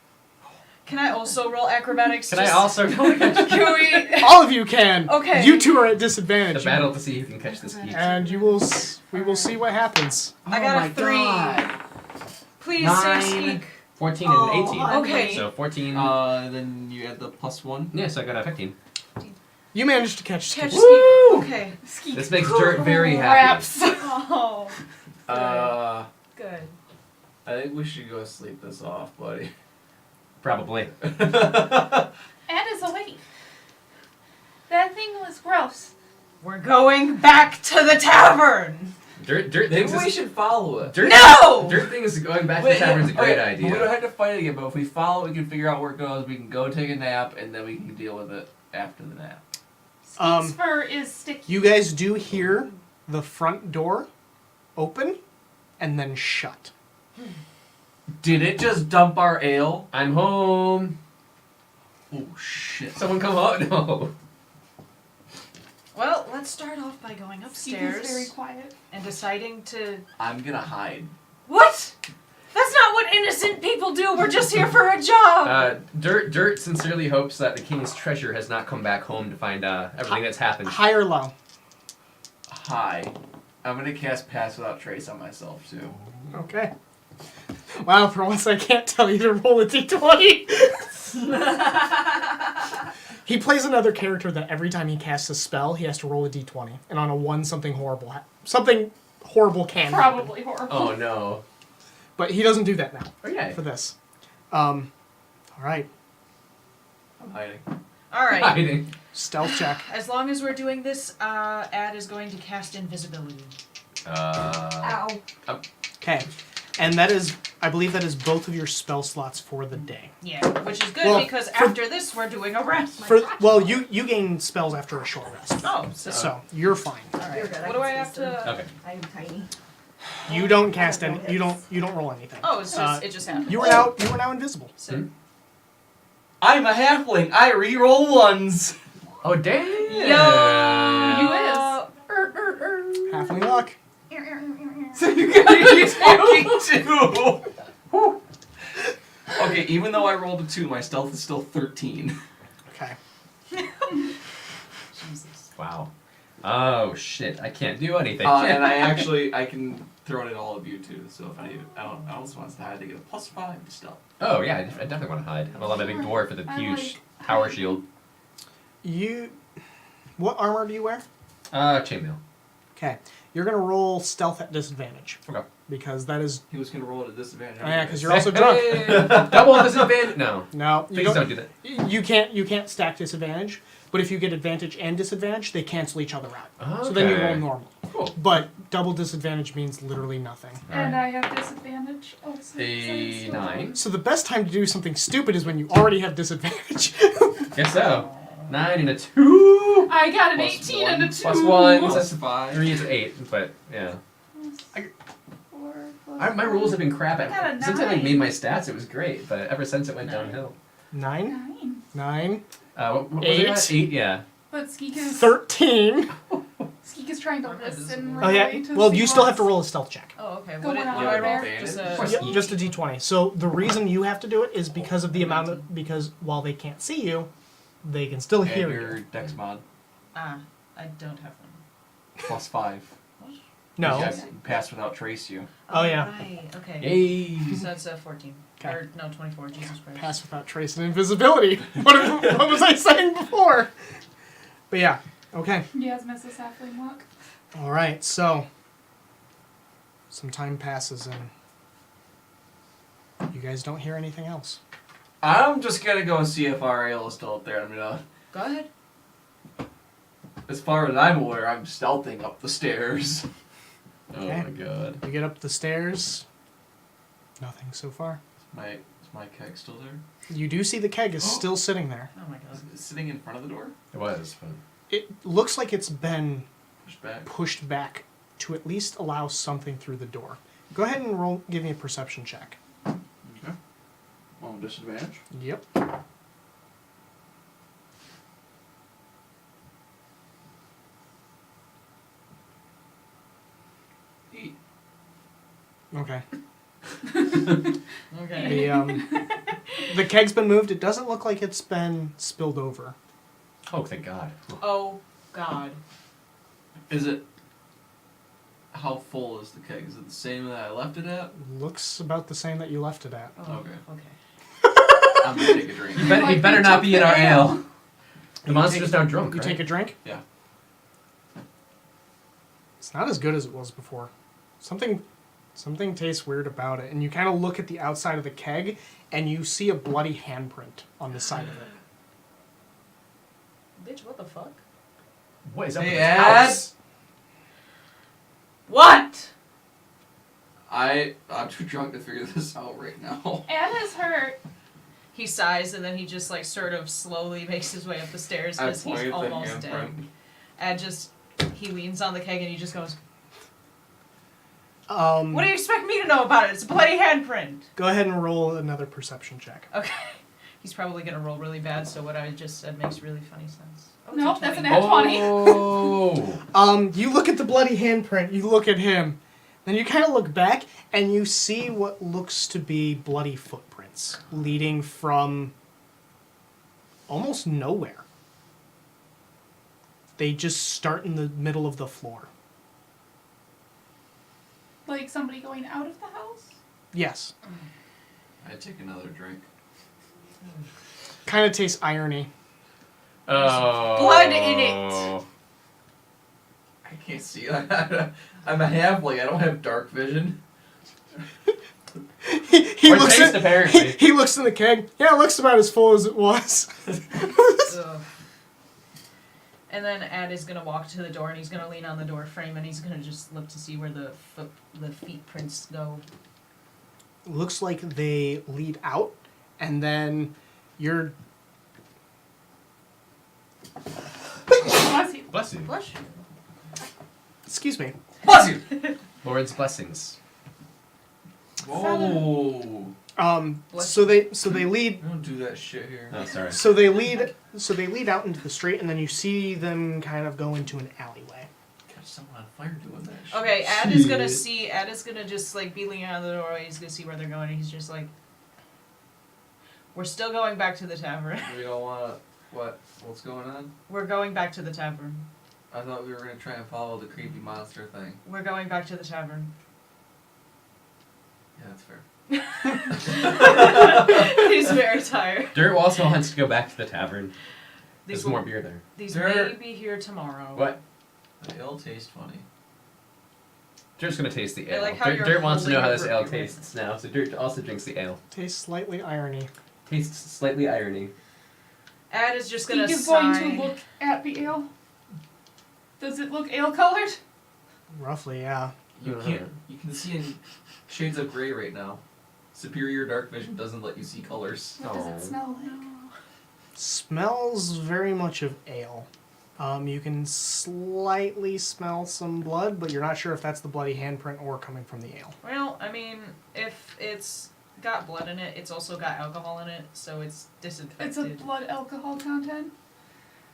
Can I also roll acrobatics? Can I also roll against Can we? All of you can. Okay. You two are at the disadvantage. battle to see who can catch this geek? And we will see what happens. I got a 3. Please Nine. say Skeek. 14 Oh, and 18. Okay. So 14. Then you add the +1. Yeah, so I got a 15. You managed to catch Catch Skeek. Skeek. Okay. This makes Dirt very happy. Raps. Oh, good. I think we should go sleep this off, buddy. Probably. Ed is awake. That thing was gross. We're going back to the tavern. Dirt Maybe thinks we this, should follow it. Dirt, No! Dirt thinks going back to the tavern's a great okay, We don't idea. have to fight it again, but if we follow it, we can figure out where it goes. We can go take a nap, and then we can deal with it after the nap. Skeek's fur is sticky. You guys do hear the front door open and then shut. Did it just dump our ale? I'm home. Oh shit! Someone come out? No. Well, let's start off by going Skeek is very upstairs quiet. and deciding to. I'm gonna hide. What? That's not what innocent people do. We're just here for a job. Dirt sincerely hopes that the king's treasure has not come back home to find everything that's happened. High or low? Hi. I'm gonna cast Pass Without Trace on myself too. Okay. Wow, for once I can't tell you to roll a d20. He plays another character that every time he casts a spell, he has to roll a d20. And on a 1, something horrible can happen. Probably horrible. Oh no. But he doesn't do that now Okay. for this. All right. I'm hiding. All right. Hiding. Stealth check. As long as we're doing this, Ad is going to cast invisibility. Ow. Okay. And that is, I believe that is both of your spell slots for the day. Yeah, which is good Well, because for- after this we're doing a rest. Well, you gain spells after a short rest. Oh, so. So, you're fine. All right. You're good, I What do can I have space them. to? Okay. I am tiny. You don't cast any, you don't roll anything. Oh, it's just it just happened. You are now invisible. So, I'm a halfling. I re-roll ones. Oh damn. Halfling luck. So you guys talking too. Whew. Okay, even though I rolled a 2, my stealth is still 13. Okay. Jesus. Wow. Oh shit! I can't do anything. And I can throw it at all of you too. So if any, I also wants to hide to get a +5 to stealth. Oh yeah, I definitely want to hide. I'm a big dwarf with a I huge like power hide. shield. What armor do you wear? Chainmail. Okay, you're gonna roll stealth at disadvantage Okay. because that is. He was gonna roll at a disadvantage. Oh, yeah, because you're also drunk. Double disadvantage. No, No, you please don't do that. You can't stack disadvantage, but if you get advantage and disadvantage, they cancel each other out. So then you Okay. roll normal. Cool. But double disadvantage means literally nothing. And I have disadvantage also. A 9. So the best time to do something stupid is when you already have disadvantage. Guess so. 9 and a 2. I got an Plus 18 one. and a 2. Plus 1. Plus That's 5. 3 is 8. But yeah, Four, my rules have been crap. I got a Since I 9. made my stats, it was great. But ever since it went downhill. 9, 9. 9, What was it at? 8. Yeah. But Skeek is 13. Skeek is trying to Oh, that listen. Oh yeah. really to Well, see you still have to what's- roll a stealth check. Oh, okay. Going What on do I roll? there. Just Of a. course. Yep, just a d20. So the reason you have to do it is because of the amount of because while they can't see you, they can still And hear your you. dex mod Ah, I don't have one. +5. No. Yes, pass without trace you. Oh, yeah. Right. Okay. Yay. So that's 14. Okay. Or no, 24. Jesus Christ. Pass without trace and invisibility. What was I saying before? But yeah. Okay. He has Mrs. Halfling luck. All right. So some time passes and you guys don't hear anything else. I'm just gonna go see if Ariel is still up there. I'm gonna, Go ahead. as far as I'm aware, I'm stealthing up the stairs. Okay. Oh my god. You get up the stairs. Nothing so far. Is my keg still there? You do see the keg is still sitting there. Oh my god. Is it sitting in front of the door? It was fun. It looks like it's been Pushed back. pushed back to at least allow something through the door. Go ahead and roll. Give me a perception check. Okay. Well, disadvantage. Yep. Eight. Okay. Okay. The keg's been moved. It doesn't look like it's been spilled over. Oh, thank God. Oh god. Is it? How full is the keg? Is it the same that I left it at? Looks about the same that you left it at. Oh, Okay. Okay. I'm gonna take a drink. He better not be in our ale. The monster's now drunk. You right? take a drink. Yeah. It's not as good as it was before. Something tastes weird about it, and you kind of look at the outside of the keg, and you see a bloody handprint on the side of it. Bitch, what the fuck? What is up Hey, with this Ed. house? What? I'm too drunk to figure this out right now. Anna's hurt. He sighs and then he just like sort of slowly makes his way up the stairs I because point he's at the almost dead. handprint. And he leans on the keg and he just goes, What "What do you expect me to know about it? It's a bloody handprint." Go ahead and roll another perception check. Okay. He's probably gonna roll really bad, so what I just said makes really funny sense. Oh, it's Nope, a that's 20. an nat 20. Oh. You look at the bloody handprint, you look at him, then you kind of look back, and you see what looks to be bloody footprints leading from almost nowhere. They just start in the middle of the floor. Like somebody going out of the house? Yes. I take another drink. Kind of tastes irony. Oh. Blood in it. I can't see that. I'm a halfling. I don't have dark vision. he Or looks taste, at, apparently. he looks in the keg. Yeah, it looks about as full as it was. Ugh. And then Ad is gonna walk to the door and he's gonna lean on the door frame and he's gonna just look to see where the feet prints go. Looks like they lead out, and then you're. Bless you. Bless you. Bless you. Excuse me. Bless you. Lord's blessings. Whoa. So they lead. We don't do that shit here. Oh, sorry. So they lead out into the street, and then you see them kind of go into an alleyway. Catch someone on fire doing that shit. Okay, Ad is gonna just like be leaning on the doorway, he's gonna see where they're going and he's just like, we're still going back to the tavern. We don't want What? What's going on? We're going back to the tavern. I thought we were gonna try and follow the creepy monster thing. We're going back to the tavern. Yeah, that's fair. He's very tired. Dirt also wants to go back to the tavern. These There's more beer there. These Dirt. may be here tomorrow. What? The ale tastes funny. Dirt's gonna taste the I ale. like how Dirt, you're Dirt wants to know how holding this your ale beer. tastes now, so Dirt also drinks the ale. Tastes slightly irony. Tastes slightly irony. Ad is just gonna Skeek is sigh. going to look at the ale. Does it look ale colored? Roughly, yeah. You can't. You can see in shades of gray right now. Superior dark vision doesn't let you see colors. What does Oh. it smell like? Smells very much of ale. You can slightly smell some blood, but you're not sure if that's the bloody handprint or coming from the ale. Well, I mean, if it's got blood in it, it's also got alcohol in it, so it's disinfected. It's a blood alcohol content.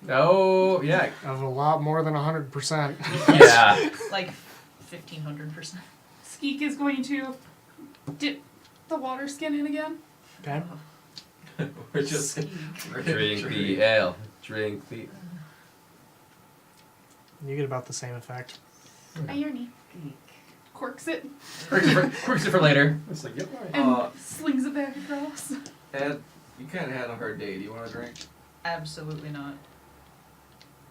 Oh, yeah. Of a lot more than 100%. Yeah. Like 1,500%. Skeek is going to dip the water skin in again. Okay. We're just Drink the ale. Drink the... You get about the same effect. Irony. Corks it Quirks it for later. It's like, yep, alright. and slings it back across. Ed, you kind of had a hard day. Do you want a drink? Absolutely not.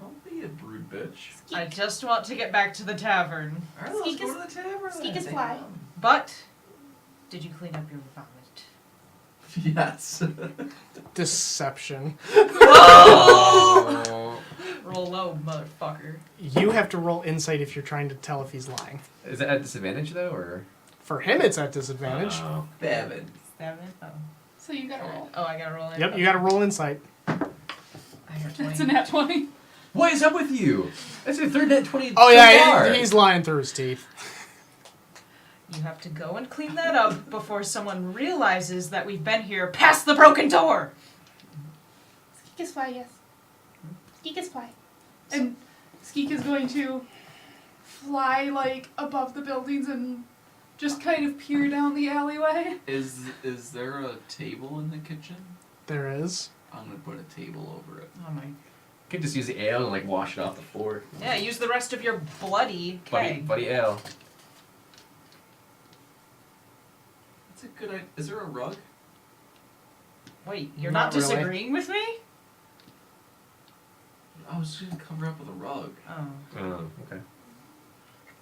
Don't be a brood bitch. I just want to get back to the tavern. Alright, let's Skeek go is- to the tavern. Skeek then. is fly. But, did you clean up your vomit? Yes. Deception. Oh. Roll low, motherfucker. You have to roll insight if you're trying to tell if he's lying. Is it at disadvantage, though, or...? For him, it's at disadvantage. Oh. Babin. 7? Oh. So you gotta roll. Oh, I gotta roll in. Yep, you gotta roll insight. I got 20. That's a nat 20. What is up with you? That's your third net 20 Oh so yeah, far. he's lying through his teeth. You have to go and clean that up before someone realizes that we've been here past the broken door. Skeek is fly, yes. Skeek is fly. And Skeek is going to fly like above the buildings and just kind of peer down the alleyway. Is there a table in the kitchen? There is. I'm gonna put a table over it. Oh my. You could just use the ale and, like, wash it off the floor. Yeah, use the rest of your bloody keg. Buddy ale. That's a good idea. Is there a rug? Wait, you're Not not, really. disagreeing with me? I was just gonna cover up with a rug. Oh. Oh, okay.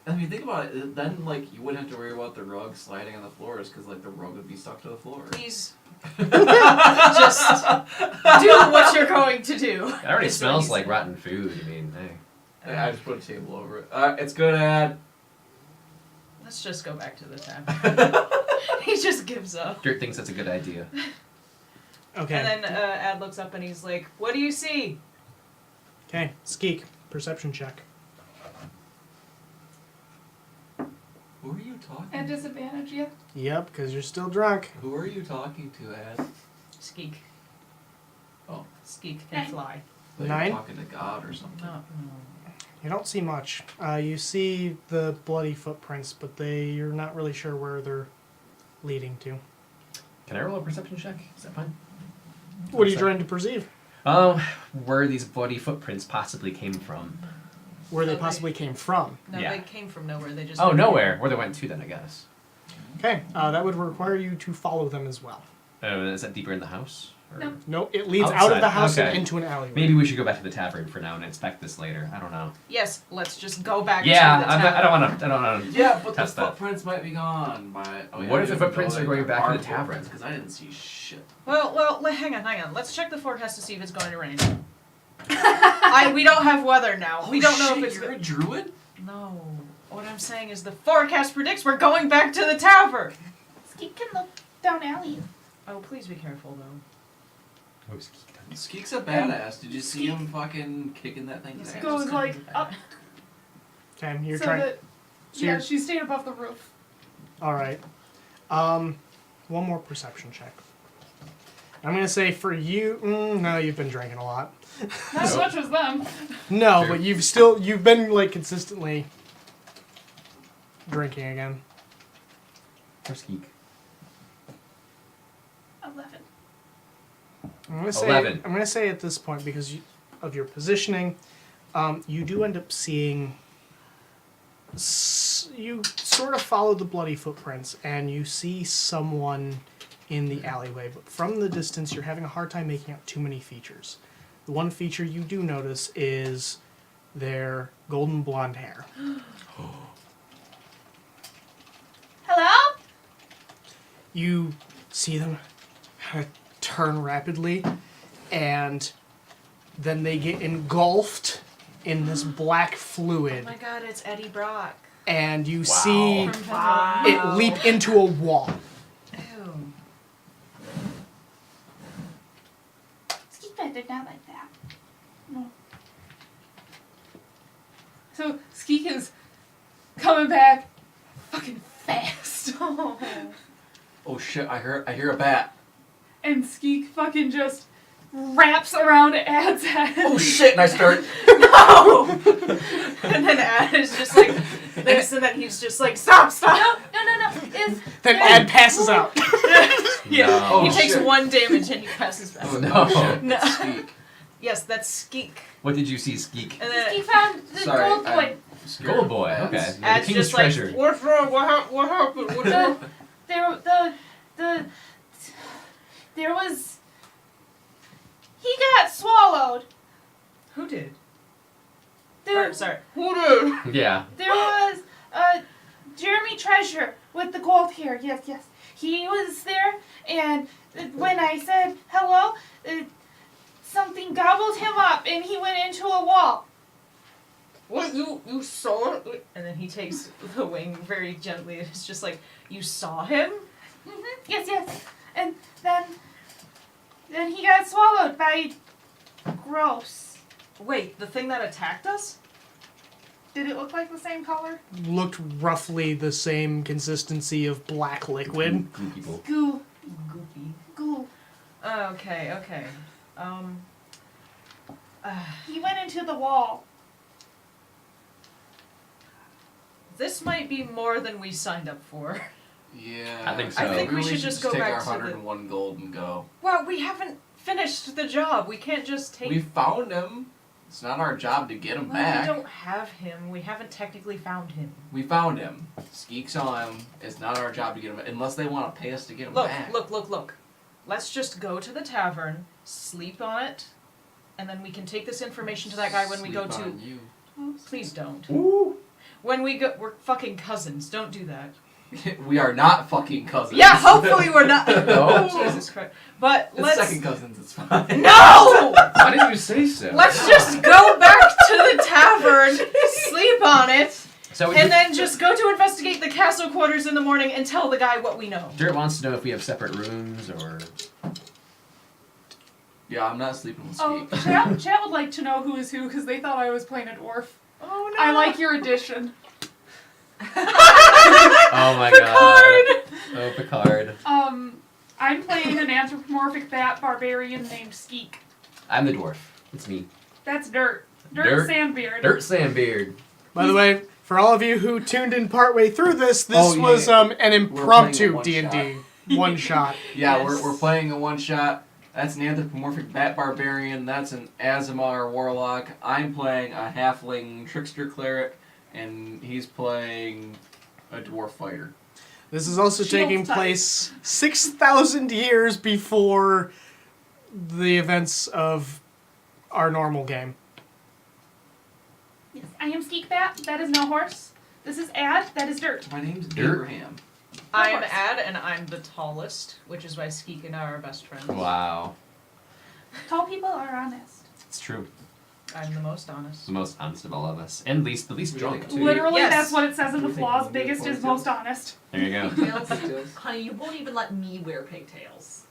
I mean, think about it. Then, like, you wouldn't have to worry about the rug sliding on the floors because, like, the rug would be stuck to the floor. Please. Just do what you're going to do. It already Is what smells he's like saying. rotten food. I mean, hey. I just put a table over it. It's good, Ad. Let's just go back to the tavern. He just gives up. Dirt thinks that's a good idea. Okay. And then Ad looks up and he's like, "What do you see?" Okay, Skeek, perception check. Who are you talking At to? disadvantage, yeah. Yep, because you're still drunk. Who are you talking to, Ad? Skeek. Oh. Skeek can fly. Like 9? You're talking to God or something. No. You don't see much. You see the bloody footprints, but you're not really sure where they're leading to. Can I roll a perception check? Is that fine? What are you trying to perceive? Where these bloody footprints possibly came from. Where they Okay. possibly came from. No, Yeah. they came from nowhere. They just. Oh, nowhere. Where they went to then, I guess. Okay, that would require you to follow them as well. Is that deeper in the house? Or... No. No, it leads out Outside, of the house okay. and into an alleyway. Maybe we should go back to the tavern for now and inspect this later. I don't know. Yes, let's just go back. Yeah, to the I tavern. don't want to. I don't want to. Yeah, but Test the that. footprints might be gone by. What if the footprints are going back to the tavern? Because I didn't see shit. Well, hang on. Let's check the forecast to see if it's going to rain. We don't have weather now. We don't know shit, if it's. You're a druid? No. What I'm saying is the forecast predicts we're going back to the tavern. Skeek can look down alley. Oh, please be careful though. Skeek's a badass. Did you see him fucking kicking that thing? Yes, down? Goes like up Okay, you're so trying. that So yeah, you're- she's staying above the roof. All right. One more perception check. I'm gonna say for you. No, you've been drinking a lot. Not as much as them. No, True. but you've been like consistently drinking again. Or Skeek. 11. I'm gonna say 11. I'm gonna say at this point because of your positioning, you do end up seeing. You sort of follow the bloody footprints, and you see someone in the alleyway. But from the distance, you're having a hard time making out too many features. The one feature you do notice is their golden blonde hair. Hello? You see them kind of turn rapidly, and then they get engulfed in this black Oh fluid, my god, it's Eddie Brock. and you see From Tavern. it leap into a wall. Ew. Skeet did not like that. No. So Skeek is coming back fucking fast. Oh shit! I hear a bat. And Skeek fucking just wraps around Ad's head. Oh shit! And I start. No! And then Ad is just like this, and then he's just like, stop. No. Is Then Ad passes out. Yeah. No. He Oh, takes shit. 1 damage and he passes back. Oh no. No. Skeek. Yes, that's Skeek. What did you see, Skeek? And then Skeek found the Sorry, gold I'm boy. scared Gold of boy. bats. Okay. The Ad's king's just treasure. like, what's wrong? What happened? What happened? There was. He got swallowed. Who did? There, Sorry. Yeah. there was Jeremy Treasure with the gold hair. Yes. He was there, and when I said hello, something gobbled him up, and he went into a wall. What? You saw it? And then he takes the wing very gently, and it's just like, you saw him? Yes. And then he got swallowed by gross. Wait, the thing that attacked us? Did it look like the same color? Looked roughly the same consistency of black liquid. Goo people. Goo. Goopy. Okay. He went into the wall. This might be more than we signed up for. Yeah. I think so. I think we really should just go take back our to the- 101 gold and go. Well, we haven't finished the job. We can't just take... We found him. It's not our job to get him Well, back. we don't have him. We haven't technically found him. We found him. Skeek saw him. It's not our job to get him unless they want to pay us to get him back. Look. Let's just go to the tavern, sleep on it, and then we can take this information to that guy when we go Sleep to... on you. Please don't. Ooh. When we go... We're fucking cousins. Don't do that. We are not fucking cousins. Yeah, hopefully we're not. No. Jesus Christ. But It's let's... second cousins. It's fine. No! Why did you say so? Let's just go back to the tavern, sleep on it, So and then just go to investigate the castle quarters in the morning and tell the guy what we know. Dirt wants to know if we have separate rooms or. Yeah, I'm not sleeping with Oh, Skeek. chat would like to know who is who because they thought I was playing a dwarf. Oh no! I like your addition. Oh my god. Oh, Picard. I'm playing an anthropomorphic bat barbarian named Skeek. I'm the dwarf. It's me. That's Dirt. Dirt. Sandbeard. Dirt Sandbeard. By the way, for all of you who tuned in partway through this Oh, yeah, was yeah. an playing impromptu a D&D one shot. Yeah, Yes. we're playing a one shot. That's an anthropomorphic bat barbarian. That's an Azamar warlock. I'm playing a halfling trickster cleric, and he's playing a dwarf fighter. This is also Shield taking type. place 6,000 years before the events of our normal game. Yes, I am Skeek Bat. That is no horse. This is Ad. That is Dirt. My name's Dirt. Abraham. I'm course. Ad, and I'm the tallest, which is why Skeek and I are best friends. Wow. Tall people are honest. It's true. I'm the most honest. The most honest of all of us. And the least drunk, too. Literally, Yes. that's what it says in the Do you think flaws. we'll do Biggest is ponytails? most honest. There you go. Pigtails? Honey, you won't even let me wear pigtails.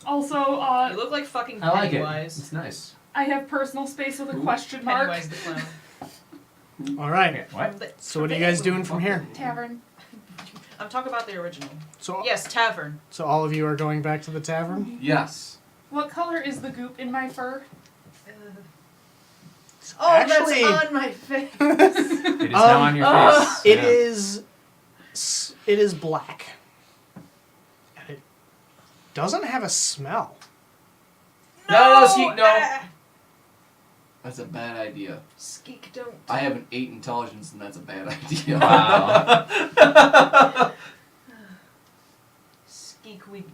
Also, You look like fucking I like it. Pennywise. It's nice. I have personal space with a Who? question mark. Pennywise the clown. All right. What? So what are you guys doing from here? Tavern. I'm talking about the original. So, Yes, tavern. so all of you are going back to the tavern? Yes. What color is the goop in my fur? Oh, Actually- that's on my face. It is now on your face. It Yeah. is black. And it doesn't have a smell. No, Skeek, no. Ah. That's a bad idea. Skeek, don't. I have an 8 intelligence, and that's a bad idea. Wow. Skeek, we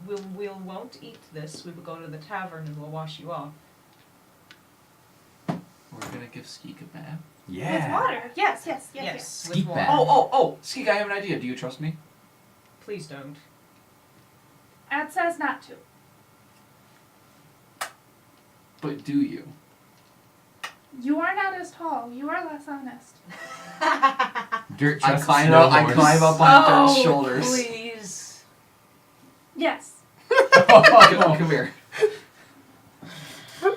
won't eat this. We will go to the tavern and we'll wash you off. We're gonna give Skeek a bath. With water. Yes. Yes, Skeek with water. bath. Oh, Skeek, I have an idea. Do you trust me? Please don't. Ad says not to. But do you? You are not as tall. You are less honest. Dirt I trusts climb no up. I horse. climb up on Dirt's shoulders. Please. Yes. Come here. I'm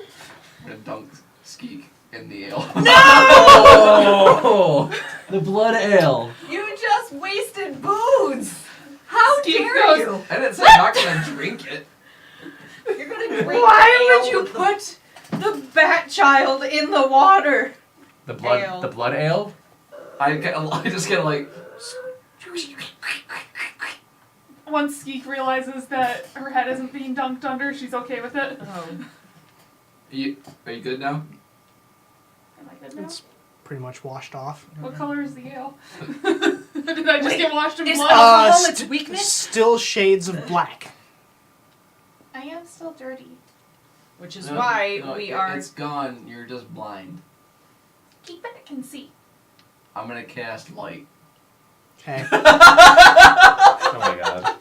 gonna dunk Skeek in the ale. Oh, the blood ale. You just wasted booze. How Skeek dare goes- you? I didn't say I'm not gonna drink it. You're gonna drink Why would you put the bat child in the water? The blood. Ale. The blood ale. I just get like. Once Skeek realizes that her head isn't being dunked under, she's okay with it. Oh. Are you good now? Am I good now? It's pretty much washed off. What color is the ale? Did I just Wait, get washed in is blood? alcohol its weakness? Still shades of black. I am still dirty. Which is No, why no, we are. It's gone. You're just blind. Keep back and see. I'm gonna cast light. Okay. Oh my god.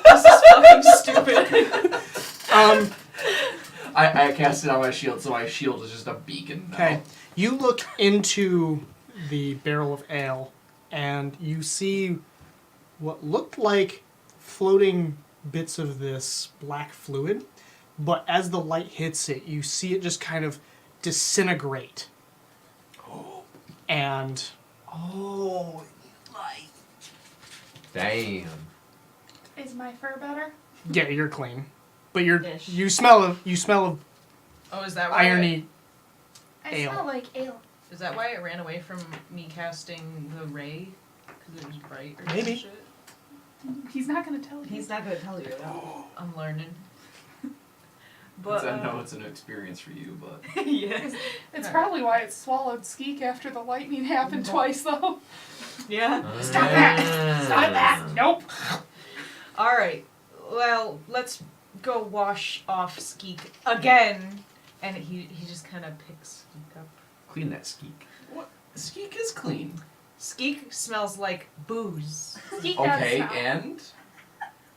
This is fucking stupid. I cast it on my shield, so my shield is just a beacon now. Okay. You look into the barrel of ale, and you see what looked like floating bits of this black fluid, but as the light hits it, you see it just kind of disintegrate. And Oh, light. Damn. Is my fur better? yeah, you're clean, but Ish. you smell of Oh, is that why? irony. I Ale. smell like ale. Is that why it ran away from me casting the ray? Because it was bright or Maybe. some shit? He's not gonna tell you. He's not gonna tell you. I'm learning. But, But I know it's an experience for you, but yeah, It's probably why it swallowed Skeek after the lightning happened twice, though. yeah. Stop that! Stop that! Nope. All right. Well, let's go wash off Skeek again, and he just kind of picks Skeek up. Clean that skeek. what? Skeek is clean. Skeek smells like booze. Skeek does Okay, smell. and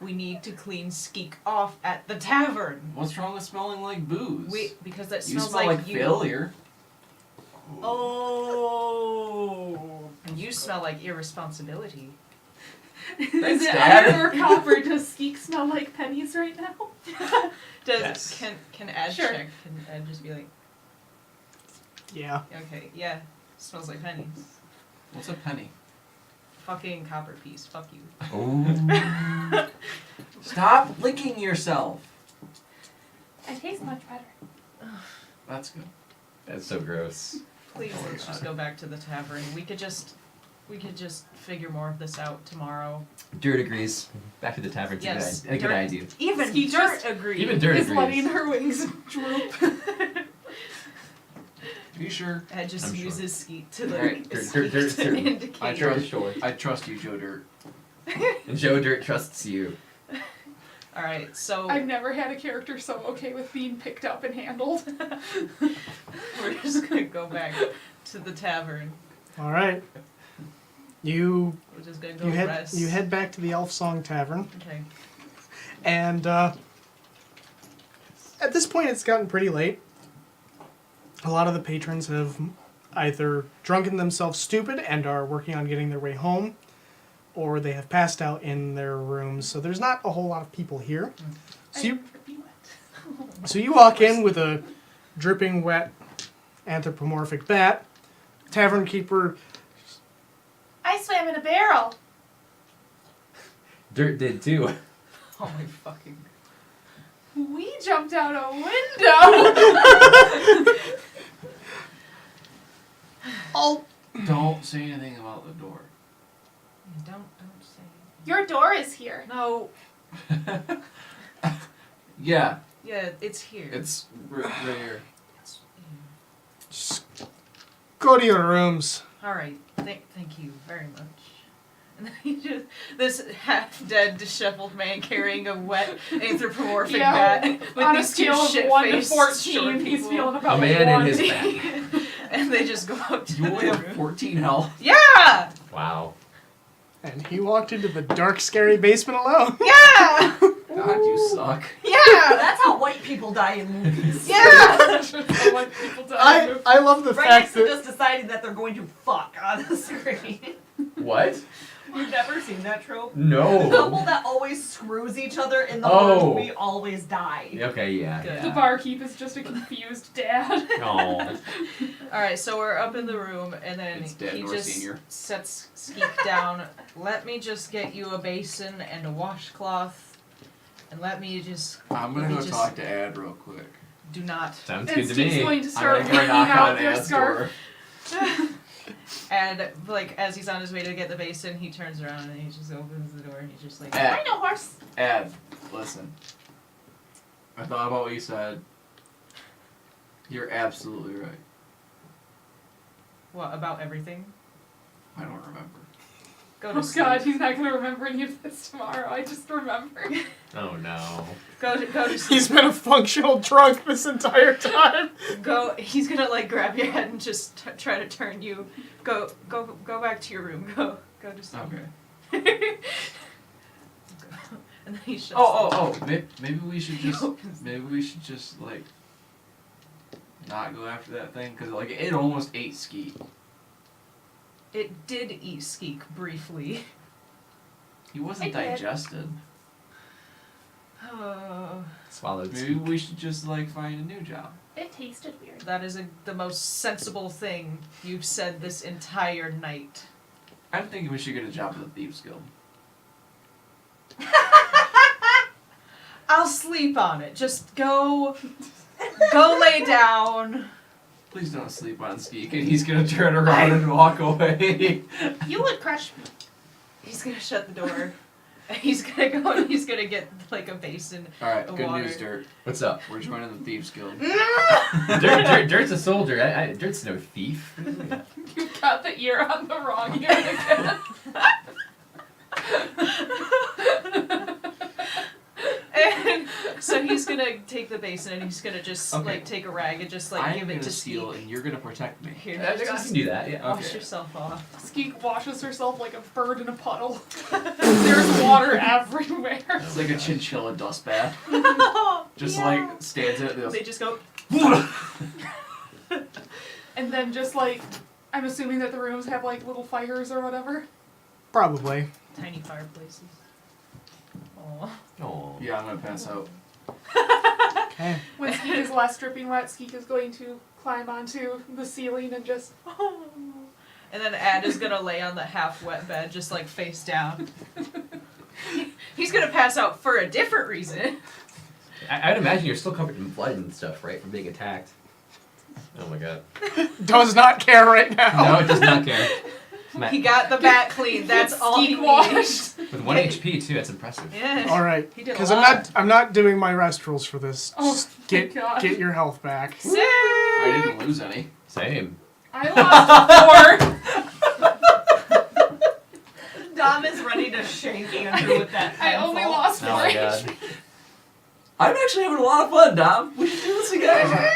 We need to clean Skeek off at the tavern. what's wrong with smelling like booze? Wait, because that you smells smell like you. failure. Oh. And you smell like irresponsibility. Thanks, Is it Dad. iron or copper? Does Skeek smell like pennies right now? Does Yes. can Ad Sure. check? Can Ad just be like, Yeah. okay, yeah, smells like pennies. What's a penny? Fucking copper piece. Fuck you. Oh. Stop licking yourself. It tastes much better. That's good. That's so gross. Please, let's just go back to the tavern. We could just figure more of this out tomorrow. Dirt agrees. Back to the tavern's Yes, a good Dirt- idea. Even Ski Dirt just- agreed. Even Dirt Is letting agrees. her wings droop. Are you sure? Ed just I'm sure. uses Skeet to Alright, like Dirt- Dirt's to turn. indicate. I Sure, trust. sure. I trust you, Joe Dirt. And Joe Dirt trusts you. All right, so I've never had a character so okay with being picked up and handled. we're just gonna go back to the tavern. All right. You We're just gonna go you rest. head back to the Elf Song Tavern, Okay. and at this point it's gotten pretty late. A lot of the patrons have either drunken themselves stupid and are working on getting their way home, or they have passed out in their rooms. So there's not a whole lot of people here. So you walk in with a dripping wet anthropomorphic bat. Tavern keeper. I swam in a barrel. Dirt did too. Oh my fucking. We jumped out a window. Oh, Don't say anything about the door. Don't say. Your door is here. No. Yeah, Yeah, it's here. It's right here. Just go to your rooms. All right. Thank you very much. And then he just this half-dead, disheveled man carrying a wet anthropomorphic bat with on a these two scale of 1 to shit-faced 14, short he's people. feeling about A man in 1. his bat. And they just go up to You the only have room. 14 health. Yeah! Wow. And he walked into the dark, scary basement alone. Yeah! God, you suck. Yeah! That's how white people die in movies. Yeah! What people die. I love the Right fact next to that just deciding that they're going to fuck on the screen. What? You've never seen that trope? The No. couple that always screws each other in the Oh. horror movie always die. Okay, yeah. Good. The barkeep is just a confused dad. Oh. Alright, so we're up in the room, and then It's Dad he Nor just Senior. sets Skeek down. Let me just get you a basin and a washcloth, and let me just I'm gonna He go just- talk to Ad real quick. do not. Sounds And good to Steve's me. going to I'm start gonna go wringing knock out on their Ad's scarf. door. And like as he's on his way to get the basin, he turns around and he just opens the door and he's just like, Ad, I know horse. Ad, listen. I thought about what you said. You're absolutely right. "What about everything? I don't remember. Go to Oh sleep. god, he's not gonna remember any of this tomorrow. I just remembered. Oh no. Go to sleep. he's been a functional drunk this entire time. Go. He's gonna like grab your head and just try to turn you. Go back to your room. Go to sleep." Okay. And then he shuts. Oh. Maybe we should just like not go after that thing because like it almost ate Skeet. It did eat Skeek briefly. He wasn't It did. digested. Oh, Swallowed. Maybe we should just like find a new job. It tasted weird. that is the most sensible thing you've said this entire night. I'm thinking we should get a job at the Thieves Guild. I'll sleep on it. Just go lay down. Please don't sleep on Skeek, and he's gonna turn around and walk away. You would crush me. He's gonna shut the door. And he's gonna go and he's gonna get like a basin. All right, The good water. news, Dirt. What's up? We're joining the Thieves Guild. Dirt's a soldier. Dirt's no thief. You got the ear on the wrong ear again. And so he's gonna take the basin and he's gonna just Okay. like take a rag and just like I'm give it gonna to steal, Skeek. and you're gonna protect me. Here, I can do that, yeah. wash Okay. yourself off. Skeek washes herself like a bird in a puddle. There's water everywhere. It's like a chinchilla dust bath. Just Yeah. like stands in it. And They just go. And then just like, I'm assuming that the rooms have like little fires or whatever. Probably. Tiny fireplaces. Aw. Oh. yeah, I'm gonna pass out. Okay. When Skeek is last dripping wet, Skeek is going to climb onto the ceiling and just, And then Ad is gonna lay on the half wet bed, just like face down. He's gonna pass out for a different reason. I'd imagine you're still covered in blood and stuff, right, from being attacked. Oh my god. Does not care right now. No, it does not care. He got the bat clean. That's all he Skeek needs. washed. With 1 HP too, that's impressive. Yeah. All right. He did a Because lot. I'm not doing my rest rules for this. Oh, Just thank God. get your health back. I didn't lose any. Same. I lost 4. Dom is ready to shake Andrew with that I only pencil. lost 4 Oh my god. HP. I'm actually having a lot of fun, Dom. We should do this again.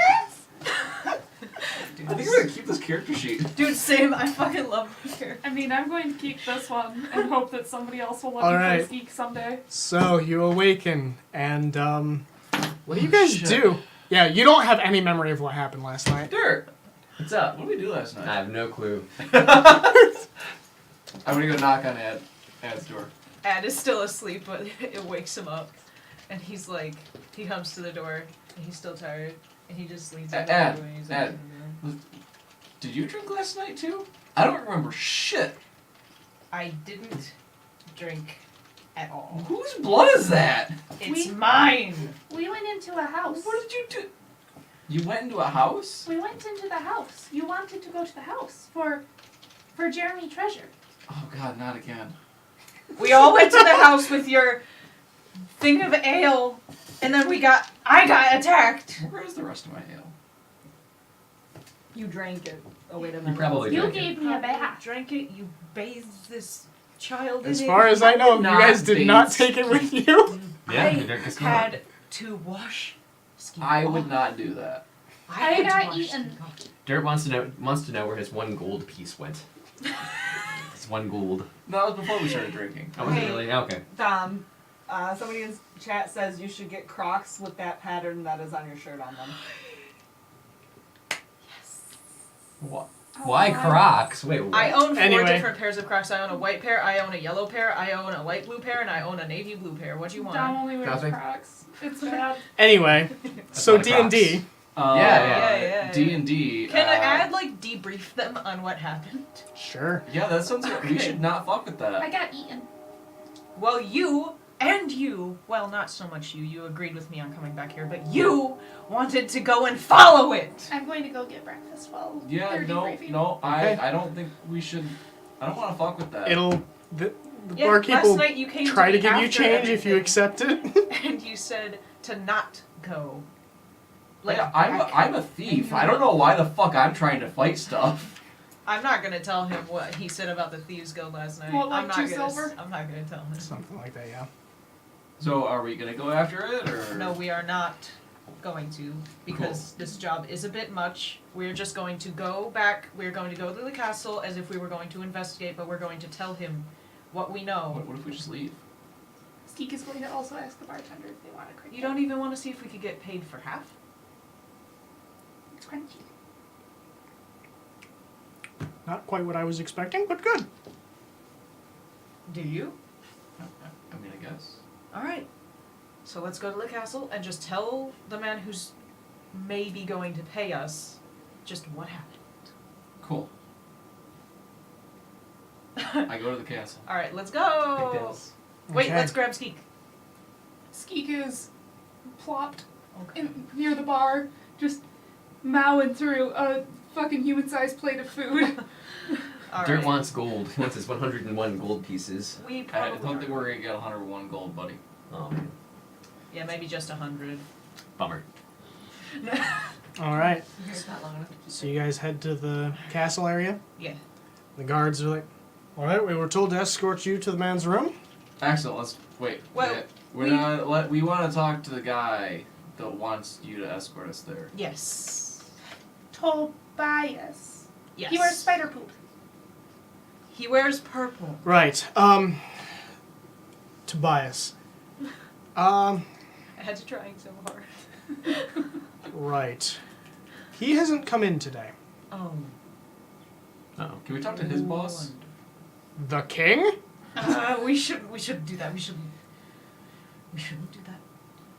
I think we're gonna keep this character sheet. Dude, same. I fucking love this character. I mean, I'm going to keep this one and hope that somebody else will let All me right. play Skeek someday. So you awaken, and what do you Oh, guys shit. do? Yeah, you don't have any memory of what happened last night. Dirt. What's up? What did we do last I night? have no clue. I'm gonna go knock on Ad's door. Ad is still asleep, but it wakes him up. And he's like, he comes to the door, and he's still tired. And he just leans over Ad, the door and he's Ad. like, Did you drink last night too? I don't remember shit. I didn't drink at all. Whose blood is that? It's We- mine! We went into a house. What did you do? You went into a house? We went into the house. You wanted to go to the house for Jeremy Treasure. Oh god, not again. We all went to the house with your thing of ale And then I got attacked. Where is the rest of my ale? You drank it. Oh wait a You minute. probably You drank gave it. me a You bath. drank it, you bathed this child As in far it. as I know, you not guys did not bathe. take it with you. Yeah, I you drank this had to wash Skeet I would off. not do that. I had to got wash eaten. Skeet off. Dirt wants to know where his 1 gold piece went. It's 1 gold. No, that was before we started drinking. I wasn't Hey. really okay. Somebody in chat says you should get Crocs with that pattern that is on your shirt on them. What? Why Crocs? Wait, what? I own 4 Anyway. different pairs of Crocs. I own a white pair, I own a yellow pair, I own a light blue pair, and I own a navy blue pair. What do you want? Dom only wears Nothing. Crocs. It's bad. Anyway, so not a Crocs. D&D. Yeah. D&D. Can I add debrief them on what happened? Sure. Yeah, that sounds like we should not fuck with I that. got eaten. Well, well, not so much you agreed with me on coming back here, but you wanted to go and follow it! I'm going to go get breakfast while Yeah, they're debriefing. no, Okay. I don't think we should. I don't want to fuck with that. The Yeah, barkeep last will night you came try to me give you after change if you everything, accept it. and you said to not go. Yeah, back. I'm a thief. I don't know why the fuck I'm trying to fight stuff. I'm not gonna tell him what he said about the Thieves Guild last night. What, like I'm not 2 gonna. silver? I'm not gonna tell him. Something like that, yeah. So are we gonna go after it or? No, we are not going to, because this job is a bit much. We're just going to go back. We're going to go to the castle as if we were going to investigate, but we're going to tell him what we know. What if we just leave? Skeek is going to also ask the bartender if they want a cricket. You don't even want to see if we could get paid for half? It's crunchy. Not quite what I was expecting, but good. Do you? I mean, I guess. Alright. So let's go to the castle and just tell the man who's maybe going to pay us just what happened. Cool. I go to the castle. Alright, let's go! Wait, Okay. let's grab Skeek. Skeek is plopped Okay. near the bar, just mowing through a fucking human-sized plate of food. All Dirt right. wants gold. He wants his 101 gold pieces. We I probably don't think are. we're gonna get 101 gold, buddy. Oh man, Yeah, maybe just 100. bummer. All right. It's not long enough. So you guys head to the castle area. Yeah. The guards are like, all right, we were told to escort you to the man's room. Excellent. Let's wait. Well, We want to talk to the guy that wants you to escort us there. Yes. Tobias. Yes. He wears spider poop. He wears purple. Right. Tobias. I had to try so hard. Right. He hasn't come in today. Oh. Oh. Can we talk to his boss? The king? We shouldn't do that. We shouldn't do that.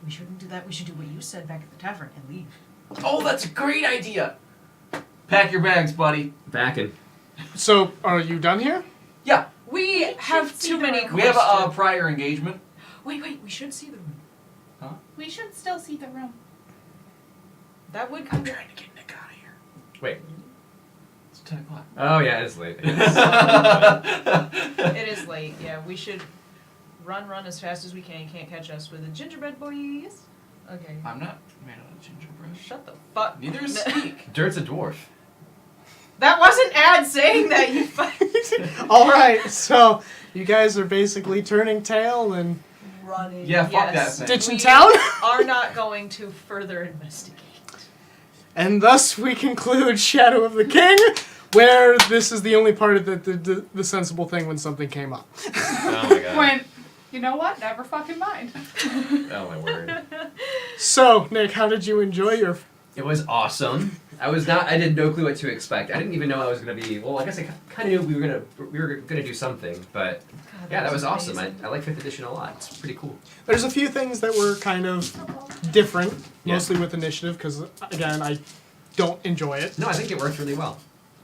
We shouldn't do that. We should do what you said back at the tavern and leave. Oh, that's a great idea. Pack your bags, buddy. Backing. So, are you done here? Yeah, We have see too the many room. we have a questions. prior engagement. Wait, we should see the room. We should still see the room. That would I'm come. trying to get Nick out of here. Wait. It's 10 o'clock. Oh yeah, it's late. It is late. Yeah, we should run as fast as we can. You can't catch us with the gingerbread boys. Okay. I'm not made out of gingerbread. Shut the fuck. Neither is Sneak. Dirt's a dwarf. That wasn't ad saying that. You All right. So, you guys are basically turning tail and running. Yeah, fuck Yes. that thing. ditching We town. are not going to further investigate. And thus we conclude Shadow of the King, where this is the only part of the sensible thing when something came up. Oh my god. When, you know what? Never fucking mind. Oh my word. So, Nick, how did you enjoy your... It was awesome. I had no clue what to expect. I didn't even know I was gonna be. Well, I guess I kind of knew we were gonna do something, but God, yeah, that was awesome. amazing. I like 5th edition a lot. It's pretty cool. There's a few things that were kind of different, Yeah. mostly with initiative, because, again, I don't enjoy it. No, I think it worked really well.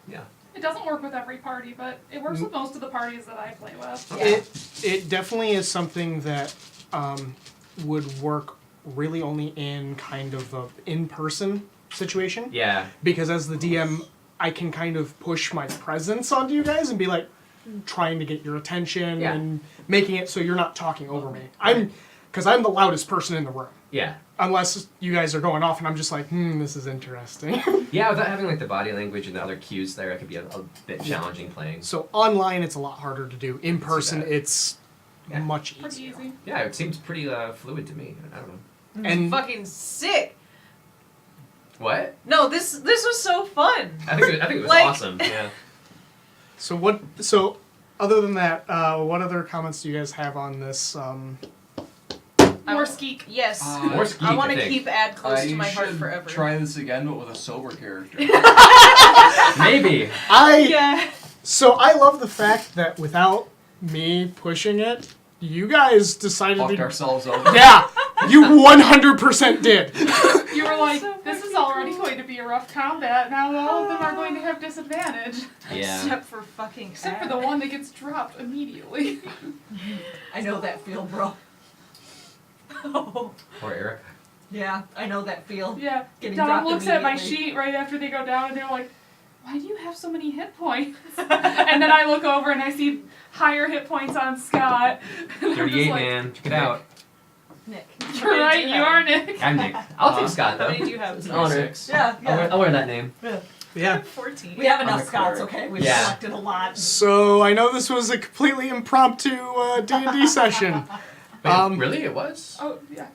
Yeah. It doesn't work with every party, but it works with most of the parties that I play with. It definitely is something that would work really only in kind of a in-person situation. Yeah. Because as the DM, I can kind of push my presence onto you guys and be like trying to get your attention Yeah. and making it so you're not talking over me. because I'm the loudest person in the room. Yeah. Unless you guys are going off and I'm just like, this is interesting. Yeah, without having like the body language and the other cues there, it could be a bit challenging playing. So online, it's a lot harder to do. In person, that. it's Yeah. much Pretty easier. easy. Yeah, it seems pretty fluid to me. I don't know. And Fucking sick. What? No, this was so fun. I think it was Like- awesome. Yeah. so what? So other than that, what other comments do you guys have on this? More skeek. Yes. More skeek, I want to think. keep Ad close to my heart should forever. try this again, but with a sober character. Maybe. Yeah. So I love the fact that without me pushing it, you guys decided Fucked to. ourselves over. Yeah, you 100% did. You were like, So this is fucking already cool. going to be a rough combat. Now all of them are going to have disadvantage. Yeah. Except for fucking Except for Ad. the one that gets dropped immediately. I know that feel, bro. Oh. Or Eric. Yeah, I know that feel. Yeah. Getting Dom dropped looks at my immediately. sheet right after they go down and they're like, why do you have so many hit points? And then I look over and I see higher hit points on Scott. And I'm just 38, like, man. Check it out. Nick. You're right, you are Nick. I'm Nick. I'll take Scott, How though. many do you have? It's an honor. Yeah, yeah. I'll wear that name. Yeah. 14. We have I'm enough a Scots, cleric. okay? We've Yeah. collected a lot. So I know this was a completely impromptu D&D session. Wait, really? It was? Oh, yeah.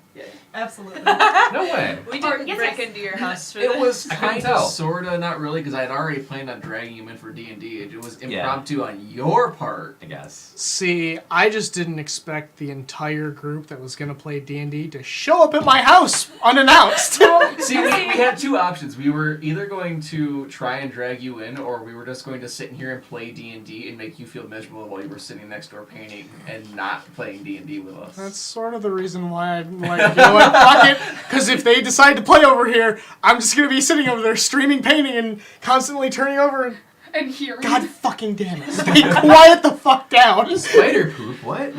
Absolutely. No way. We Or- didn't yes, break yes. into your house for It this. was I couldn't kind tell. of, sorta, not really, because I had already planned on dragging you in for D&D. It was Yeah. impromptu on your part. I guess. See, I just didn't expect the entire group that was going to play D&D to show up at my house unannounced. See, we had two options. We were either going to try and drag you in, or we were just going to sit in here and play D&D and make you feel miserable while you were sitting next door painting and not playing D&D with us. That's sort of the reason why I'm like, you know what, fuck it. Because if they decide to play over here, I'm just going to be sitting over there streaming painting and constantly turning over and, And hearing. God fucking damn it. Stay quiet the fuck down. Spider poop, what?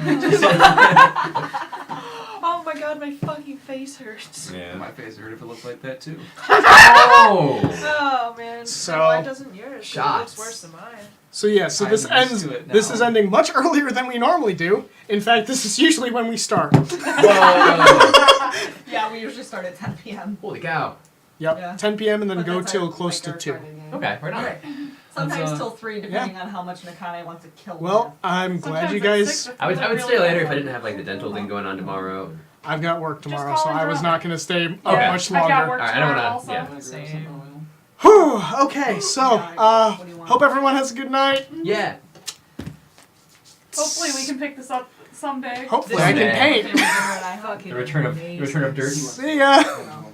Oh my god, my fucking face hurts. Yeah. My face hurt if it looked like that, too. Oh! Oh man. So- Why doesn't yours? 'Cause it Shots. looks worse than mine. So yeah, so this I'm used ends. to it now. This is ending much earlier than we normally do. In fact, this is usually when we start. Whoa! Yeah, we usually start at 10 p.m. Holy cow. Yep, Yeah. 10 p.m. and then But go that's till our, close like, to 2. our target game. Okay, right on. Right. Sometimes That's, till 3, depending on how much Nakane wants to kill Well, me. I'm glad Sometimes you it's guys. 6 I would really stay later if I bad. didn't have like the dental thing going on tomorrow. I've got work tomorrow, call so and I was drop. not going to stay up Okay. much I've got longer. work Alright, I don't tomorrow wanna- also. yeah. Same. Whew, okay, so, What do you want? hope everyone has a good night. Yeah. Hopefully we can pick this up someday. Hopefully I can This paint. Family dinner at IHOP. Fucking The return of dirt. See ya. You know.